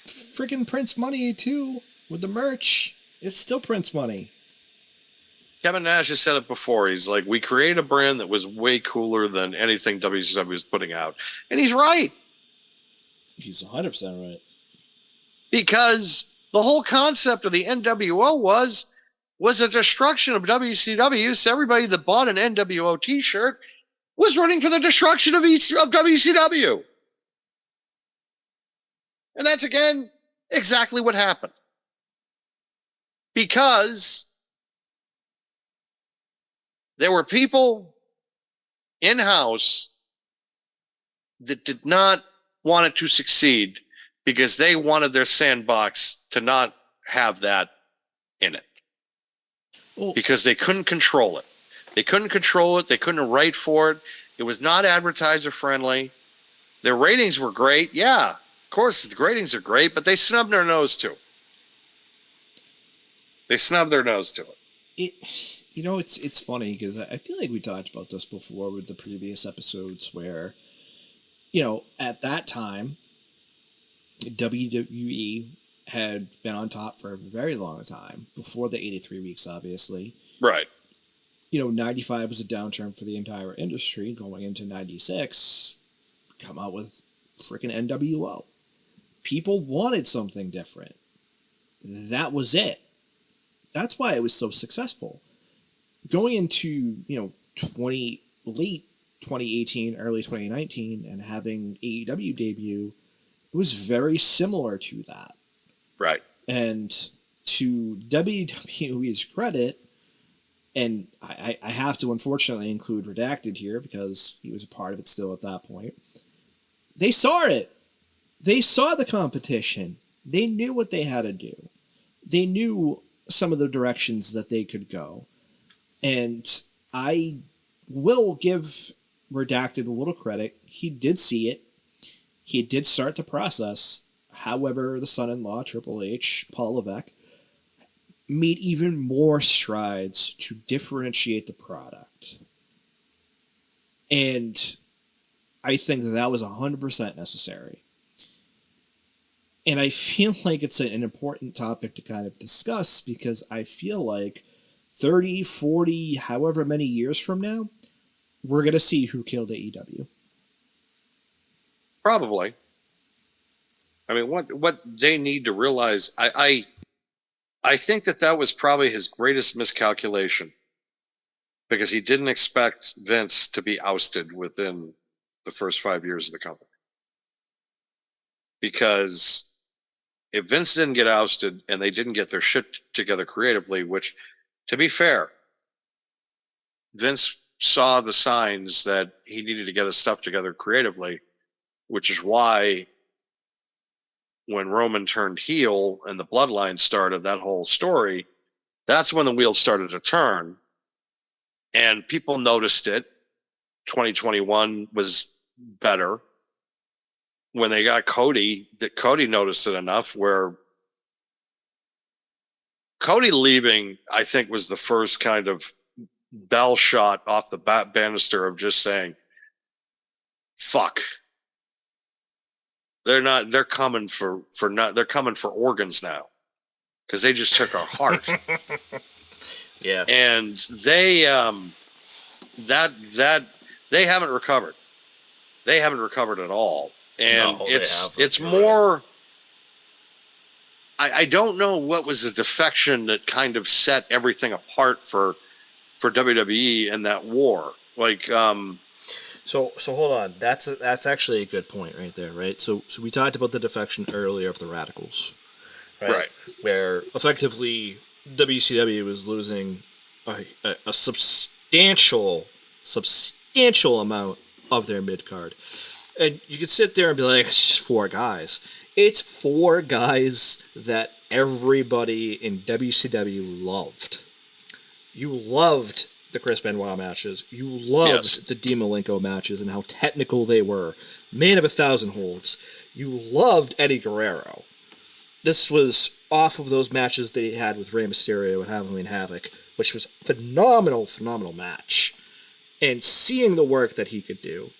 Freaking Prince money, too, with the merch. It's still Prince money. Kevin Nash has said it before. He's like, we created a brand that was way cooler than anything WCW was putting out. And he's right. He's 100% right. Because the whole concept of the NWO was a destruction of WCW. So everybody that bought an NWO t-shirt was running for the destruction of WCW. And that's, again, exactly what happened. Because there were people in-house that did not want it to succeed because they wanted their sandbox to not have that in it. Well, because they couldn't control it. They couldn't control it. They couldn't write for it. It was not advertiser friendly. Their ratings were great. Yeah, of course, the ratings are great, but they snubbed their nose to it. They snubbed their nose to it. It's funny because I feel like we talked about this before with the previous episodes where, at that time, WWE had been on top for a very long time, before the 83 weeks, obviously. Right. 95 was a downturn for the entire industry. Going into 96, come out with freaking NWO. People wanted something different. That was it. That's why it was so successful. Going into, late 2018, early 2019, and having AEW debut, it was very similar to that. Right. And to WWE's credit, and I have to unfortunately include Redacted here because he was a part of it still at that point, they saw it. They saw the competition. They knew what they had to do. They knew some of the directions that they could go. And I will give Redacted a little credit. He did see it. He did start the process. However, the son-in-law, Triple H, Paul Levesque, made even more strides to differentiate the product. And I think that was 100% necessary. And I feel like it's an important topic to kind of discuss because I feel like 30, 40, however many years from now, we're going to see who killed AEW. Probably. I mean, what they need to realize, I think that was probably his greatest miscalculation because he didn't expect Vince to be ousted within the first 5 years of the company. Because if Vince didn't get ousted and they didn't get their shit together creatively, which, to be fair, Vince saw the signs that he needed to get his stuff together creatively, which is why when Roman turned heel and the bloodline started, that whole story, that's when the wheels started to turn. And people noticed it. 2021 was better. When they got Cody, that Cody noticed it enough where Cody leaving, I think, was the first kind of bell shot off the banister of just saying, fuck. They're coming for organs now. Because they just took our heart. Yeah. And they they haven't recovered. They haven't recovered at all. And it's more I don't know what was the defection that kind of set everything apart for WWE in that war. Like So hold on. That's actually a good point right there, right? So we talked about the defection earlier of the Radicals. Right. Where effectively WCW was losing a substantial amount of their mid card. And you could sit there and be like, it's just 4 guys. It's 4 guys that everybody in WCW loved. You loved the Chris Benoit matches. You loved the Dean Malenko matches and how technical they were. Man of 1,000 holds. You loved Eddie Guerrero. This was off of those matches that he had with Rey Mysterio and Halloween Havoc, which was a phenomenal match. And seeing the work that he could do.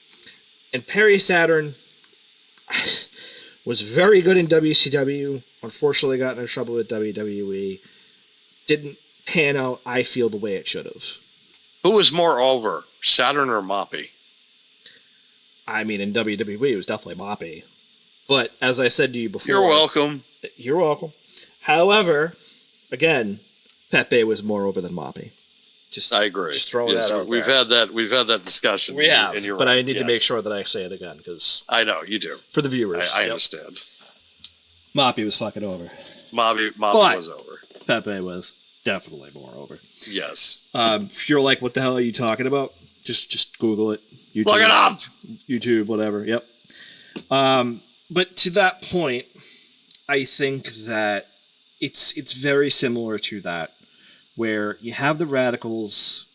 And Perry Saturn was very good in WCW. Unfortunately got into trouble with WWE. Didn't pan out, I feel, the way it should have. Who was more over, Saturn or Moppy? I mean, in WWE, it was definitely Moppy. But as I said to you before... You're welcome. You're welcome. However, again, Pepe was more over than Moppy. I agree. Just throwing that out we've there. We've had that discussion. We have, but I need to make sure that I say it again because I know you do for the viewers. I understand. Moppy was fucking over. Moppy was over. Pepe was definitely more over. Yes. If you're like, what the hell are you talking about? Just Google it. YouTube, look it up. YouTube, whatever. Yep. But to that point, I think that it's very similar to that. Where you have the Radicals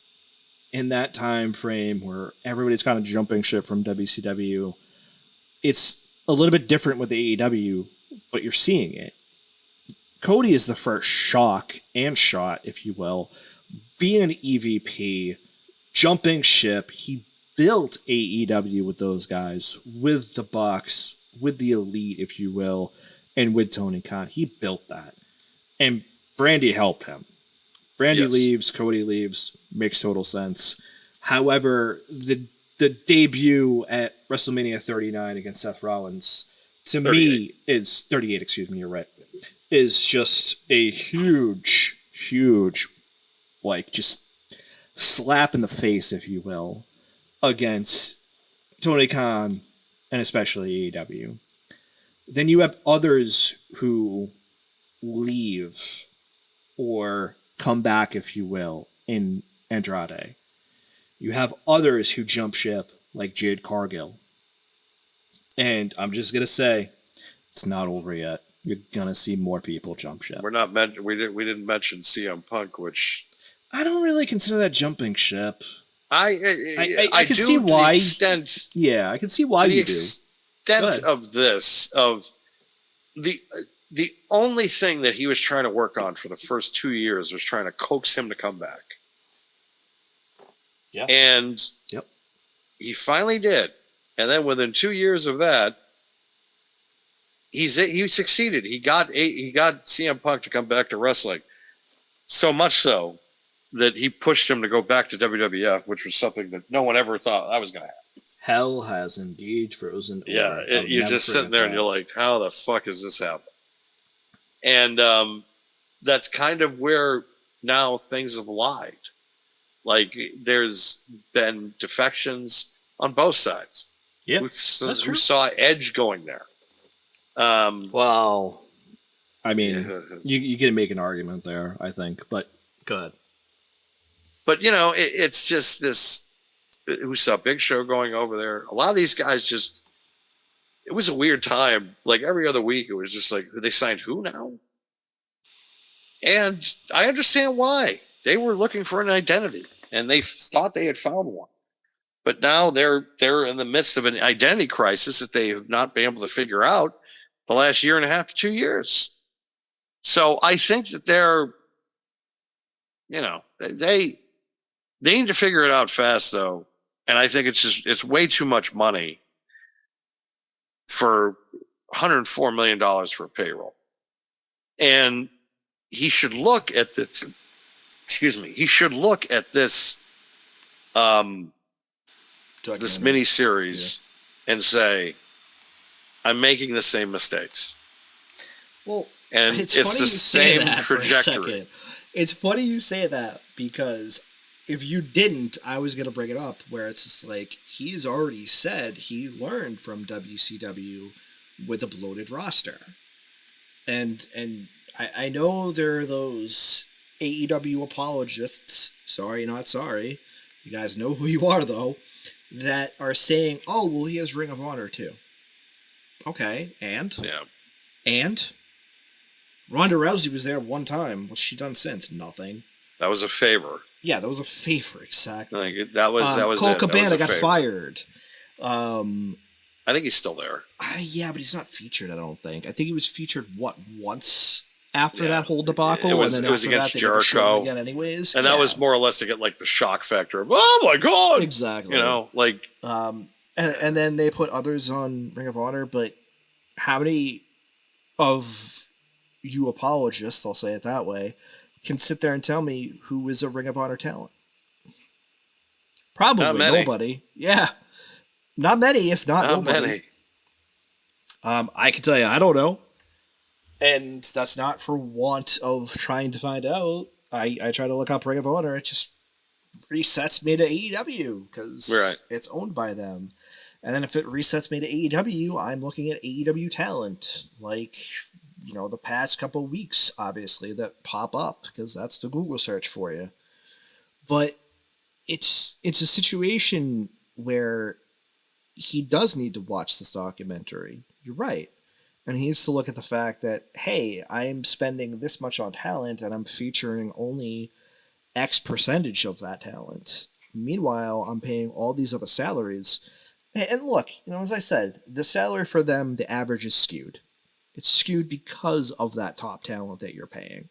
in that time frame where everybody's kind of jumping ship from WCW. It's a little bit different with AEW, but you're seeing it. Cody is the first shock and shot, if you will. Being an EVP, jumping ship, he built AEW with those guys, with the Bucks, with the Elite, if you will, and with Tony Khan. He built that. And Brandy helped him. Brandy leaves, Cody leaves, makes total sense. However, the debut at WrestleMania 39 against Seth Rollins, to 38. Me, is 38, excuse me, you're right, is just a huge, like, just slap in the face, if you will, against Tony Khan and especially AEW. Then you have others who leave or come back, if you will, in Andrade. You have others who jump ship, like Jade Cargill. And I'm just gonna say, it's not over yet. You're gonna see more people jump ship. We didn't mention CM Punk, which I don't really consider that jumping ship. I can do see why. Extent, yeah, I can see why you do. The extent of this, of the only thing that he was trying to work on for the first 2 years was trying to coax him to come back. Yeah. And he finally did. And then within 2 years of that, he succeeded. He got CM Punk to come back to wrestling. So much so that he pushed him to go back to WWF, which was something that no one ever thought that was going to happen. Hell has indeed frozen. Yeah, you're just sitting there and you're like, how the fuck is this happening? And that's kind of where now things have lied. Like, there's been defections on both sides. Yeah, we saw Edge going there. Well, I mean, you can make an argument there, I think, but go ahead. But, it's just this, we saw Big Show going over there. A lot of these guys just, it was a weird time. Like, every other week, it was just like, they signed who now? And I understand why. They were looking for an identity, and they thought they had found one. But now they're in the midst of an identity crisis that they have not been able to figure out the last year and a half to 2 years. So I think that they're they need to figure it out fast, though. And I think it's way too much money for $104 million for payroll. And he should look at this. Excuse me. He should look at this this mini series and say, I'm making the same mistakes. Well, and it's the same trajectory. It's funny you say that, because if you didn't, I was going to bring it up, where it's just like, he's already said he learned from WCW with a bloated roster. And I know there are those AEW apologists, sorry, not sorry, you guys know who you are, though, that are saying, oh, well, he has Ring of Honor, too. Okay, and? Yeah. And? Ronda Rousey was there one time. What's she done since? Nothing. That was a favor. Yeah, that was a favor, exactly. Like, that was Cole it. Cabana got favor. fired. I think he's still there. Yeah, but he's not featured, I don't think. I think he was featured, once after that whole debacle? It was against Jericho. Again anyways. And that was more or less to get, like, the shock factor of, oh my God! Exactly. And then they put others on Ring of Honor, but how many of you apologists, I'll say it that way, can sit there and tell me who is a Ring of Honor talent? Probably nobody. Yeah. Not many, if not nobody. I can tell you, I don't know. And that's not for want of trying to find out. I try to look up Ring of Honor. It just resets me to AEW because it's owned by them. And then if it resets me to AEW, I'm looking at AEW talent. Like, the past couple weeks, obviously, that pop up because that's the Google search for you. But it's a situation where he does need to watch this documentary. You're right. And he needs to look at the fact that, hey, I'm spending this much on talent and I'm featuring only X percentage of that talent. Meanwhile, I'm paying all these other salaries. And look, as I said, the salary for them, the average is skewed. It's skewed because of that top talent that you're paying.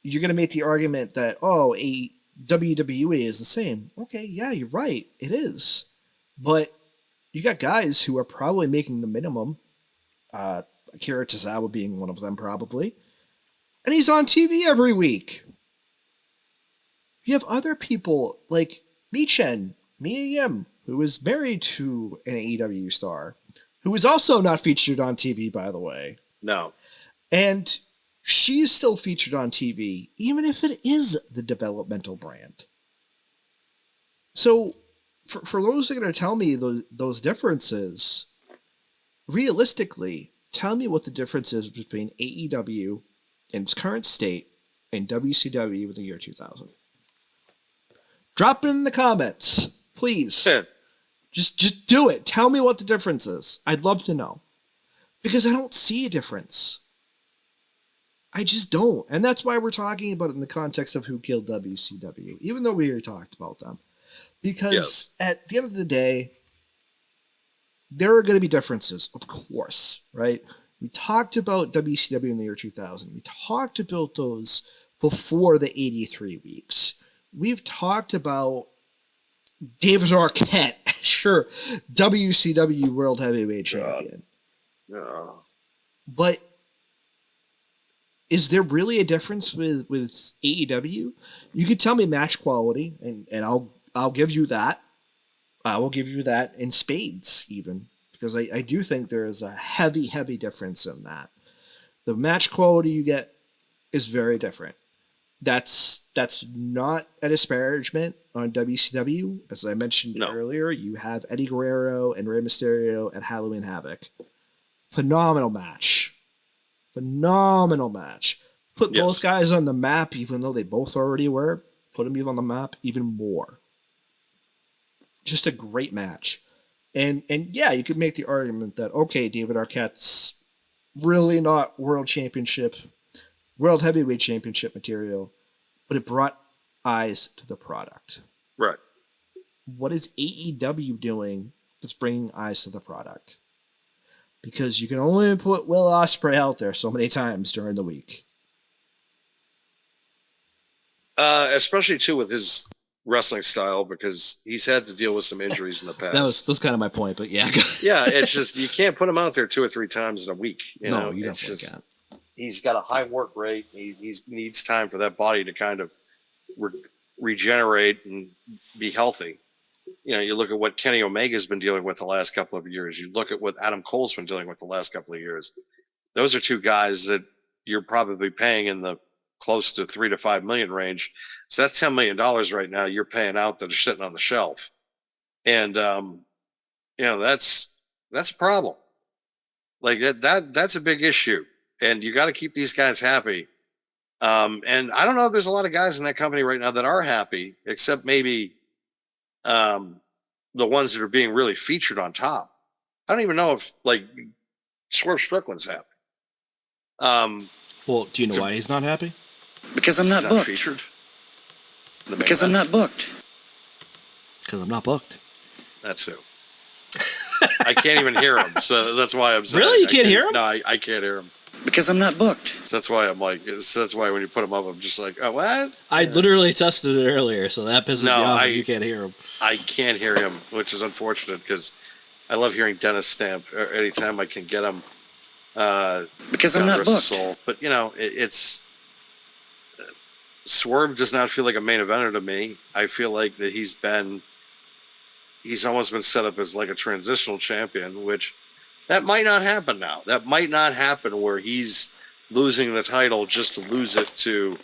You're going to make the argument that, oh, a WWE is the same. Okay, yeah, you're right. It is. But you got guys who are probably making the minimum. Akira Tozawa being one of them, probably. And he's on TV every week. You have other people like Mia Yim, who is married to an AEW star, who is also not featured on TV, by the way. No. And she's still featured on TV, even if it is the developmental brand. So, for those who are going to tell me those differences, realistically, tell me what the difference is between AEW in its current state and WCW in the year 2000. Drop it in the comments, please. Just do it. Tell me what the difference is. I'd love to know. Because I don't see a difference. I just don't. And that's why we're talking about it in the context of who killed WCW, even though we already talked about them. Because at the end of the day, there are going to be differences, of course, right? We talked about WCW in the year 2000. We talked about those before the 83 weeks. We've talked about David Arquette, sure, WCW World Heavyweight Champion. Yeah. But is there really a difference with AEW? You could tell me match quality, and I'll give you that. I will give you that in spades, even, because I do think there is a heavy, heavy difference in that. The match quality you get is very different. That's not a disparagement on WCW. As I mentioned earlier, you have Eddie Guerrero and Rey Mysterio at Halloween Havoc. Phenomenal match. Put both guys on the map, even though they both already were. Put them even on the map even more. Just a great match. And yeah, you could make the argument that, okay, David Arquette's really not World Heavyweight Championship material, but it brought eyes to the product. Right. What is AEW doing that's bringing eyes to the product? Because you can only put Will Ospreay out there so many times during the week. especially too with his wrestling style, because he's had to deal with some injuries in the past. That was kind of my point, but yeah. Yeah, it's just you can't put him out there 2 or 3 times in a week. You know, You it's definitely just can't. he's got a high work rate. He needs time for that body to kind of regenerate and be healthy. You know, you look at what Kenny Omega's been dealing with the last couple of years. You look at what Adam Cole's been dealing with the last couple of years. Those are 2 guys that you're probably paying in the close to 3 to 5 million range. So that's $10 million right now you're paying out that are sitting on the shelf. And, you know, that's a problem. Like that's a big issue, and you got to keep these guys happy. And I don't know if there's a lot of guys in that company right now that are happy, except maybe, the ones that are being really featured on top. I don't even know if like Swerve Strickland's happy. Well, do you know why he's not happy? Because I'm not booked. Featured. Because I'm not booked. Because I'm not booked. That's who. I can't even hear him, so that's why I'm saying. Really? You can't hear him? No, I can't hear him. Because I'm not booked. So that's why I'm like, that's why when you put him up, I'm just like, oh, what? I literally tested it earlier, so that pisses me off. You can't hear him. I can't hear him, which is unfortunate because I love hearing Dennis Stamp anytime I can get him. Because I'm not booked. Soul. But, you know, it's Swerve does not feel like a main eventer to me. I feel like that he's almost been set up as like a transitional champion, which that might not happen now. That might not happen where he's losing the title just to lose it to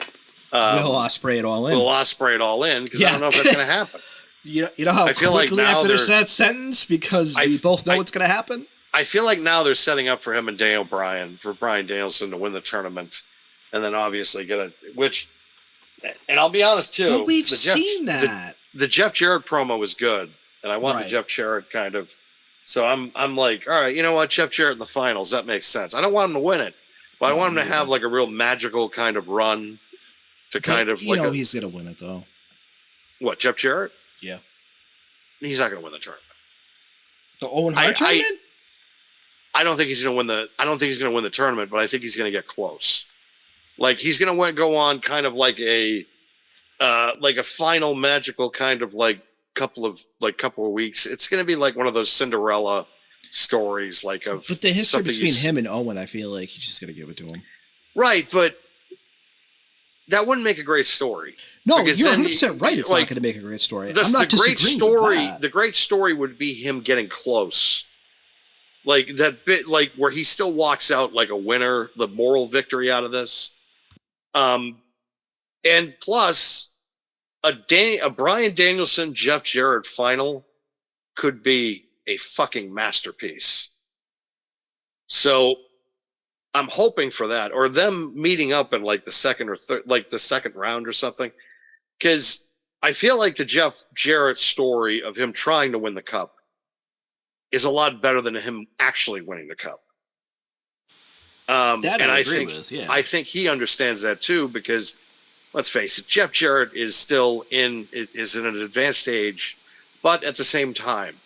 Will Ospreay it all in. Will Ospreay it all in, because I don't know if that's going to happen. You know how I feel quickly like now I finished that sentence because we both know what's going to happen? I feel like now they're setting up for him and Daniel Bryan, for Bryan Danielson to win the tournament, and then obviously get a, which, and I'll be honest too. But we've seen that. The Jeff Jarrett promo was good, and I want the Jeff Jarrett kind of. So I'm like, all right, you know what, Jeff Jarrett in the finals, that makes sense. I don't want him to win it, but I want him to have like a real magical kind of run to kind of like. You know he's gonna win it though. What, Jeff Jarrett? Yeah. He's not gonna win the tournament. The Owen Hart tournament? I don't think he's gonna win the. I don't think he's gonna win the tournament, but I think he's gonna get close. Like he's gonna go on kind of like a final magical kind of like couple of weeks. It's gonna be like one of those Cinderella stories, like of. But the history between him and Owen, I feel like he's just gonna give it to him. Right, but that wouldn't make a great story. No, you're 100% right. It's not going to make a great story. I'm not disagreeing with that. The great story would be him getting close. Like that bit, like where he still walks out like a winner, the moral victory out of this. And plus, a Bryan Danielson, Jeff Jarrett final could be a fucking masterpiece. So I'm hoping for that, or them meeting up in like the second or third, like the second round or something. Because I feel like the Jeff Jarrett story of him trying to win the cup is a lot better than him actually winning the cup. That and I think, with, yeah. I think he understands that too, because let's face it, Jeff Jarrett is still in an advanced stage, but at the same time,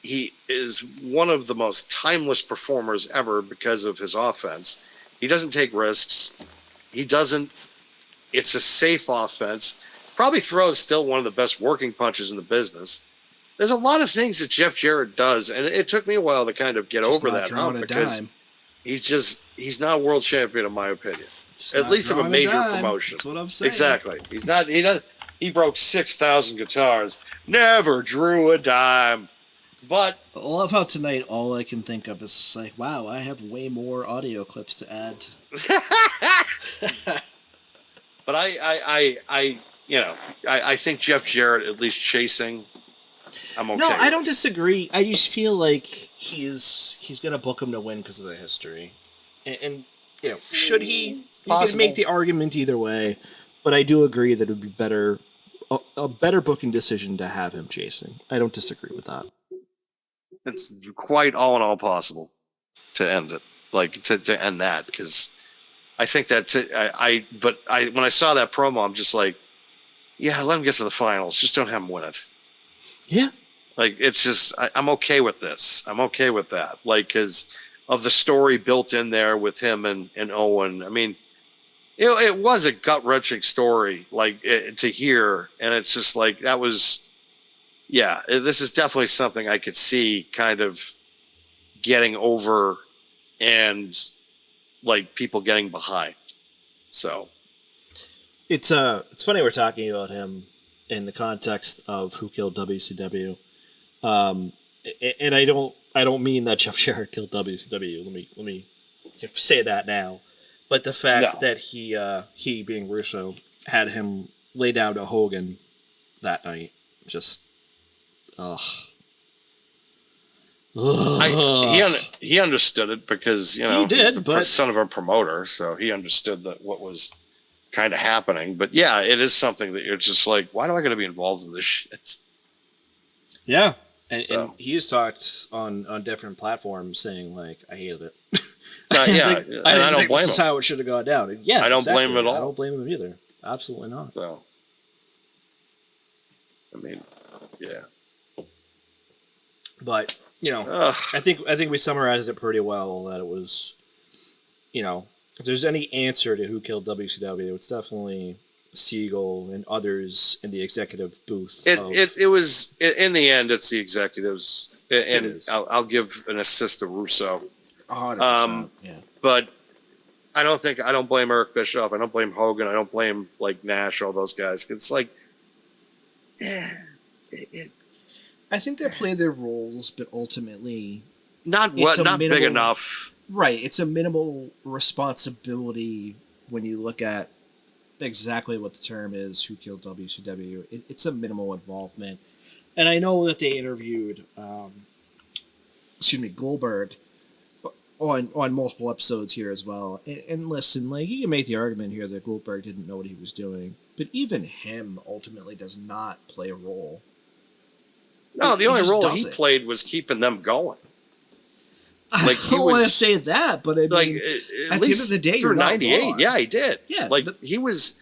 he is one of the most timeless performers ever because of his offense. He doesn't take risks. It's a safe offense. Probably throws still one of the best working punches in the business. There's a lot of things that Jeff Jarrett does, and it took me a while to kind of get over that hump, because he's not a world champion in my opinion. At least of a major promotion. That's what I'm saying. Exactly. He broke 6,000 guitars, never drew a dime. But I love how tonight all I can think of is like, wow, I have way more audio clips to add. But I think Jeff Jarrett at least chasing. I'm okay. No, I don't disagree. I just feel like he's gonna book him to win because of the history, and you know, should he? You can make the argument either way, but I do agree that it would be better, a better booking decision to have him chasing. I don't disagree with that. It's quite all in all possible to end it, like to end that, because I think that when I saw that promo, I'm just like, yeah, let him get to the finals. Just don't have him win it. Yeah. Like, it's just, I'm okay with this. I'm okay with that. Like, because of the story built in there with him and Owen. I mean, it was a gut-wrenching story, like to hear, and it's just like that was, yeah. This is definitely something I could see kind of getting over, and like people getting behind. So it's funny we're talking about him in the context of Who Killed WCW, and I don't mean that Jeff Jarrett killed WCW. Let me say that now. But the fact that he being Russo had him lay down to Hogan that night, just he understood it because he did, he's the son of a promoter, so he understood that what was kind of happening. But yeah, it is something that you're just like, why do I got to be involved in this shit? Yeah, and he's talked on different platforms saying like, I hated it. Yeah, and I don't blame him. That's how it should have gone down. Yeah, I don't blame him at all. I don't blame him either. Absolutely not. So, I mean, yeah. But I think we summarized it pretty well. That it was, if there's any answer to Who Killed WCW, it's definitely Siegel and others in the executive booth. It was in the end. It's the executives, and I'll give an assist to Russo. 100%, yeah. But I don't blame Eric Bischoff. I don't blame Hogan. I don't blame like Nash, all those guys. It's like, I think they played their roles, but ultimately not big enough. Right. It's a minimal responsibility when you look at exactly what the term is, Who Killed WCW. It's a minimal involvement. And I know that they interviewed Goldberg on multiple episodes here as well. And listen, like, you can make the argument here that Goldberg didn't know what he was doing, but even him ultimately does not play a role. No, the only role he played was keeping them going. Like, I don't want to say that, but I mean, like, at the end of the day, through '98, yeah, he did. Yeah, like he was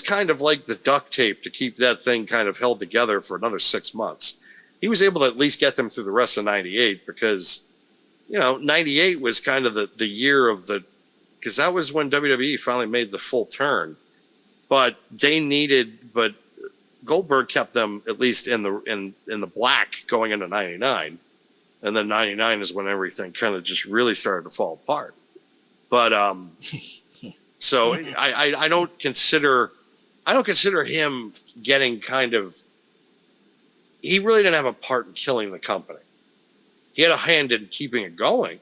kind of like the duct tape to keep that thing kind of held together for another 6 months. He was able to at least get them through the rest of '98 because, '98 was kind of the year of because that was when WWE finally made the full turn. But Goldberg kept them at least in the black going into '99. And then '99 is when everything kind of just really started to fall apart. But so I don't consider him getting kind of. He really didn't have a part in killing the company. He had a hand in keeping it going,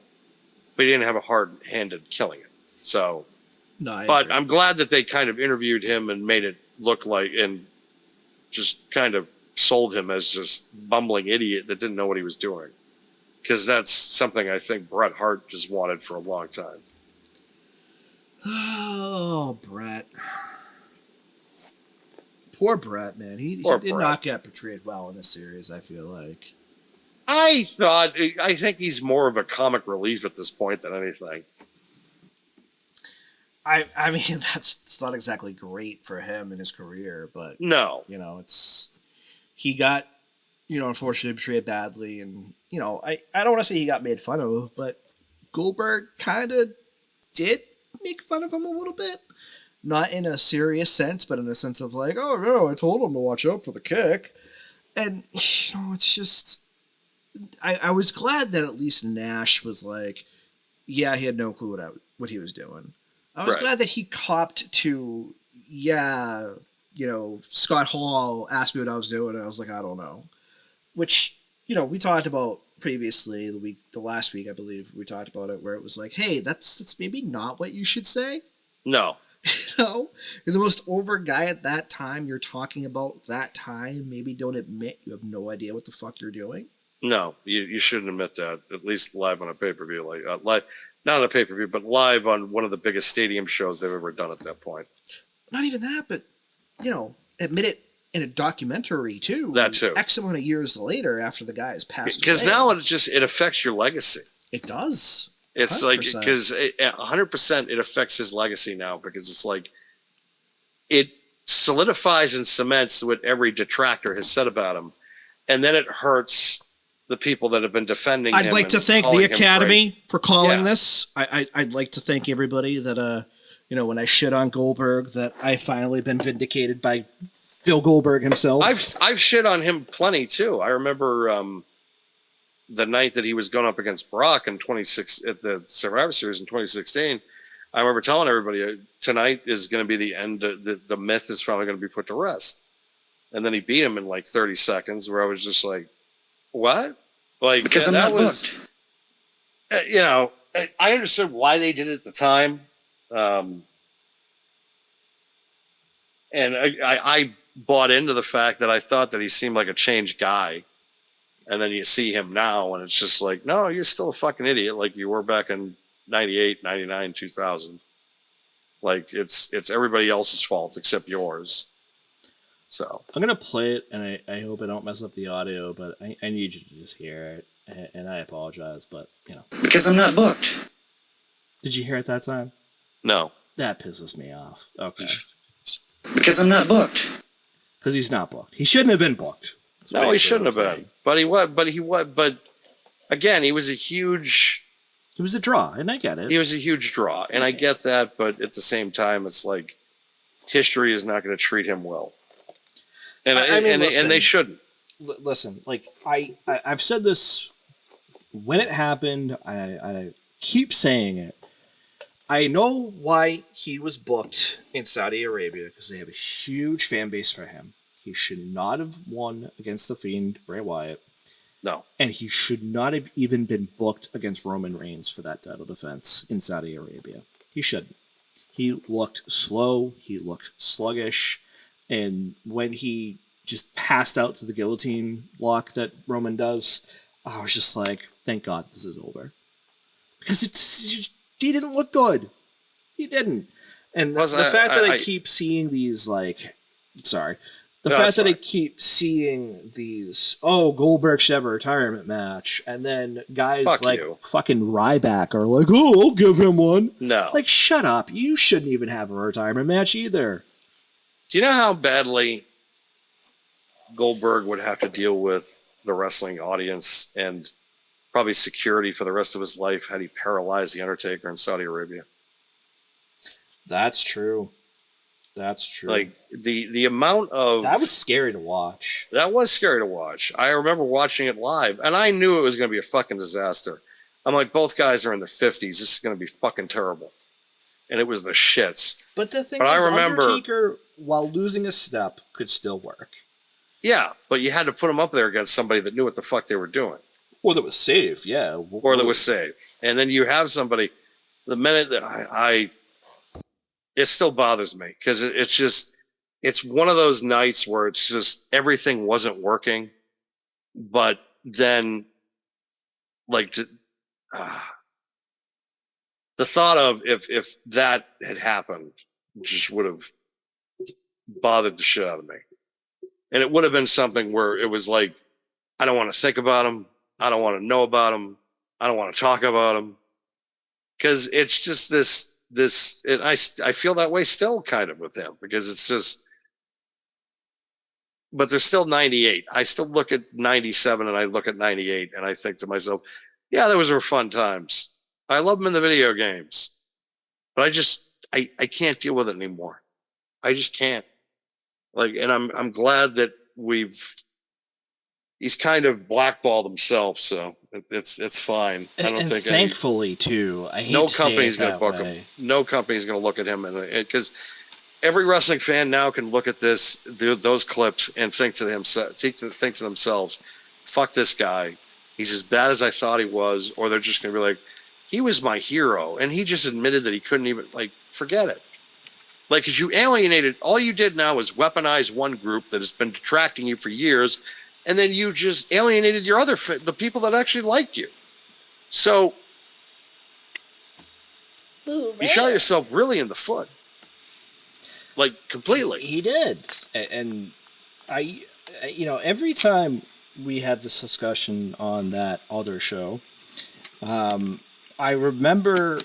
but he didn't have a hard hand in killing it. So, but I'm glad that they kind of interviewed him and made it look like, and just kind of sold him as just bumbling idiot that didn't know what he was doing. Because that's something I think Bret Hart just wanted for a long time. Oh, Bret. Poor Bret, man. He did not get portrayed well in this series, I feel like. I think he's more of a comic relief at this point than anything. I mean, it's not exactly great for him in his career, but no, he got, unfortunately portrayed badly, and I don't want to say he got made fun of, but Goldberg kind of did make fun of him a little bit, not in a serious sense, but in a sense of like, oh no, I told him to watch out for the kick, and it's just, I was glad that at least Nash was like, yeah, he had no clue what he was doing. I was glad that he copped to, Scott Hall asked me what I was doing, and I was like, I don't know. Which, we talked about previously, the last week, I believe, we talked about it, where it was like, hey, that's maybe not what you should say. No. You're the most over guy at that time, you're talking about that time, maybe don't admit you have no idea what the fuck you're doing. No, you shouldn't admit that, at least live on a pay-per-view, like, not on a pay-per-view, but live on one of the biggest stadium shows they've ever done at that point. Not even that, but, admit it in a documentary, too. That, too. X amount of years later after the guy has passed away. Because now it affects your legacy. It does. 100%. It's like, because 100% it affects his legacy now, because it's like, it solidifies and cements what every detractor has said about him, and then it hurts the people that have been defending him. I'd like to thank the Academy for calling this. I'd like to thank everybody that when I shit on Goldberg, that I've finally been vindicated by Bill Goldberg himself. I've shit on him plenty too. I remember the night that he was going up against Brock in 26 at the Survivor Series in 2016. I remember telling everybody tonight is going to be the end. The myth is probably going to be put to rest. And then he beat him in like 30 seconds, where I was just like, "What?" Like, because I'm not booked. I understood why they did it at the time, and I bought into the fact that I thought that he seemed like a changed guy, and then you see him now, and it's just like, no, you're still a fucking idiot, like you were back in 98, 99, 2000. Like it's everybody else's fault except yours. So I'm gonna play it, and I hope I don't mess up the audio, but I need you to just hear it, and I apologize, but because I'm not booked. Did you hear it that time? No, that pisses me off. Okay, because I'm not booked. Because he's not booked. He shouldn't have been booked. No, he shouldn't have been. But he was. But again, he was a huge. He was a draw, and I get it. He was a huge draw, and I get that. But at the same time, it's like history is not going to treat him well. And and they shouldn't. Listen, like I've said this when it happened. I keep saying it. I know why he was booked in Saudi Arabia, because they have a huge fan base for him. He should not have won against the Fiend, Bray Wyatt. No. And he should not have even been booked against Roman Reigns for that title defense in Saudi Arabia. He shouldn't. He looked slow. He looked sluggish. And when he just passed out to the guillotine lock that Roman does, I was just like, thank God this is over. Because he didn't look good. He didn't. And the fact that I keep seeing these, like, sorry. The fact that I keep seeing these, Goldberg should have a retirement match, and then guys fucking Ryback are like, I'll give him one. No. Like, shut up. You shouldn't even have a retirement match either. Do you know how badly Goldberg would have to deal with the wrestling audience and probably security for the rest of his life had he paralyzed The Undertaker in Saudi Arabia? That's true. That's true. Like the amount of that was scary to watch. That was scary to watch. I remember watching it live, and I knew it was going to be a fucking disaster. I'm like, both guys are in their 50s. This is going to be fucking terrible, and it was the shits. But the thing is, Undertaker, while losing a step, could still work. Yeah, but you had to put him up there against somebody that knew what the fuck they were doing, or that was safe. Yeah, or that was safe. And then you have somebody. The minute that it still bothers me because it's one of those nights where it's just everything wasn't working, but then like the thought of if that had happened just would have bothered the shit out of me, and it would have been something where it was like, I don't want to think about him, I don't want to know about him, I don't want to talk about him, because it's just this. And I feel that way still kind of with him, because it's just, but there's still 98. I still look at 97 and I look at 98 and I think to myself, yeah, those were fun times. I love them in the video games, but I can't deal with it anymore. I just can't. Like, and I'm glad that he's kind of blackballed himself, so it's fine. I don't think. Thankfully, too. I hate no to company's going to book him. No company's going to look at him, and because every wrestling fan now can look at those clips and think to themselves, "Fuck this guy. He's as bad as I thought he was," or they're just going to be like, "He was my hero, and he just admitted that he couldn't even forget it." Like, because you alienated, all you did now is weaponize one group that has been detracting you for years. And then you just alienated the people that actually liked you. So you shot yourself really in the foot. Like, completely. He did. And I every time we had this discussion on that other show, I remember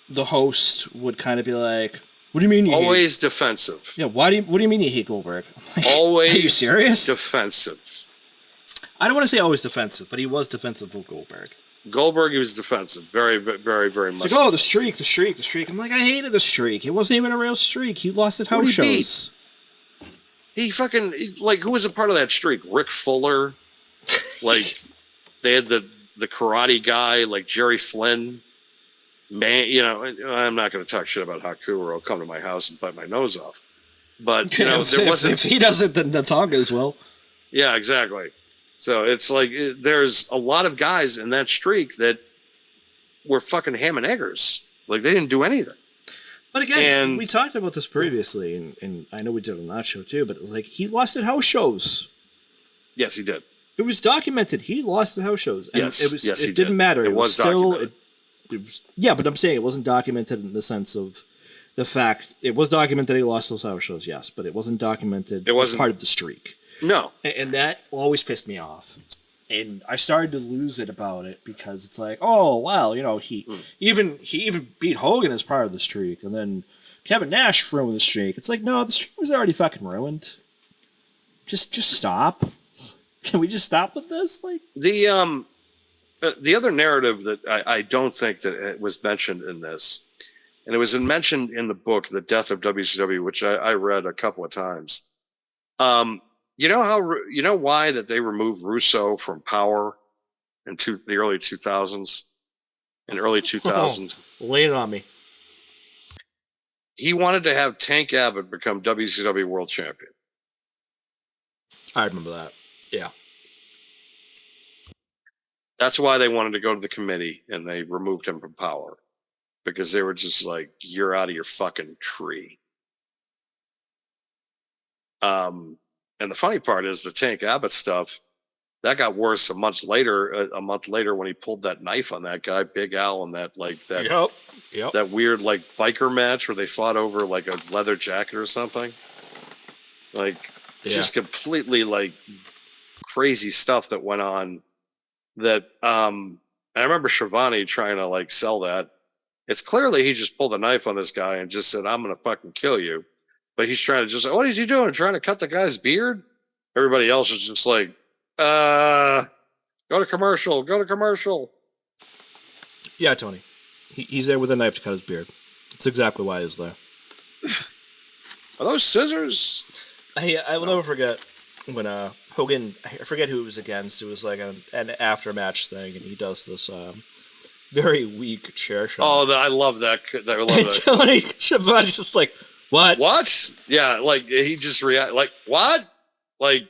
the host would kind of be like, what do you mean you always defensive? Yeah, what do you mean you hate Goldberg? Always are you serious? Defensive. I don't want to say always defensive, but he was defensive of Goldberg. Goldberg, he was defensive, very, very, very much. It's like, oh, the streak. I'm like, I hated the streak. It wasn't even a real streak. He lost at house shows. He fucking, like, who was a part of that streak? Rick Fuller. Like, they had the karate guy, like Jerry Flynn. Man, you know, I'm not going to talk shit about Haku or he'll come to my house and bite my nose off. But, you know, there wasn't. If he does it, then Natonga's will. Yeah, exactly. So it's like there's a lot of guys in that streak that were fucking ham and eggers. Like, they didn't do anything. But again, we talked about this previously, and I know we did on that show too, but like, he lost at house shows. Yes, he did. It was documented. He lost at house shows. And yes, it didn't matter. It was still, documented. Yeah, but I'm saying it wasn't documented in the sense of the fact. It was documented he lost those house shows, yes, but it wasn't documented as part of the streak. No. And that always pissed me off. And I started to lose it about it because it's like, oh, well, you know, he even beat Hogan as part of the streak, and then Kevin Nash ruined the streak. It's like, no, the streak was already fucking ruined. Just stop. Can we just stop with this? Like, the other narrative that I don't think that it was mentioned in this, and it was mentioned in the book, The Death of WCW, which I read a couple of times. You know why that they removed Russo from Power in the early 2000s? In early 2000. Lay it on me. He wanted to have Tank Abbott become WCW World Champion. I remember that. Yeah. That's why they wanted to go to the committee and they removed him from Power. Because they were just like, you're out of your fucking tree. And the funny part is the Tank Abbott stuff, that got worse a month later when he pulled that knife on that guy, Big Al, and that weird like biker match where they fought over like a leather jacket or something. Like just completely like crazy stuff that went on that I remember Shivani trying to like sell that. It's clearly he just pulled a knife on this guy and just said, I'm gonna fucking kill you. But he's trying to just, what is he doing? Trying to cut the guy's beard? Everybody else is just like, go to commercial. Yeah, Tony. He's there with a knife to cut his beard. That's exactly why he's there. Are those scissors? I will never forget when Hogan, I forget who it was against. It was like an after-match thing, and he does this very weak chair shot. Oh, I love that. I love that. Tony Schiavone's just like, what? Yeah, like he just react like what? Like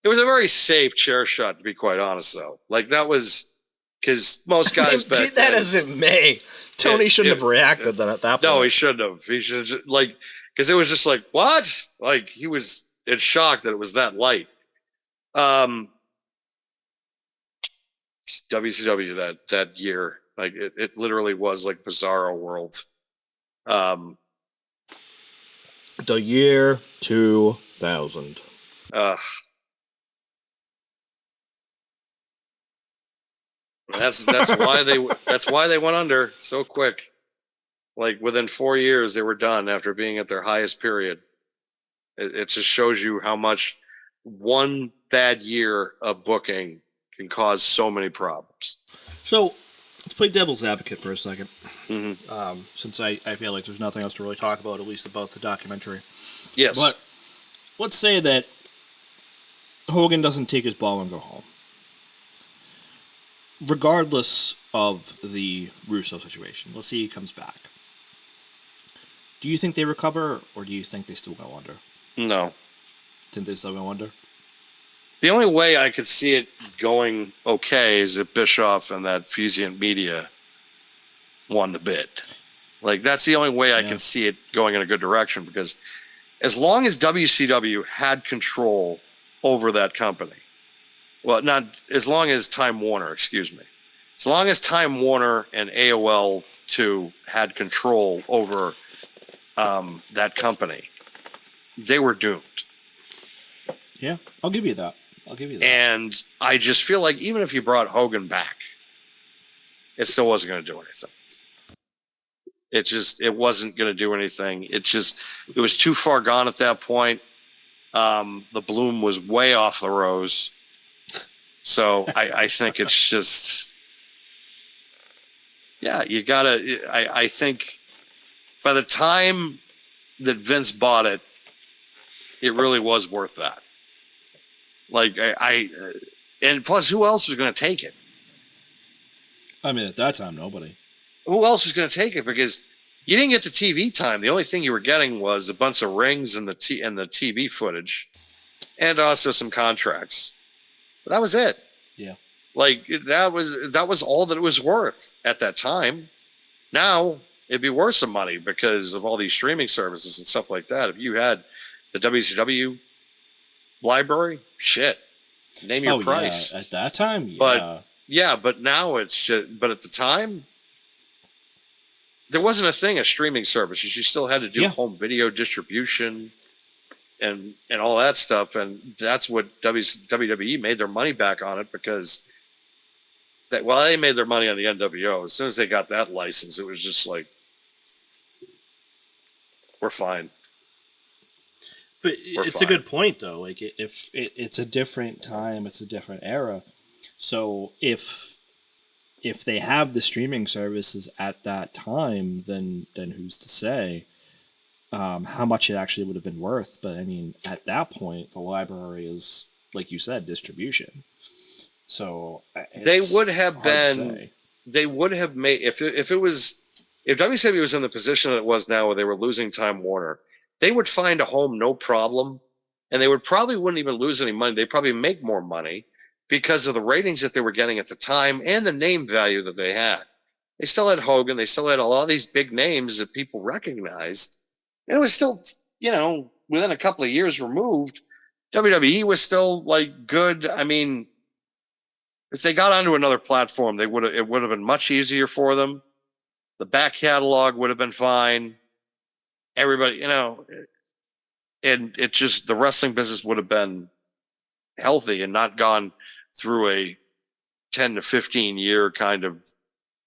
it was a very safe chair shot, to be quite honest. Though, like that was because most guys back that as it may, Tony shouldn't have reacted then at that point. No, he shouldn't have. He should just, like because it was just like what? Like he was in shock that it was that light. WCW that year, like it literally was like Bizarro World. The year 2000. That's why they went under so quick. Like within 4 years, they were done after being at their highest period. It just shows you how much one bad year of booking can cause so many problems. So let's play devil's advocate for a second. Mm-hmm. Since I feel like there's nothing else to really talk about, at least about the documentary. Yes. But let's say that Hogan doesn't take his ball and go home. Regardless of the Russo situation, let's say he comes back. Do you think they recover, or do you think they still go under? No. Think they still go under? The only way I could see it going okay is if Bischoff and that Fusion Media won the bid. Like, that's the only way I can see it going in a good direction, because as long as WCW had control over that company, well, not as long as Time Warner, excuse me, as long as Time Warner and AOL 2 had control over that company, they were doomed. Yeah, I'll give you that. And I just feel like even if you brought Hogan back, it still wasn't going to do anything. It wasn't going to do anything. It was too far gone at that point. The bloom was way off the rose. So I think it's just, Yeah, you gotta. I think by the time that Vince bought it, it really was worth that. Like and plus, who else was going to take it? I mean, at that time, nobody. Who else was going to take it? Because you didn't get the TV time. The only thing you were getting was a bunch of rings and the TV footage, and also some contracts. But that was it. Yeah. Like that was all that it was worth at that time. Now it'd be worth some money because of all these streaming services and stuff like that. If you had the WCW library, shit, name your price. Yeah. At that time, yeah. But now it's shit. But at the time, there wasn't a thing of streaming services. You still had to do home video distribution and all that stuff. And that's what WWE made their money back on it because they made their money on the NWO. As soon as they got that license, it was just like, we're fine. But it's a good point, though. Like, if it's a different time, it's a different era. So if they have the streaming services at that time, then who's to say how much it actually would have been worth? But I mean, at that point, the library is, like you said, distribution. So they would have been. They would have made if WCW was in the position that it was now, where they were losing Time Warner. They would find a home no problem, and they wouldn't even lose any money. They'd probably make more money because of the ratings that they were getting at the time and the name value that they had. They still had Hogan. They still had a lot of these big names that people recognized. And it was still, within a couple of years removed, WWE was still like good. I mean, if they got onto another platform, it would have been much easier for them. The back catalog would have been fine. Everybody, and it just, the wrestling business would have been healthy and not gone through a 10 to 15 year kind of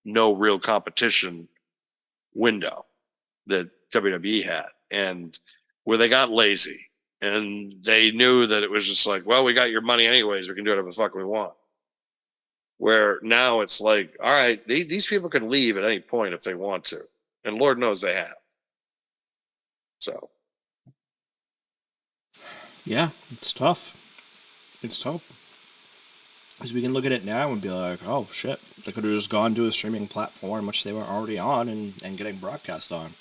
no real competition window that WWE had, and where they got lazy and they knew that it was just like, well, we got your money anyways. We can do whatever the fuck we want. Where now it's like, all right, these people can leave at any point if they want to. And Lord knows they have. So. Yeah, it's tough. It's tough. Because we can look at it now and be like, oh, shit. They could have just gone to a streaming platform, which they were already on, and getting broadcast on.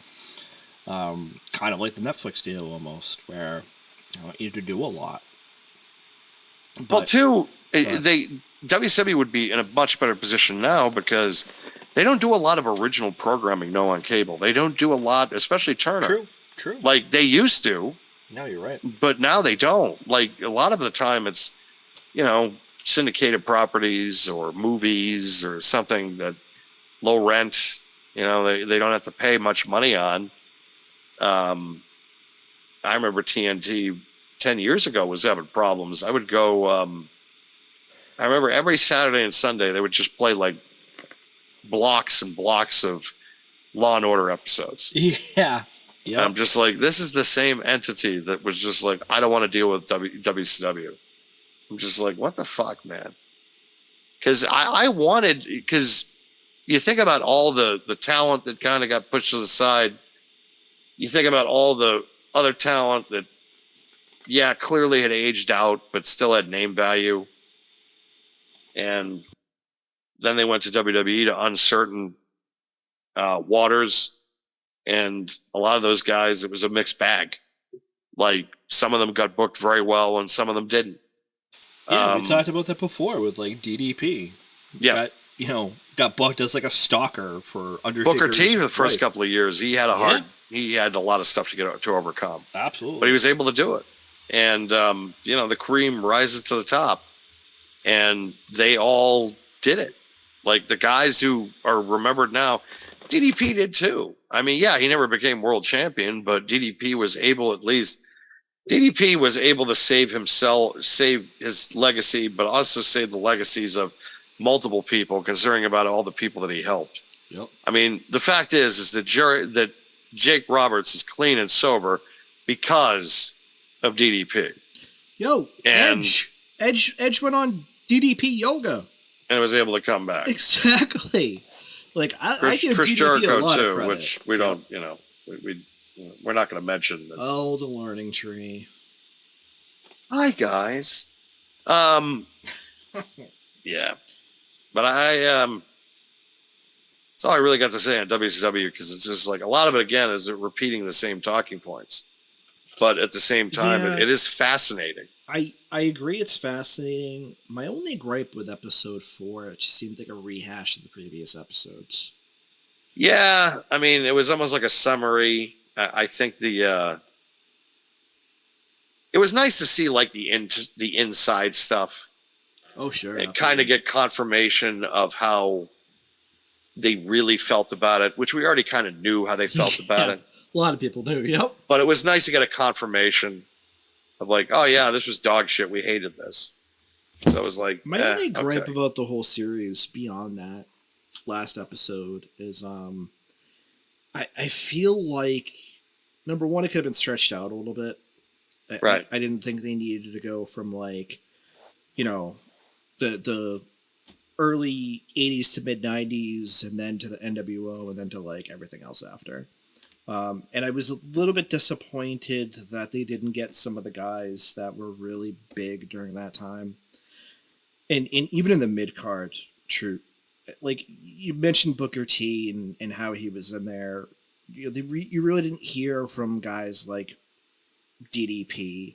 Kind of like the Netflix deal almost, where you had to do a lot. But, well, too, WCW would be in a much better position now because they don't do a lot of original programming on cable. They don't do a lot, especially Turner. True. Like they used to. No, you're right. But now they don't. Like a lot of the time it's, syndicated properties or movies or something that low rent, they don't have to pay much money on. I remember TNT 10 years ago was having problems. I would go, I remember every Saturday and Sunday, they would just play like blocks and blocks of Law and Order episodes. Yeah. Yeah. I'm just like, this is the same entity that was just like, I don't want to deal with WCW. I'm just like, what the fuck, man? Because because you think about all the talent that kind of got pushed to the side. You think about all the other talent that, clearly had aged out, but still had name value. And then they went to WWE to uncertain waters. And a lot of those guys, it was a mixed bag. Like some of them got booked very well and some of them didn't. Yeah, we talked about that before with like DDP. Yeah. Got booked as like a stalker for Undertaker's Booker T for the first wife. couple of years. He had he had a lot of stuff to overcome. Absolutely. But he was able to do it. And, the cream rises to the top. And they all did it. Like the guys who are remembered now, DDP did too. I mean, he never became world champion, but DDP was able to save his legacy, but also save the legacies of multiple people, considering about all the people that he helped. Yep. I mean, the fact is that Jake Roberts is clean and sober because of DDP. Edge went on DDP yoga and was able to come back. Exactly. Like I give Chris DDP a Jericho lot of too, credit. which we don't, we're not going to mention. Oh, the learning tree. Hi guys. Yeah, but that's all I really got to say on WCW because it's just like a lot of it again is repeating the same talking points, but at the same time it is fascinating. I agree, it's fascinating. My only gripe with episode 4, it just seemed like a rehash of the previous episodes. Yeah, I mean it was almost like a summary. I think it was nice to see like the inside stuff. Oh sure, and kind of get confirmation of how they really felt about it, which we already kind of knew how they felt about it. A lot of people do, yep. But it was nice to get a confirmation of like, oh yeah, this was dog shit. We hated this. So it was like my only gripe about the whole series beyond that last episode is I feel like number one, it could have been stretched out a little bit. Right. I didn't think they needed to go from like, the early 80s to mid 90s and then to the NWO and then to like everything else after. And I was a little bit disappointed that they didn't get some of the guys that were really big during that time. And even in the mid card, true. Like you mentioned Booker T and how he was in there. You really didn't hear from guys like DDP.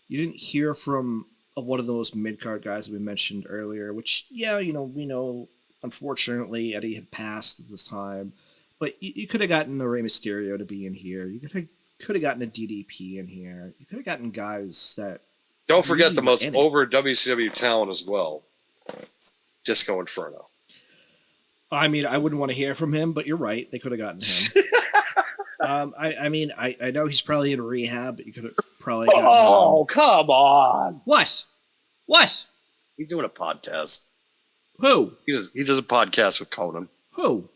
You didn't hear from one of those mid-card guys that we mentioned earlier, which, we know, unfortunately, Eddie had passed at this time. But you could have gotten a Rey Mysterio to be in here. You could have gotten a DDP in here. You could have gotten guys that... Don't forget the most over WCW talent as well. Disco Inferno. I mean, I wouldn't want to hear from him, but you're right. They could have gotten him. I know he's probably in rehab, but you could have probably gotten him. Come on. What? He's doing a podcast. Who? He does a podcast with Conan. Who?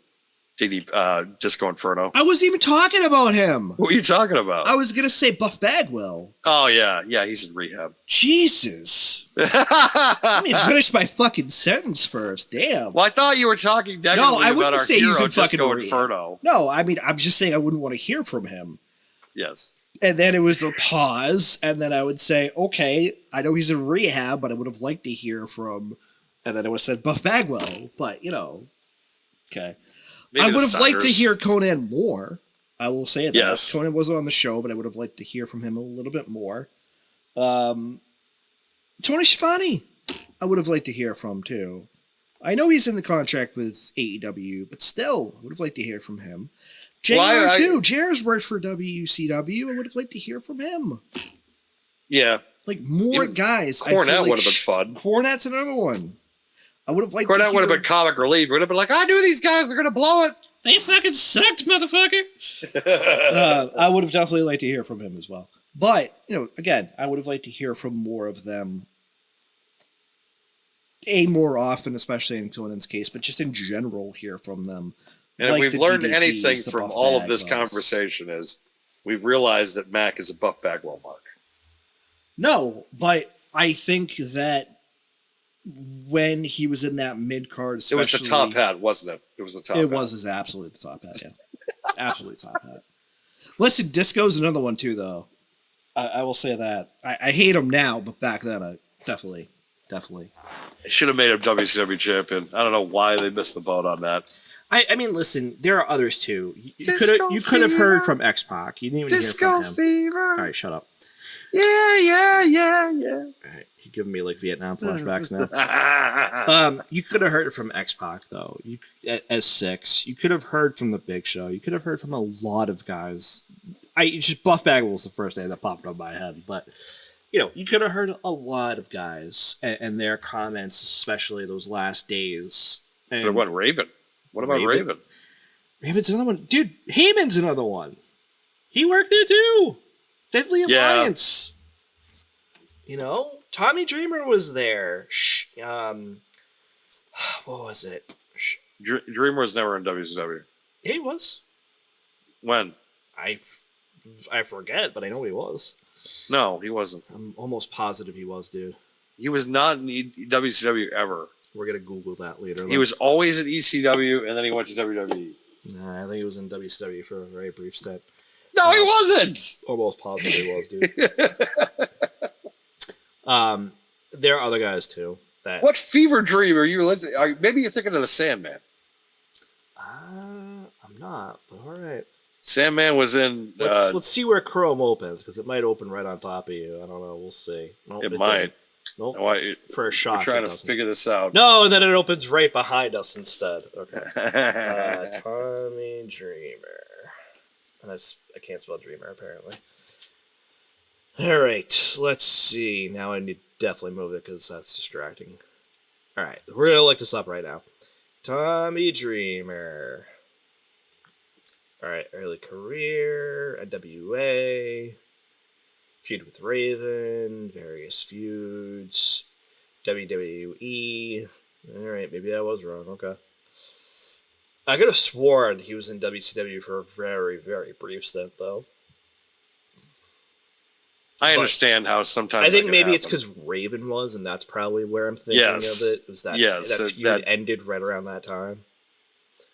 Disco Inferno. I wasn't even talking about him. What are you talking about? I was going to say Buff Bagwell. Oh, yeah. Yeah, he's in rehab. Jesus. Let me finish my fucking sentence first. Damn. Well, I thought you were talking negatively about our hero, Disco Inferno. No, I mean, I'm just saying I wouldn't want to hear from him. Yes. And then it was a pause, and then I would say, okay, I know he's in rehab, but I would have liked to hear from... And then I would have said Buff Bagwell, but, okay. Maybe I would have liked to hear Conan more. I will say that. Yes. Conan wasn't on the show, but I would have liked to hear from him a little bit more. Tony Schiavone, I would have liked to hear from, too. I know he's in the contract with AEW, but still, I would have liked to hear from him. JR, too. JR's worked for WCW. I would have liked to hear from him. Yeah. Like, more guys. Cornette would have been fun. Cornette's another one. I would have liked Cornette would have been comic relief. Would have been like, I knew these guys are going to blow it. They fucking sucked, motherfucker. I would have definitely liked to hear from him as well. But, again, I would have liked to hear from more of them. More often, especially in Conan's case, but just in general hear from them. And like if we've learned anything from all of this conversation is we've realized that Mac is a Buff Bagwell mark. No, but I think that when he was in that mid-card, especially... It was the top hat, wasn't it? It was the top hat. It was absolutely the top hat, yeah. Absolutely top hat. Listen, Disco's another one, too, though. I will say that. I hate him now, but back then, I definitely. They should have made him WCW champion. I don't know why they missed the boat on that. I mean, listen, there are others, too. You could have heard from X-Pac. You didn't even hear from him. Disco Fever. All right, shut up. Yeah. All right, you're giving me like Vietnam flashbacks now. You could have heard from X-Pac though. As Six, you could have heard from the Big Show. You could have heard from a lot of guys. Buff Bagwell was the first name that popped up my head, but you could have heard a lot of guys and their comments, especially those last days. And but what Raven? What about Raven? Raven's another one, dude. Heyman's another one. He worked there too. Deadly Alliance. Tommy Dreamer was there. What was it? Dreamer was never in WCW. He was. When? I forget, but I know he was. No, he wasn't. I'm almost positive he was, dude. He was not in WCW ever. We're gonna Google that later. He was always at ECW, and then he went to WWE. Nah, I think he was in WCW for a very brief stint. No, he wasn't. Almost positive he was, dude. There are other guys too. What fever dream are you listening? Maybe you're thinking of the Sandman. I'm not, but all right. Sandman was in. Let's see where Chrome opens, because it might open right on top of you. I don't know. We'll see. Nope, it might. Nope. No, for a shot. We're trying to figure this out. No, then it opens right behind us instead. Okay. Tommy Dreamer. And I can't spell Dreamer, apparently. All right. Let's see. Now I need to definitely move it, because that's distracting. All right. We're going to look this up right now. Tommy Dreamer. All right, early career, NWA, feud with Raven, various feuds, WWE. All right, maybe I was wrong. Okay. I could have sworn he was in WCW for a very, very brief stint, though. I understand how sometimes I think maybe it's because Raven was, and that's probably where I'm thinking of it. Was that that feud ended right around that time?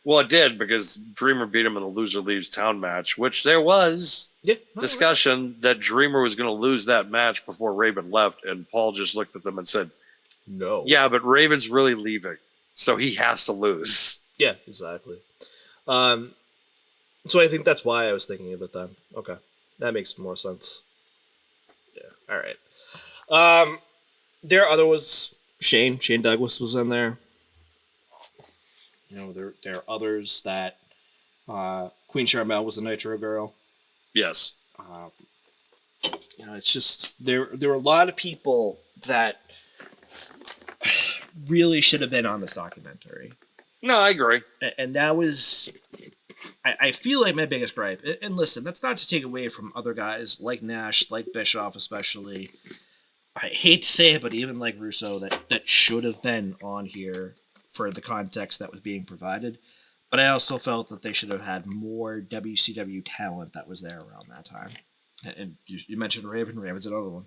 Well, it did, because Dreamer beat him in the Loser Leaves Town match, which there was discussion that Dreamer was going to lose that match before Raven left, and Paul just looked at them and said, "No, yeah, but Raven's really leaving, so he has to lose." Yeah, exactly. So I think that's why I was thinking of it then. Okay, that makes more sense. Yeah. All right. There are other was Shane Douglas was in there. You know, there are others that Queen Charmel was the Nitro Girl. Yes. You know, it's just there were a lot of people that really should have been on this documentary. No, I agree. And that was, I feel like my biggest gripe. And listen, that's not to take away from other guys like Nash, like Bischoff especially. I hate to say it, but even like Russo, that should have been on here for the context that was being provided. But I also felt that they should have had more WCW talent that was there around that time. And you mentioned Raven. Raven's another one.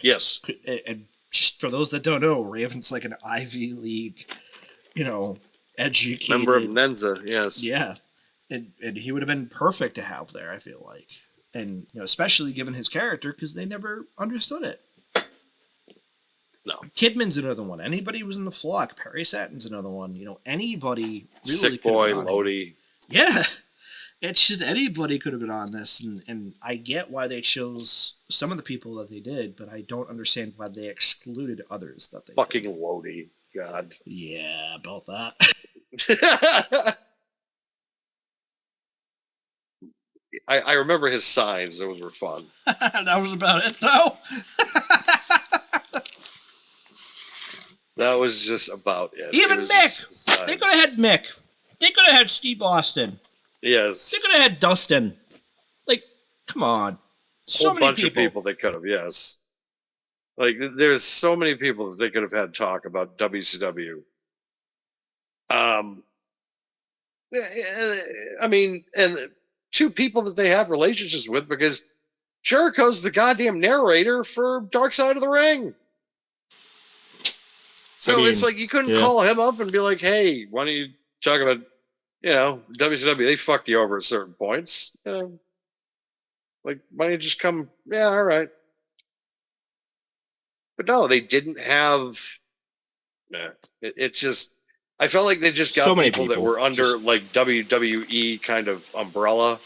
Yes. And just for those that don't know, Raven's like an Ivy League, educated member of Nenza. Yes. Yeah. And he would have been perfect to have there, I feel like. And especially given his character, because they never understood it. No. Kidman's another one. Anybody who was in the flock. Perry Satin's another one. Anybody really Sick Boy, Lodi. Yeah. It's just anybody could have been on this. And I get why they chose some of the people that they did, but I don't understand why they excluded others that they fucking did. Lodi. God. Yeah, about that. I remember his signs. Those were fun. That was about it, though. That was just about it. Even Mick. They could have had Mick. They could have had Steve Austin. Yes. They could have had Dustin. Like, come on. So many bunch of people they could have, yes. Like, there's so many people that they could have had talk about WCW. I mean, and two people that they have relationships with, because Jericho's the goddamn narrator for Dark Side of the Ring. So it's like you couldn't call him up and be like, hey, why don't you talk about, WCW, they fucked you over at certain points. Like, why don't you just come, yeah, all right. But no, they didn't have, it just, I felt like they just got so people that were under like WWE kind of umbrella.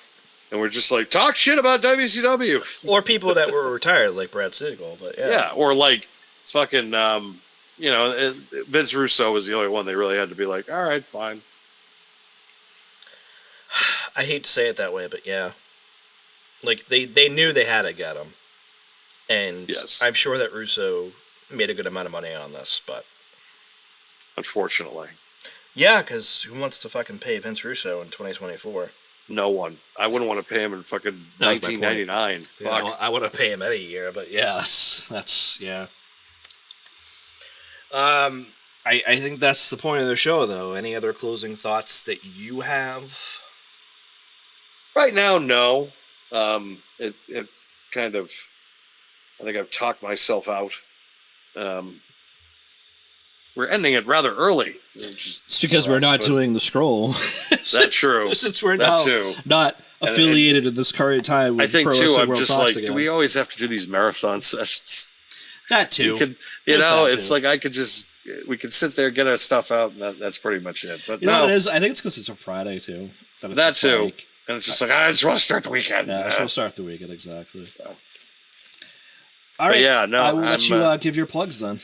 And we're just like, talk shit about WCW. Or people that were retired, like Brad Siegel, but yeah. Yeah, or like fucking, Vince Russo was the only one they really had to be like, all right, fine. I hate to say it that way, but yeah. Like, they knew they had to get him. And yes. I'm sure that Russo made a good amount of money on this, but... Unfortunately. Yeah, because who wants to fucking pay Vince Russo in 2024? No one. I wouldn't want to pay him in fucking 1999. Yeah, I want to pay him any year, but yeah, that's yeah. I think that's the point of the show, though. Any other closing thoughts that you have? Right now, no. It kind of, I think I've talked myself out. we're ending it rather early. It's because we're not doing the scroll. That's true. Since we're now not affiliated in this current time with I think Pro too, Wrestling I'm World just Talks like, again. do we always have to do these marathon sessions? That too. It's like we could sit there, get our stuff out, and that's pretty much it. But you know what it is? I think it's because it's a Friday too. That too. Like, and it's just like, I just want to start the weekend. Yeah, I just want to start the weekend, exactly. So. All right. Yeah, no, I will let you give your plugs then.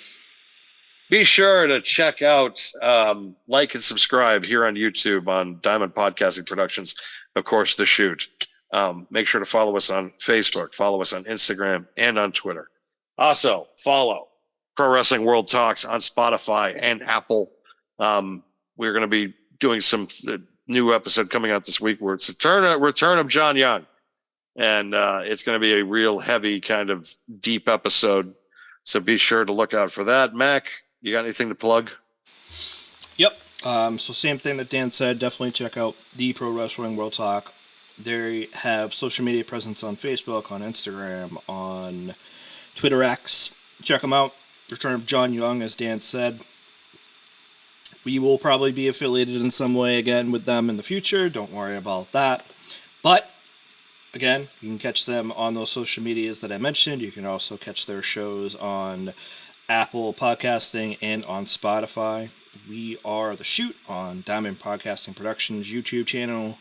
Be sure to check out, like and subscribe here on YouTube on Diamond Podcasting Productions. Of course, The Shoot. Make sure to follow us on Facebook, follow us on Instagram, and on Twitter. Also, follow Pro Wrestling World Talks on Spotify and Apple. We're going to be doing some new episode coming out this week where it's the return of John Young. And it's going to be a real heavy kind of deep episode. So be sure to look out for that. Mac, you got anything to plug? Yep. So same thing that Dan said. Definitely check out the Pro Wrestling World Talk. They have social media presence on Facebook, on Instagram, on Twitter X. Check them out. Return of John Young, as Dan said. We will probably be affiliated in some way again with them in the future. Don't worry about that. But again, you can catch them on those social medias that I mentioned. You can also catch their shows on Apple Podcasting and on Spotify. We are The Shoot on Diamond Podcasting Productions YouTube channel.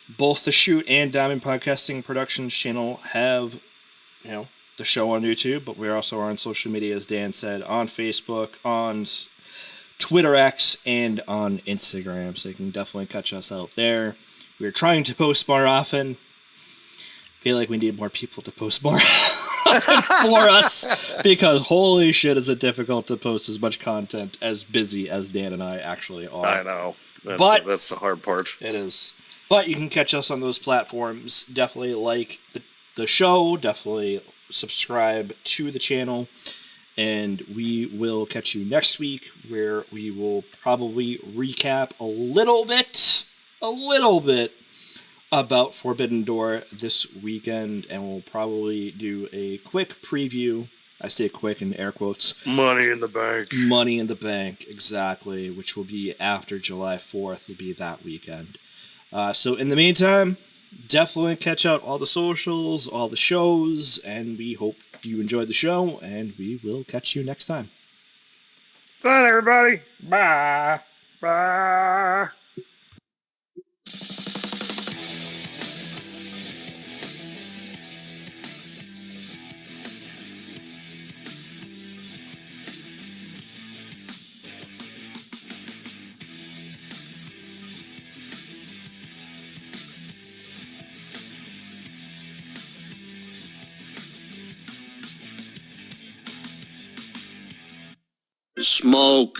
Both The Shoot and Diamond Podcasting Productions channel have, the show on YouTube, but we also are on social media, as Dan said, on Facebook, on Twitter X, and on Instagram. So you can definitely catch us out there. We're trying to post more often. Feel like we need more people to post more for us, because holy shit is it difficult to post as much content as busy as Dan and I actually are. I know. That's the hard part. It is. But you can catch us on those platforms. Definitely like the show. Definitely subscribe to the channel. And we will catch you next week, where we will probably recap a little bit about Forbidden Door this weekend, and we'll probably do a quick preview. I say quick in air quotes. Money in the Bank. Money in the Bank, exactly, which will be after July 4th, will be that weekend. So in the meantime, definitely catch out all the socials, all the shows, and we hope you enjoyed the show, and we will catch you next time. Bye, everybody. Bye. Bye. Smoke.